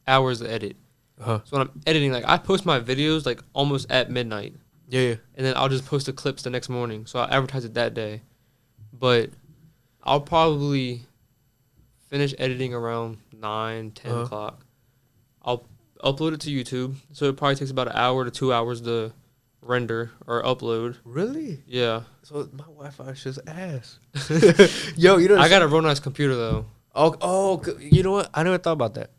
hours to edit. Uh-huh. So when I'm editing, like, I post my videos like almost at midnight. Yeah. And then I'll just post the clips the next morning. So I'll advertise it that day. But I'll probably finish editing around 9, 10 o'clock. I'll upload it to YouTube. So it probably takes about an hour to 2 hours to render or upload. Really? Yeah. So my Wi-Fi is just ass. Yo, you know. I got a real nice computer, though. Oh, you know what? I never thought about that.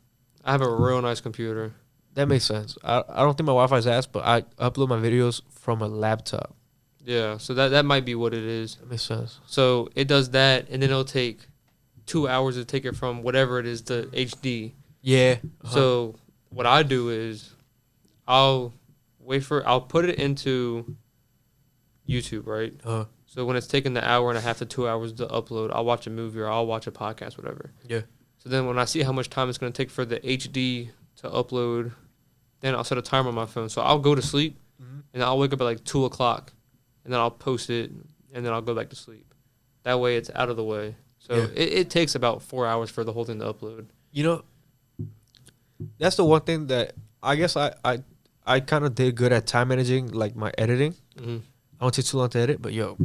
I have a real nice computer. That makes sense. I don't think my Wi-Fi is ass, but I upload my videos from a laptop. Yeah, so that might be what it is. That makes sense. So it does that, and then it'll take 2 hours to take it from whatever it is to HD. Yeah. So what I do is I'll put it into YouTube, right? So when it's taking the hour and a half to 2 hours to upload, I'll watch a movie or I'll watch a podcast, whatever. Yeah. So then when I see how much time it's going to take for the HD to upload, then I'll set a timer on my phone. So I'll go to sleep, and I'll wake up at like 2 o'clock, and then I'll post it, and then I'll go back to sleep. That way it's out of the way. So it takes about 4 hours for the whole thing to upload. You know, that's the one thing that I guess I kind of did good at time managing, like my editing. I don't take too long to edit, but yo,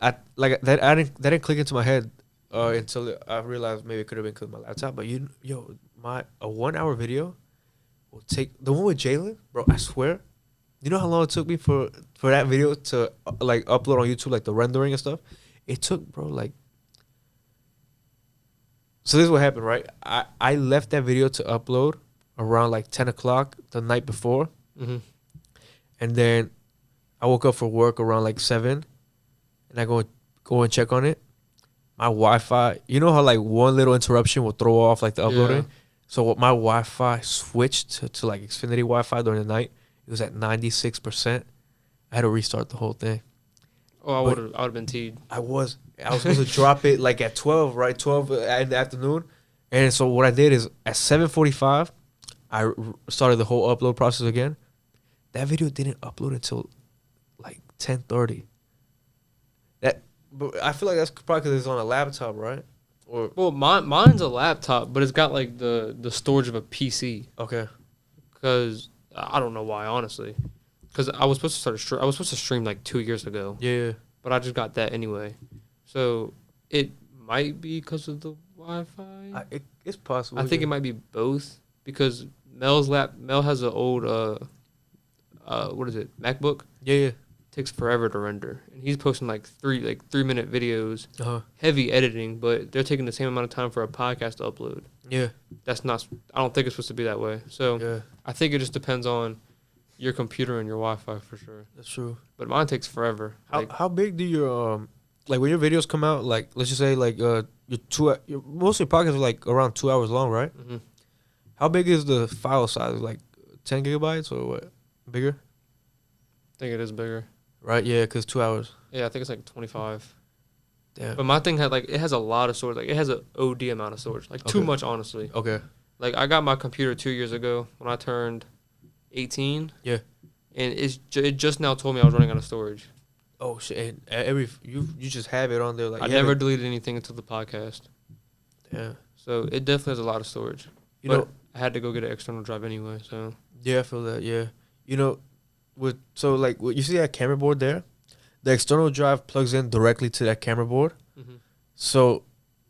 I didn't click into my head until I realized maybe it could have been because of my laptop. But a 1 hour video will take the one with Jalen, bro. I swear, you know how long it took me for that video to like upload on YouTube, like the rendering and stuff. It took, bro, like. So this is what happened, right? I left that video to upload around like 10 o'clock the night before, and then I woke up for work around like 7, and I go and check on it. My Wi-Fi, you know how like one little interruption will throw off like the uploading? Yeah. So my Wi-Fi switched to like Xfinity Wi-Fi during the night. It was at 96%. I had to restart the whole thing. Oh, I would have been teed. I was supposed to drop it like at 12, right? 12 in the afternoon. And so what I did is at 7:45, I started the whole upload process again. That video didn't upload until like 10:30. But I feel like that's probably because it's on a laptop, right? Well, mine's a laptop, but it's got like the storage of a PC. Okay. Because I don't know why, honestly. Because I was supposed to stream like 2 years ago. Yeah. But I just got that anyway. So it might be because of the Wi-Fi. It's possible. I think it might be both because Mel has an old what is it, MacBook? Yeah. Takes forever to render, and he's posting like 3-minute videos, heavy editing, but they're taking the same amount of time for a podcast to upload. Yeah, that's not. I don't think it's supposed to be that way. So I think it just depends on your computer and your Wi-Fi for sure. That's true. But mine takes forever. How big do your like when your videos come out? Like let's just say like most of your podcasts are like around 2 hours long, right? Mm-hmm. How big is the file size? Like 10 gigabytes or what? Bigger? I think it is bigger. Right, yeah, because 2 hours. Yeah, I think it's like 25. Damn. But my thing it has a lot of storage. Like it has an OD amount of storage. Like too much, honestly. Okay. Like I got my computer 2 years ago when I turned 18. Yeah. And it just now told me I was running out of storage. Oh shit! And you just have it on there. Like I never deleted anything until the podcast. Yeah. So it definitely has a lot of storage. You know, I had to go get an external drive anyway. So. Yeah, I feel that. Yeah. You know. You see that camera board there? The external drive plugs in directly to that camera board. Mm-hmm. So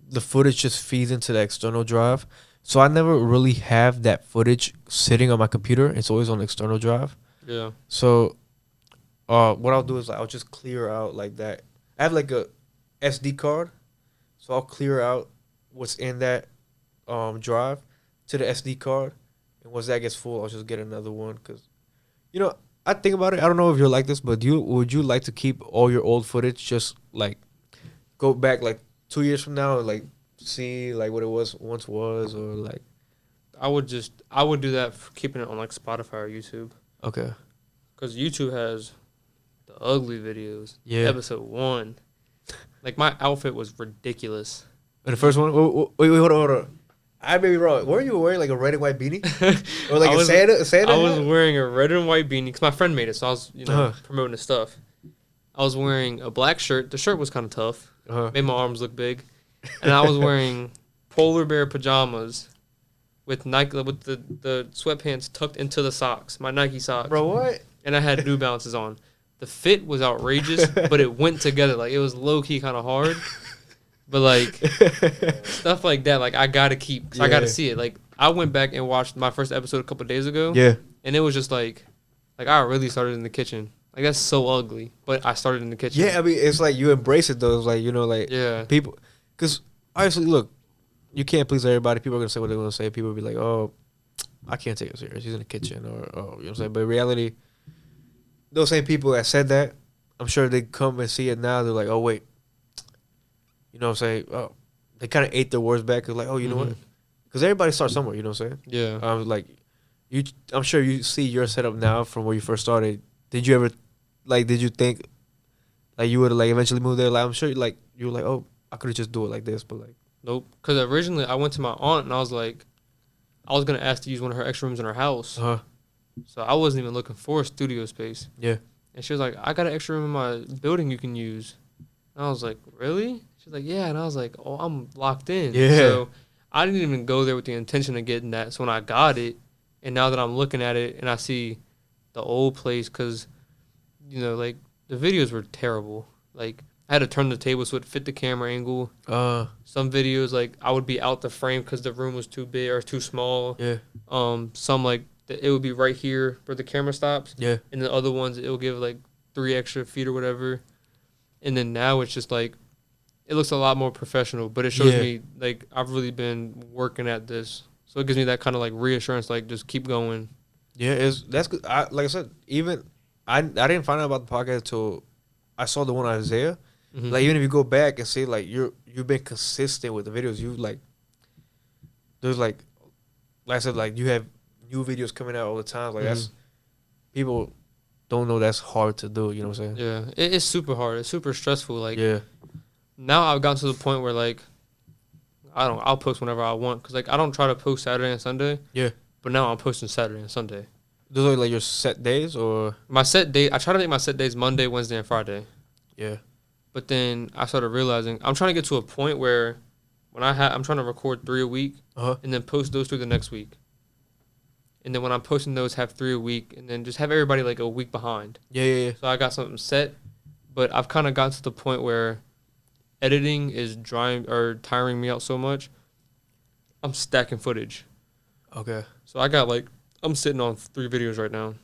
the footage just feeds into the external drive. So I never really have that footage sitting on my computer. It's always on the external drive. Yeah. So what I'll do is I'll just clear out like that. I have like a SD card. So I'll clear out what's in that drive to the SD card. And once that gets full, I'll just get another one. Because, I think about it. I don't know if you're like this, but would you like to keep all your old footage, just like go back like 2 years from now and like see like what it once was, or like I would do that for keeping it on like Spotify or YouTube. Okay. Because YouTube has the ugly videos. Yeah. Episode 1. Like, my outfit was ridiculous. And the first one? Wait, hold on. I may be wrong. Were you wearing like a red and white beanie? Or like a Santa? I was wearing a red and white beanie because my friend made it, so I was, promoting his stuff. I was wearing a black shirt. The shirt was kind of tough. Made my arms look big. And I was wearing polar bear pajamas with Nike, with the sweatpants tucked into the socks, my Nike socks. Bro, what? And I had New Balances on. The fit was outrageous, but it went together. Like, it was low-key kind of hard. But, like, stuff like that, like, I got to keep, because I got to see it. Like, I went back and watched my first episode a couple of days ago. Yeah. And it was just, like, I really started in the kitchen. Like, that's so ugly, but I started in the kitchen. Yeah, I mean, it's like you embrace it, though. It's like, yeah. People, because, obviously, look, you can't please everybody. People are going to say what they're going to say. People will be like, oh, I can't take it serious. He's in the kitchen, or, oh, you know what I'm saying? But in reality, those same people that said that, I'm sure they come and see it now. They're like, oh, wait. You know what I'm saying? Oh, they kind of ate their words back. Cause like, oh, you know what? Because everybody starts somewhere. You know what I'm saying? Yeah. Like, I'm sure you see your setup now from where you first started. Did you ever, like, did you think, like, you would like eventually move there? Like, I'm sure, like, you were like, oh, I could have just do it like this, but like, nope. Because originally I went to my aunt and I was like, I was gonna ask to use one of her extra rooms in her house. So I wasn't even looking for a studio space. Yeah. And she was like, I got an extra room in my building you can use. And I was like, really? She's like, yeah. And I was like, oh, I'm locked in. Yeah. So I didn't even go there with the intention of getting that. So when I got it, and now that I'm looking at it and I see the old place, because, like, the videos were terrible. Like, I had to turn the table so it fit the camera angle. Some videos, like, I would be out the frame because the room was too big or too small. Yeah. Some, like, it would be right here where the camera stops. Yeah. And the other ones, it will give, like, 3 extra feet or whatever. And then now it's just, like, it looks a lot more professional. But it shows me, like, I've really been working at this. So it gives me that kind of, like, reassurance, like, just keep going. Yeah, that's good. Like I said, even I didn't find out about the podcast until I saw the one on Isaiah. Mm-hmm. Like, even if you go back and see, like, you've been consistent with the videos. You, like, there's, like I said, like, you have new videos coming out all the time. Like, that's, people don't know that's hard to do. You know what I'm saying? Yeah, it's super hard. It's super stressful. Like, yeah. Now I've gotten to the point where, like, I'll post whenever I want. Because, like, I don't try to post Saturday and Sunday. Yeah. But now I'm posting Saturday and Sunday. Those are, like, your set days, or? My set day, I try to make my set days Monday, Wednesday, and Friday. Yeah. But then I started realizing I'm trying to get to a point where when I'm trying to record 3 a week and then post those 3 the next week. And then when I'm posting those, have 3 a week, and then just have everybody, like, a week behind. Yeah. So I got something set, but I've kind of got to the point where editing is tiring me out so much. I'm stacking footage. Okay. So I got, like, I'm sitting on 3 videos right now.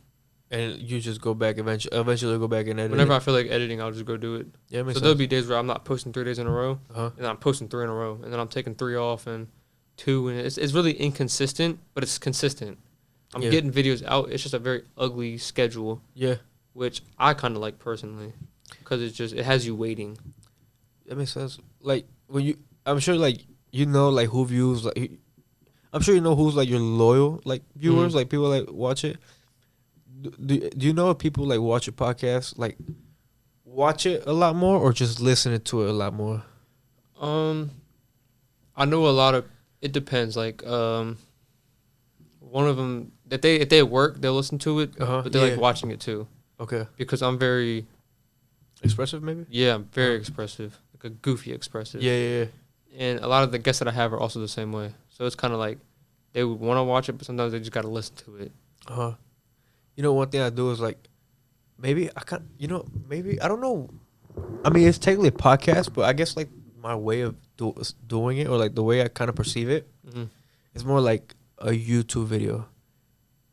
And you just go back eventually go back and edit. Whenever I feel like editing, I'll just go do it. Yeah, makes sense. There'll be days where I'm not posting 3 days in a row, and I'm posting 3 in a row, and then I'm taking 3 off and 2, and it's really inconsistent, but it's consistent. I'm getting videos out. It's just a very ugly schedule. Yeah. Which I kind of like personally, because it has you waiting. That makes sense. Like, I'm sure, like, like, who views, like, I'm sure you know who's, like, your loyal, like, viewers, like, people, like, watch it. Do you know if people, like, watch your podcast, like, watch it a lot more or just listening to it a lot more? I know a lot of, it depends. Like, one of them, if they work, they'll listen to it, but they like watching it too. Okay. Because I'm very expressive, maybe? Yeah, I'm very expressive. Like a goofy expressive. Yeah. And a lot of the guests that I have are also the same way. So it's kind of like they would want to watch it, but sometimes they just got to listen to it. You know, one thing I do is, like, maybe I can't, maybe, I don't know. I mean, it's technically a podcast, but I guess, like, my way of doing it, or, like, the way I kind of perceive it, is more like a YouTube video.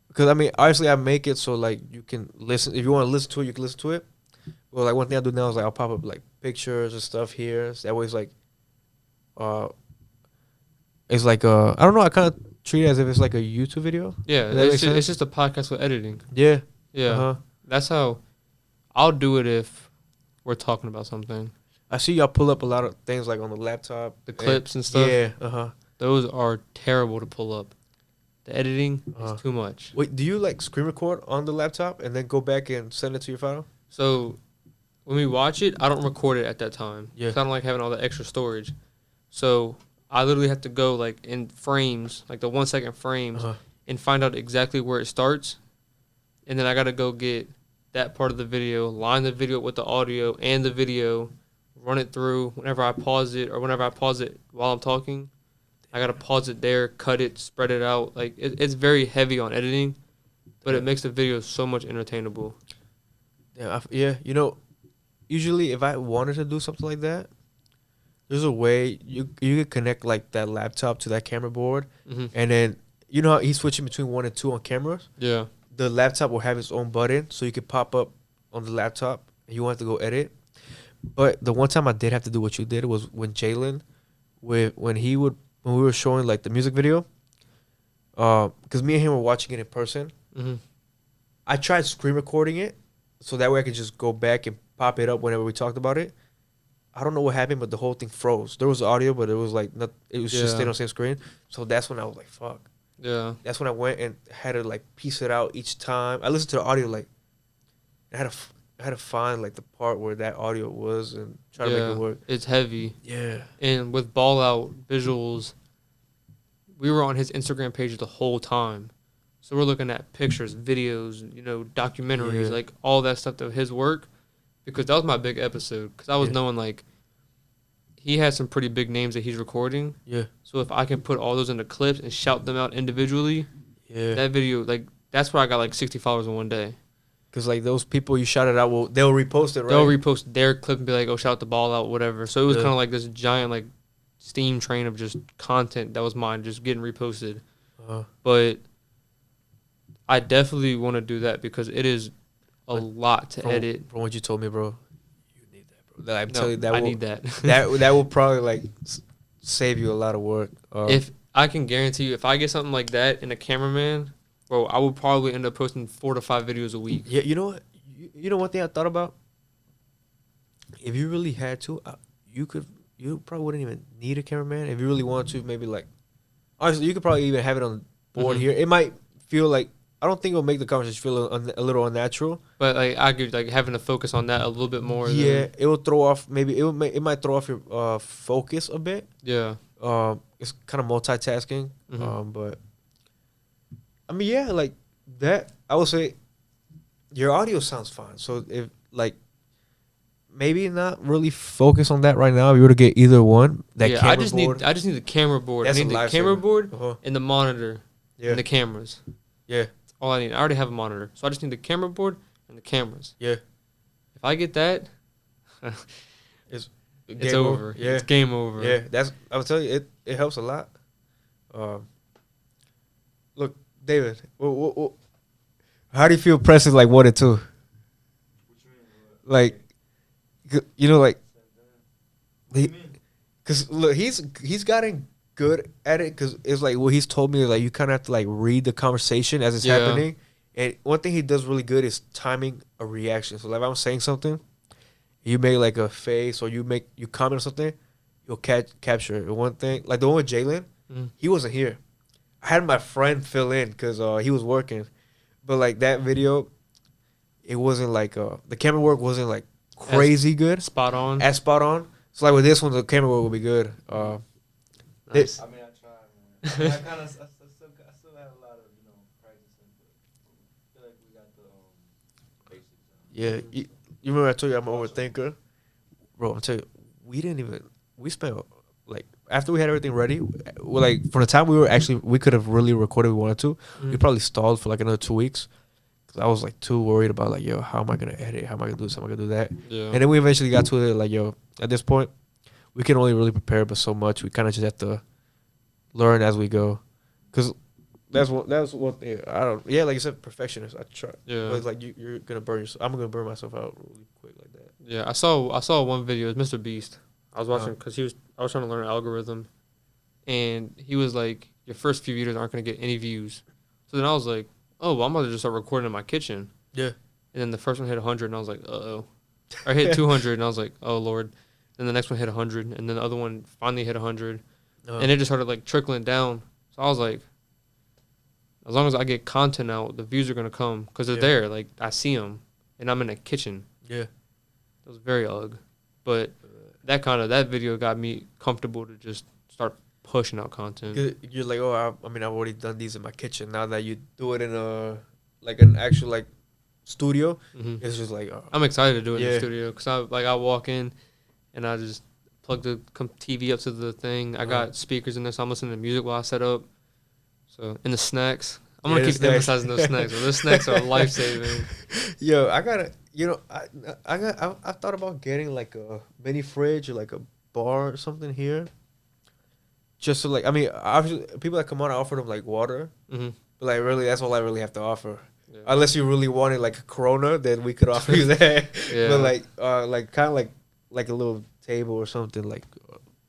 Because, I mean, obviously I make it so, like, you can listen. If you want to listen to it, you can listen to it. Well, like, one thing I do now is, like, I'll pop up, like, pictures and stuff here. So that way it's, like, I don't know, I kind of treat it as if it's like a YouTube video. Yeah, it's just a podcast with editing. Yeah. That's how I'll do it if we're talking about something. I see y'all pull up a lot of things, like, on the laptop. The clips and stuff. Yeah. Those are terrible to pull up. The editing is too much. Wait, do you like screen record on the laptop and then go back and send it to your file? So when we watch it, I don't record it at that time. Yeah. 'Cause I don't like having all the extra storage. So I literally have to go like in frames, like the 1 second frames, and find out exactly where it starts. And then I got to go get that part of the video, line the video with the audio and the video, run it through. Whenever I pause it or whenever I pause it while I'm talking, I got to pause it there, cut it, spread it out. Like it's very heavy on editing, but it makes the video so much entertainable. Yeah, you know, usually if I wanted to do something like that, there's a way you could connect like that laptop to that camera board, and then you know how he's switching between 1 and 2 on cameras. Yeah. The laptop will have its own button, so you could pop up on the laptop and you want to go edit. But the one time I did have to do what you did was when Jalen, when we were showing like the music video, because me and him were watching it in person. I tried screen recording it, so that way I could just go back and pop it up whenever we talked about it. I don't know what happened, but the whole thing froze. There was audio, but it was like not. It was just staying on the same screen. So that's when I was like, "Fuck." Yeah. That's when I went and had to like piece it out each time. I listened to the audio like I had to find like the part where that audio was and try to make it work. It's heavy. Yeah. And with Ball Out visuals, we were on his Instagram page the whole time. So we're looking at pictures, videos, you know, documentaries, like all that stuff of his work. Because that was my big episode. Because I was knowing like he has some pretty big names that he's recording. Yeah. So if I can put all those into clips and shout them out individually, that video, like, that's where I got like 60 followers in one day. Because like those people you shouted out, they'll repost it, right? They'll repost their clip and be like, oh, shout the Ball Out, whatever. So it was kind of like this giant like steam train of just content that was mine, just getting reposted. But I definitely want to do that because it is a lot to edit. From what you told me, bro. I'm telling you that I need that. that will probably like save you a lot of work. If I can guarantee you, if I get something like that and a cameraman, bro, I would probably end up posting 4 to 5 videos a week. Yeah, you know what? You know one thing I thought about. If you really had to, you probably wouldn't even need a cameraman. If you really wanted to, maybe like, honestly, you could probably even have it on the board here. It might feel like. I don't think it'll make the conversation feel a little unnatural. But like I could like having to focus on that a little bit more. Yeah, it will throw off. Maybe it might throw off your focus a bit. Yeah. It's kind of multitasking. But I mean, yeah, like that. I would say your audio sounds fine. So if like maybe not really focus on that right now. If you were to get either one, I just need the camera board. That's I need the camera board and the monitor and the cameras. Yeah. All I need. I already have a monitor, so I just need the camera board and the cameras. Yeah. If I get that, it's over. Yeah. It's game over. Yeah. I would tell you, it helps a lot. Look, David, how do you feel pressing like 1 and 2? Like, you know, like, because look, he's gotten good at it because it's like what he's told me, like you kind of have to like read the conversation as it's happening, and one thing he does really good is timing a reaction. So like if I'm saying something, you make like a face or you comment on something, you'll capture it. One thing like the one with Jalen, he wasn't here. I had my friend fill in because he was working, but like that video, it wasn't like the camera work wasn't like crazy good, spot on. So like with this one, the camera work will be good. Nice. I mean, I tried, man. I still have a lot of, practicing, but I feel like we got the basics. Yeah, you remember I told you I'm an overthinker? Bro, I'm telling you, we spent, like, after we had everything ready, like, from the time we could have really recorded if we wanted to, we probably stalled for, like, another 2 weeks. Because I was, like, too worried about, like, yo, how am I going to edit? How am I going to do this? How am I going to do that? Yeah. And then we eventually got to it, like, yo, at this point, we can only really prepare but so much. We kind of just have to learn as we go. Because that's one thing. Like you said, perfectionist. I try. Yeah. But it's like you're going to burn yourself. I'm going to burn myself out really quick like that. Yeah, I saw one video. It was Mr. Beast. I was watching because I was trying to learn an algorithm. And he was like, your first few videos aren't going to get any views. So then I was like, oh, well, I'm about to just start recording in my kitchen. Yeah. And then the first one hit 100, and I was like, uh-oh. I hit 200, and I was like, oh, Lord. And the next one hit 100, and then the other one finally hit 100. And it just started, like, trickling down. So I was like, as long as I get content out, the views are gonna come because they're there. Like I see them, and I'm in a kitchen. Yeah, it was very ugly, but that video got me comfortable to just start pushing out content. You're like, oh, I mean, I've already done these in my kitchen. Now that you do it in an actual like studio, it's just like I'm excited to do it in the studio because I walk in and I just plug the TV up to the thing. I got speakers in there, so I'm listening to music while I set up. So and the snacks, I'm gonna keep emphasizing those snacks. Those snacks are life saving. Yo, I gotta, I thought about getting like a mini fridge or like a bar or something here. Just to like, I mean, obviously people that come on, I offer them like water, but like really, that's all I really have to offer. Yeah. Unless you really wanted like a Corona, then we could offer you that. But like kind of like a little table or something like.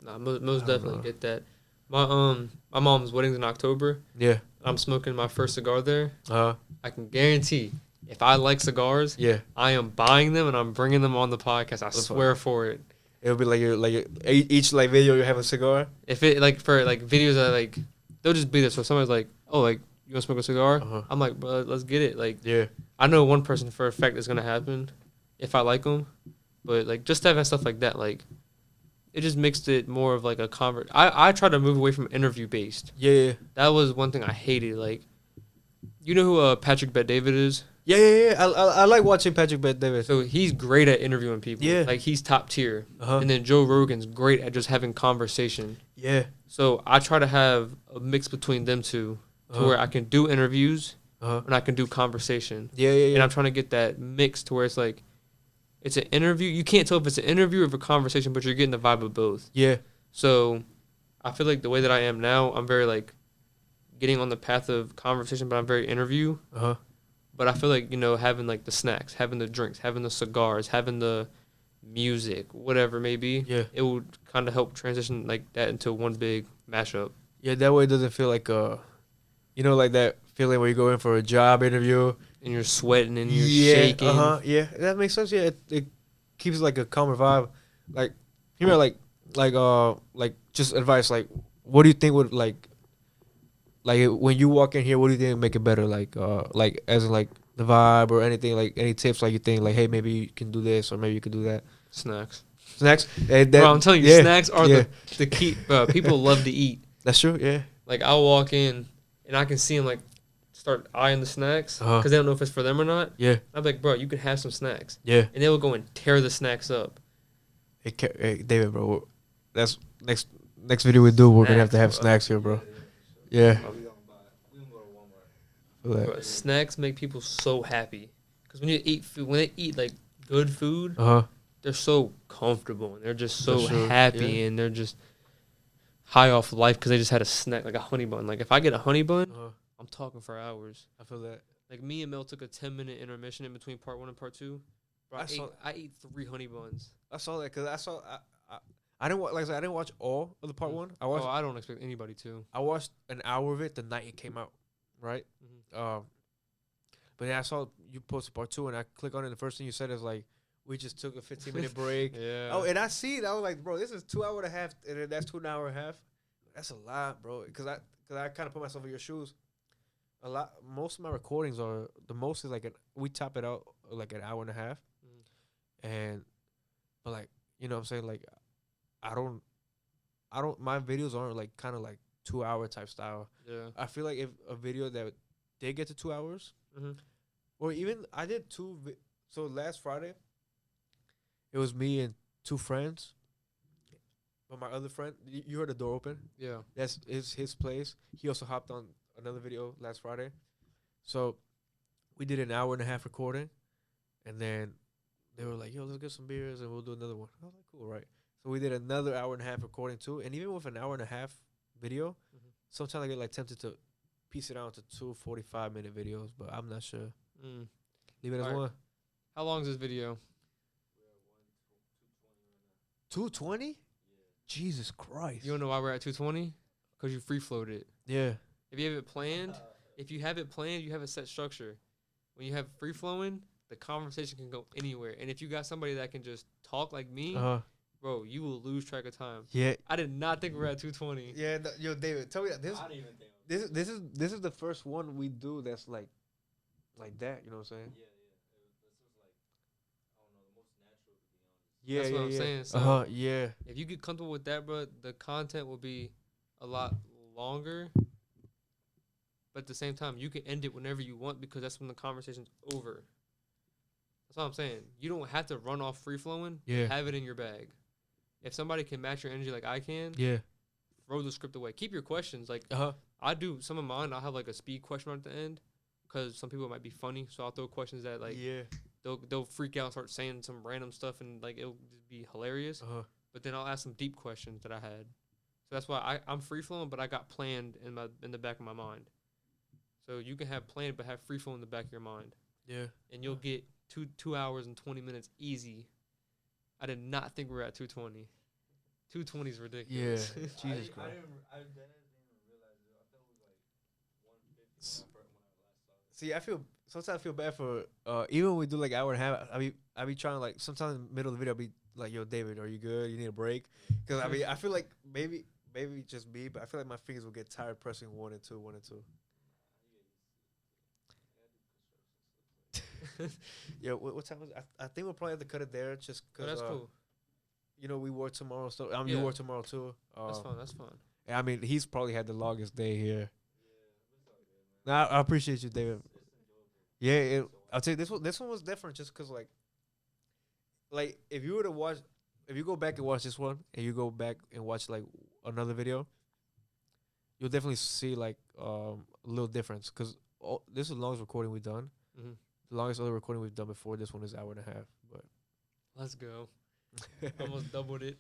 Nah, most definitely get that. My mom's wedding's in October. Yeah, I'm smoking my first cigar there. I can guarantee if I like cigars, I am buying them and I'm bringing them on the podcast. I swear for it. It'll be like each like video you have a cigar. If it like for like videos that like they'll just be there. So somebody's like, oh, like you want to smoke a cigar? I'm like, bro, let's get it. Like, I know one person for a fact it's gonna happen if I like them, but like just having stuff like that, like it just makes it more of like a I try to move away from interview based. Yeah. That was one thing I hated. Like, you know who Patrick Bet-David is? Yeah. I like watching Patrick Bet-David. So he's great at interviewing people. Yeah. Like he's top tier. And then Joe Rogan's great at just having conversation. Yeah. So I try to have a mix between them two to where I can do interviews and I can do conversation. Yeah. And I'm trying to get that mix to where it's like, it's an interview. You can't tell if it's an interview or a conversation, but you're getting the vibe of both. Yeah. So I feel like the way that I am now, I'm very like getting on the path of conversation, but I'm very interview. But I feel like, having like the snacks, having the drinks, having the cigars, having the music, whatever it may be, it would kind of help transition like that into one big mashup. Yeah, that way it doesn't feel like like that feeling where you go in for a job interview and you're sweating and you're shaking. Yeah, that makes sense. Yeah, it keeps like a calmer vibe. Like, like just advice. Like, what do you think would like when you walk in here, what do you think would make it better? Like as in like the vibe or anything, like any tips, like you think like, hey, maybe you can do this or maybe you can do that. Snacks. Bro, I'm telling you, snacks are the key. People love to eat. That's true. Yeah. Like I'll walk in and I can see them like start eyeing the snacks because they don't know if it's for them or not. Yeah. I'm like, bro, you can have some snacks. Yeah. And they will go and tear the snacks up. Hey David, bro, that's next video we do. We're gonna have snacks here, bro. Yeah. Bro, snacks make people so happy because when they eat like good food, they're so comfortable and they're just so happy and they're just high off life because they just had a snack like a honey bun. Like if I get a honey bun, I'm talking for hours. I feel that. Like me and Mel took a 10-minute intermission in between part 1 and part 2. Bro, I ate 3 honey buns. I saw that because I didn't watch. Like I said, I didn't watch all of the part 1. I don't expect anybody to. I watched an hour of it the night it came out, right? But then I saw you posted part 2, and I click on it. And the first thing you said is like, we just took a 15-minute break. Yeah. Oh, and I see it. I was like, bro, this is 2 hours and a half, and that's 2 hours and a half. That's a lot, bro. Because I kind of put myself in your shoes. Most of my recordings are the most is like we top it out like an hour and a half, but like you know what I'm saying, like I don't my videos aren't like kind of like 2 hour type style. Yeah, I feel like if a video that they get to 2 hours, or even I did so last Friday it was me and 2 friends, but my other friend, you heard the door open. Yeah, that's his place. He also hopped on another video last Friday. So we did an hour and a half recording, and then they were like, yo, let's get some beers and we'll do another one. I was like, cool, right? So we did another hour and a half recording too. And even with an hour and a half video, sometimes I get like tempted to piece it out into 2 45-minute videos, but I'm not sure. Leave it as one. How long is this video? 220? Yeah. Jesus Christ. You don't know why we're at 220? Because you free floated it. Yeah. If you have it planned, you have a set structure. When you have free flowing, the conversation can go anywhere. And if you got somebody that can just talk like me, bro, you will lose track of time. Yeah. I did not think we were at 220. Yeah, yo, David, tell me that. I didn't even think This is the first one we do that's like that. You know what I'm saying? Yeah, yeah. This was like, I don't know, the most natural, to be honest. Yeah, That's yeah, what I'm yeah. saying. So Yeah. if you get comfortable with that, bro, the content will be a lot longer. But at the same time, you can end it whenever you want because that's when the conversation's over. That's what I'm saying. You don't have to run off free flowing. Yeah. Have it in your bag. If somebody can match your energy like I can, Yeah. throw the script away. Keep your questions. Like Uh-huh. I do some of mine. I'll have like a speed question at the end because some people might be funny. So I'll throw questions that like Yeah. they'll freak out, and start saying some random stuff, and like it'll just be hilarious. Uh-huh. But then I'll ask some deep questions that I had. So that's why I'm free flowing, but I got planned in the back of my mind. So you can have planned, but have free flow in the back of your mind, Yeah. and you'll get 2 hours and 20 minutes easy. I did not think we were at 220. 220 is ridiculous. Yeah. Jesus I Christ. didn't even realize it. I thought it was like 150 when I last saw it. See, sometimes I feel bad for even when we do like hour and a half. I be trying to like sometimes in the middle of the video I'll be like, yo, David, are you good? You need a break? Because I feel like maybe just me, but I feel like my fingers will get tired pressing 1 and 2, 1 and 2. Yeah, what time is it? I think we'll probably have to cut it there just Oh, because that's cool. you know we work tomorrow, so Yeah. you work tomorrow too. That's fine. That's fine. I mean, he's probably had the longest day here. Nah, I appreciate you, David. Yeah, I'll tell you this one was different just because like if you were to watch, if you go back and watch this one and you go back and watch like another video, you'll definitely see like a little difference because this is the longest recording we've done. Mm-hmm. The longest other recording we've done before this one is 1.5 hours, but Let's go. Almost doubled it.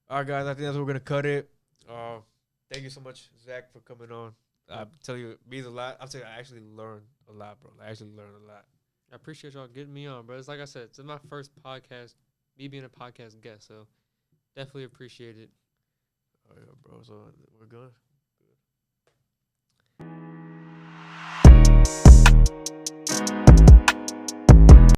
all right, guys, I think that's where we're gonna cut it. Thank you so much, Zach, for coming on. I tell you, it means a lot. I'll tell you, I actually learned a lot, bro. I actually learned a lot. I appreciate y'all getting me on, bro. It's like I said, it's my first podcast, me being a podcast guest, so definitely appreciate it. Oh yeah, bro. So we're good.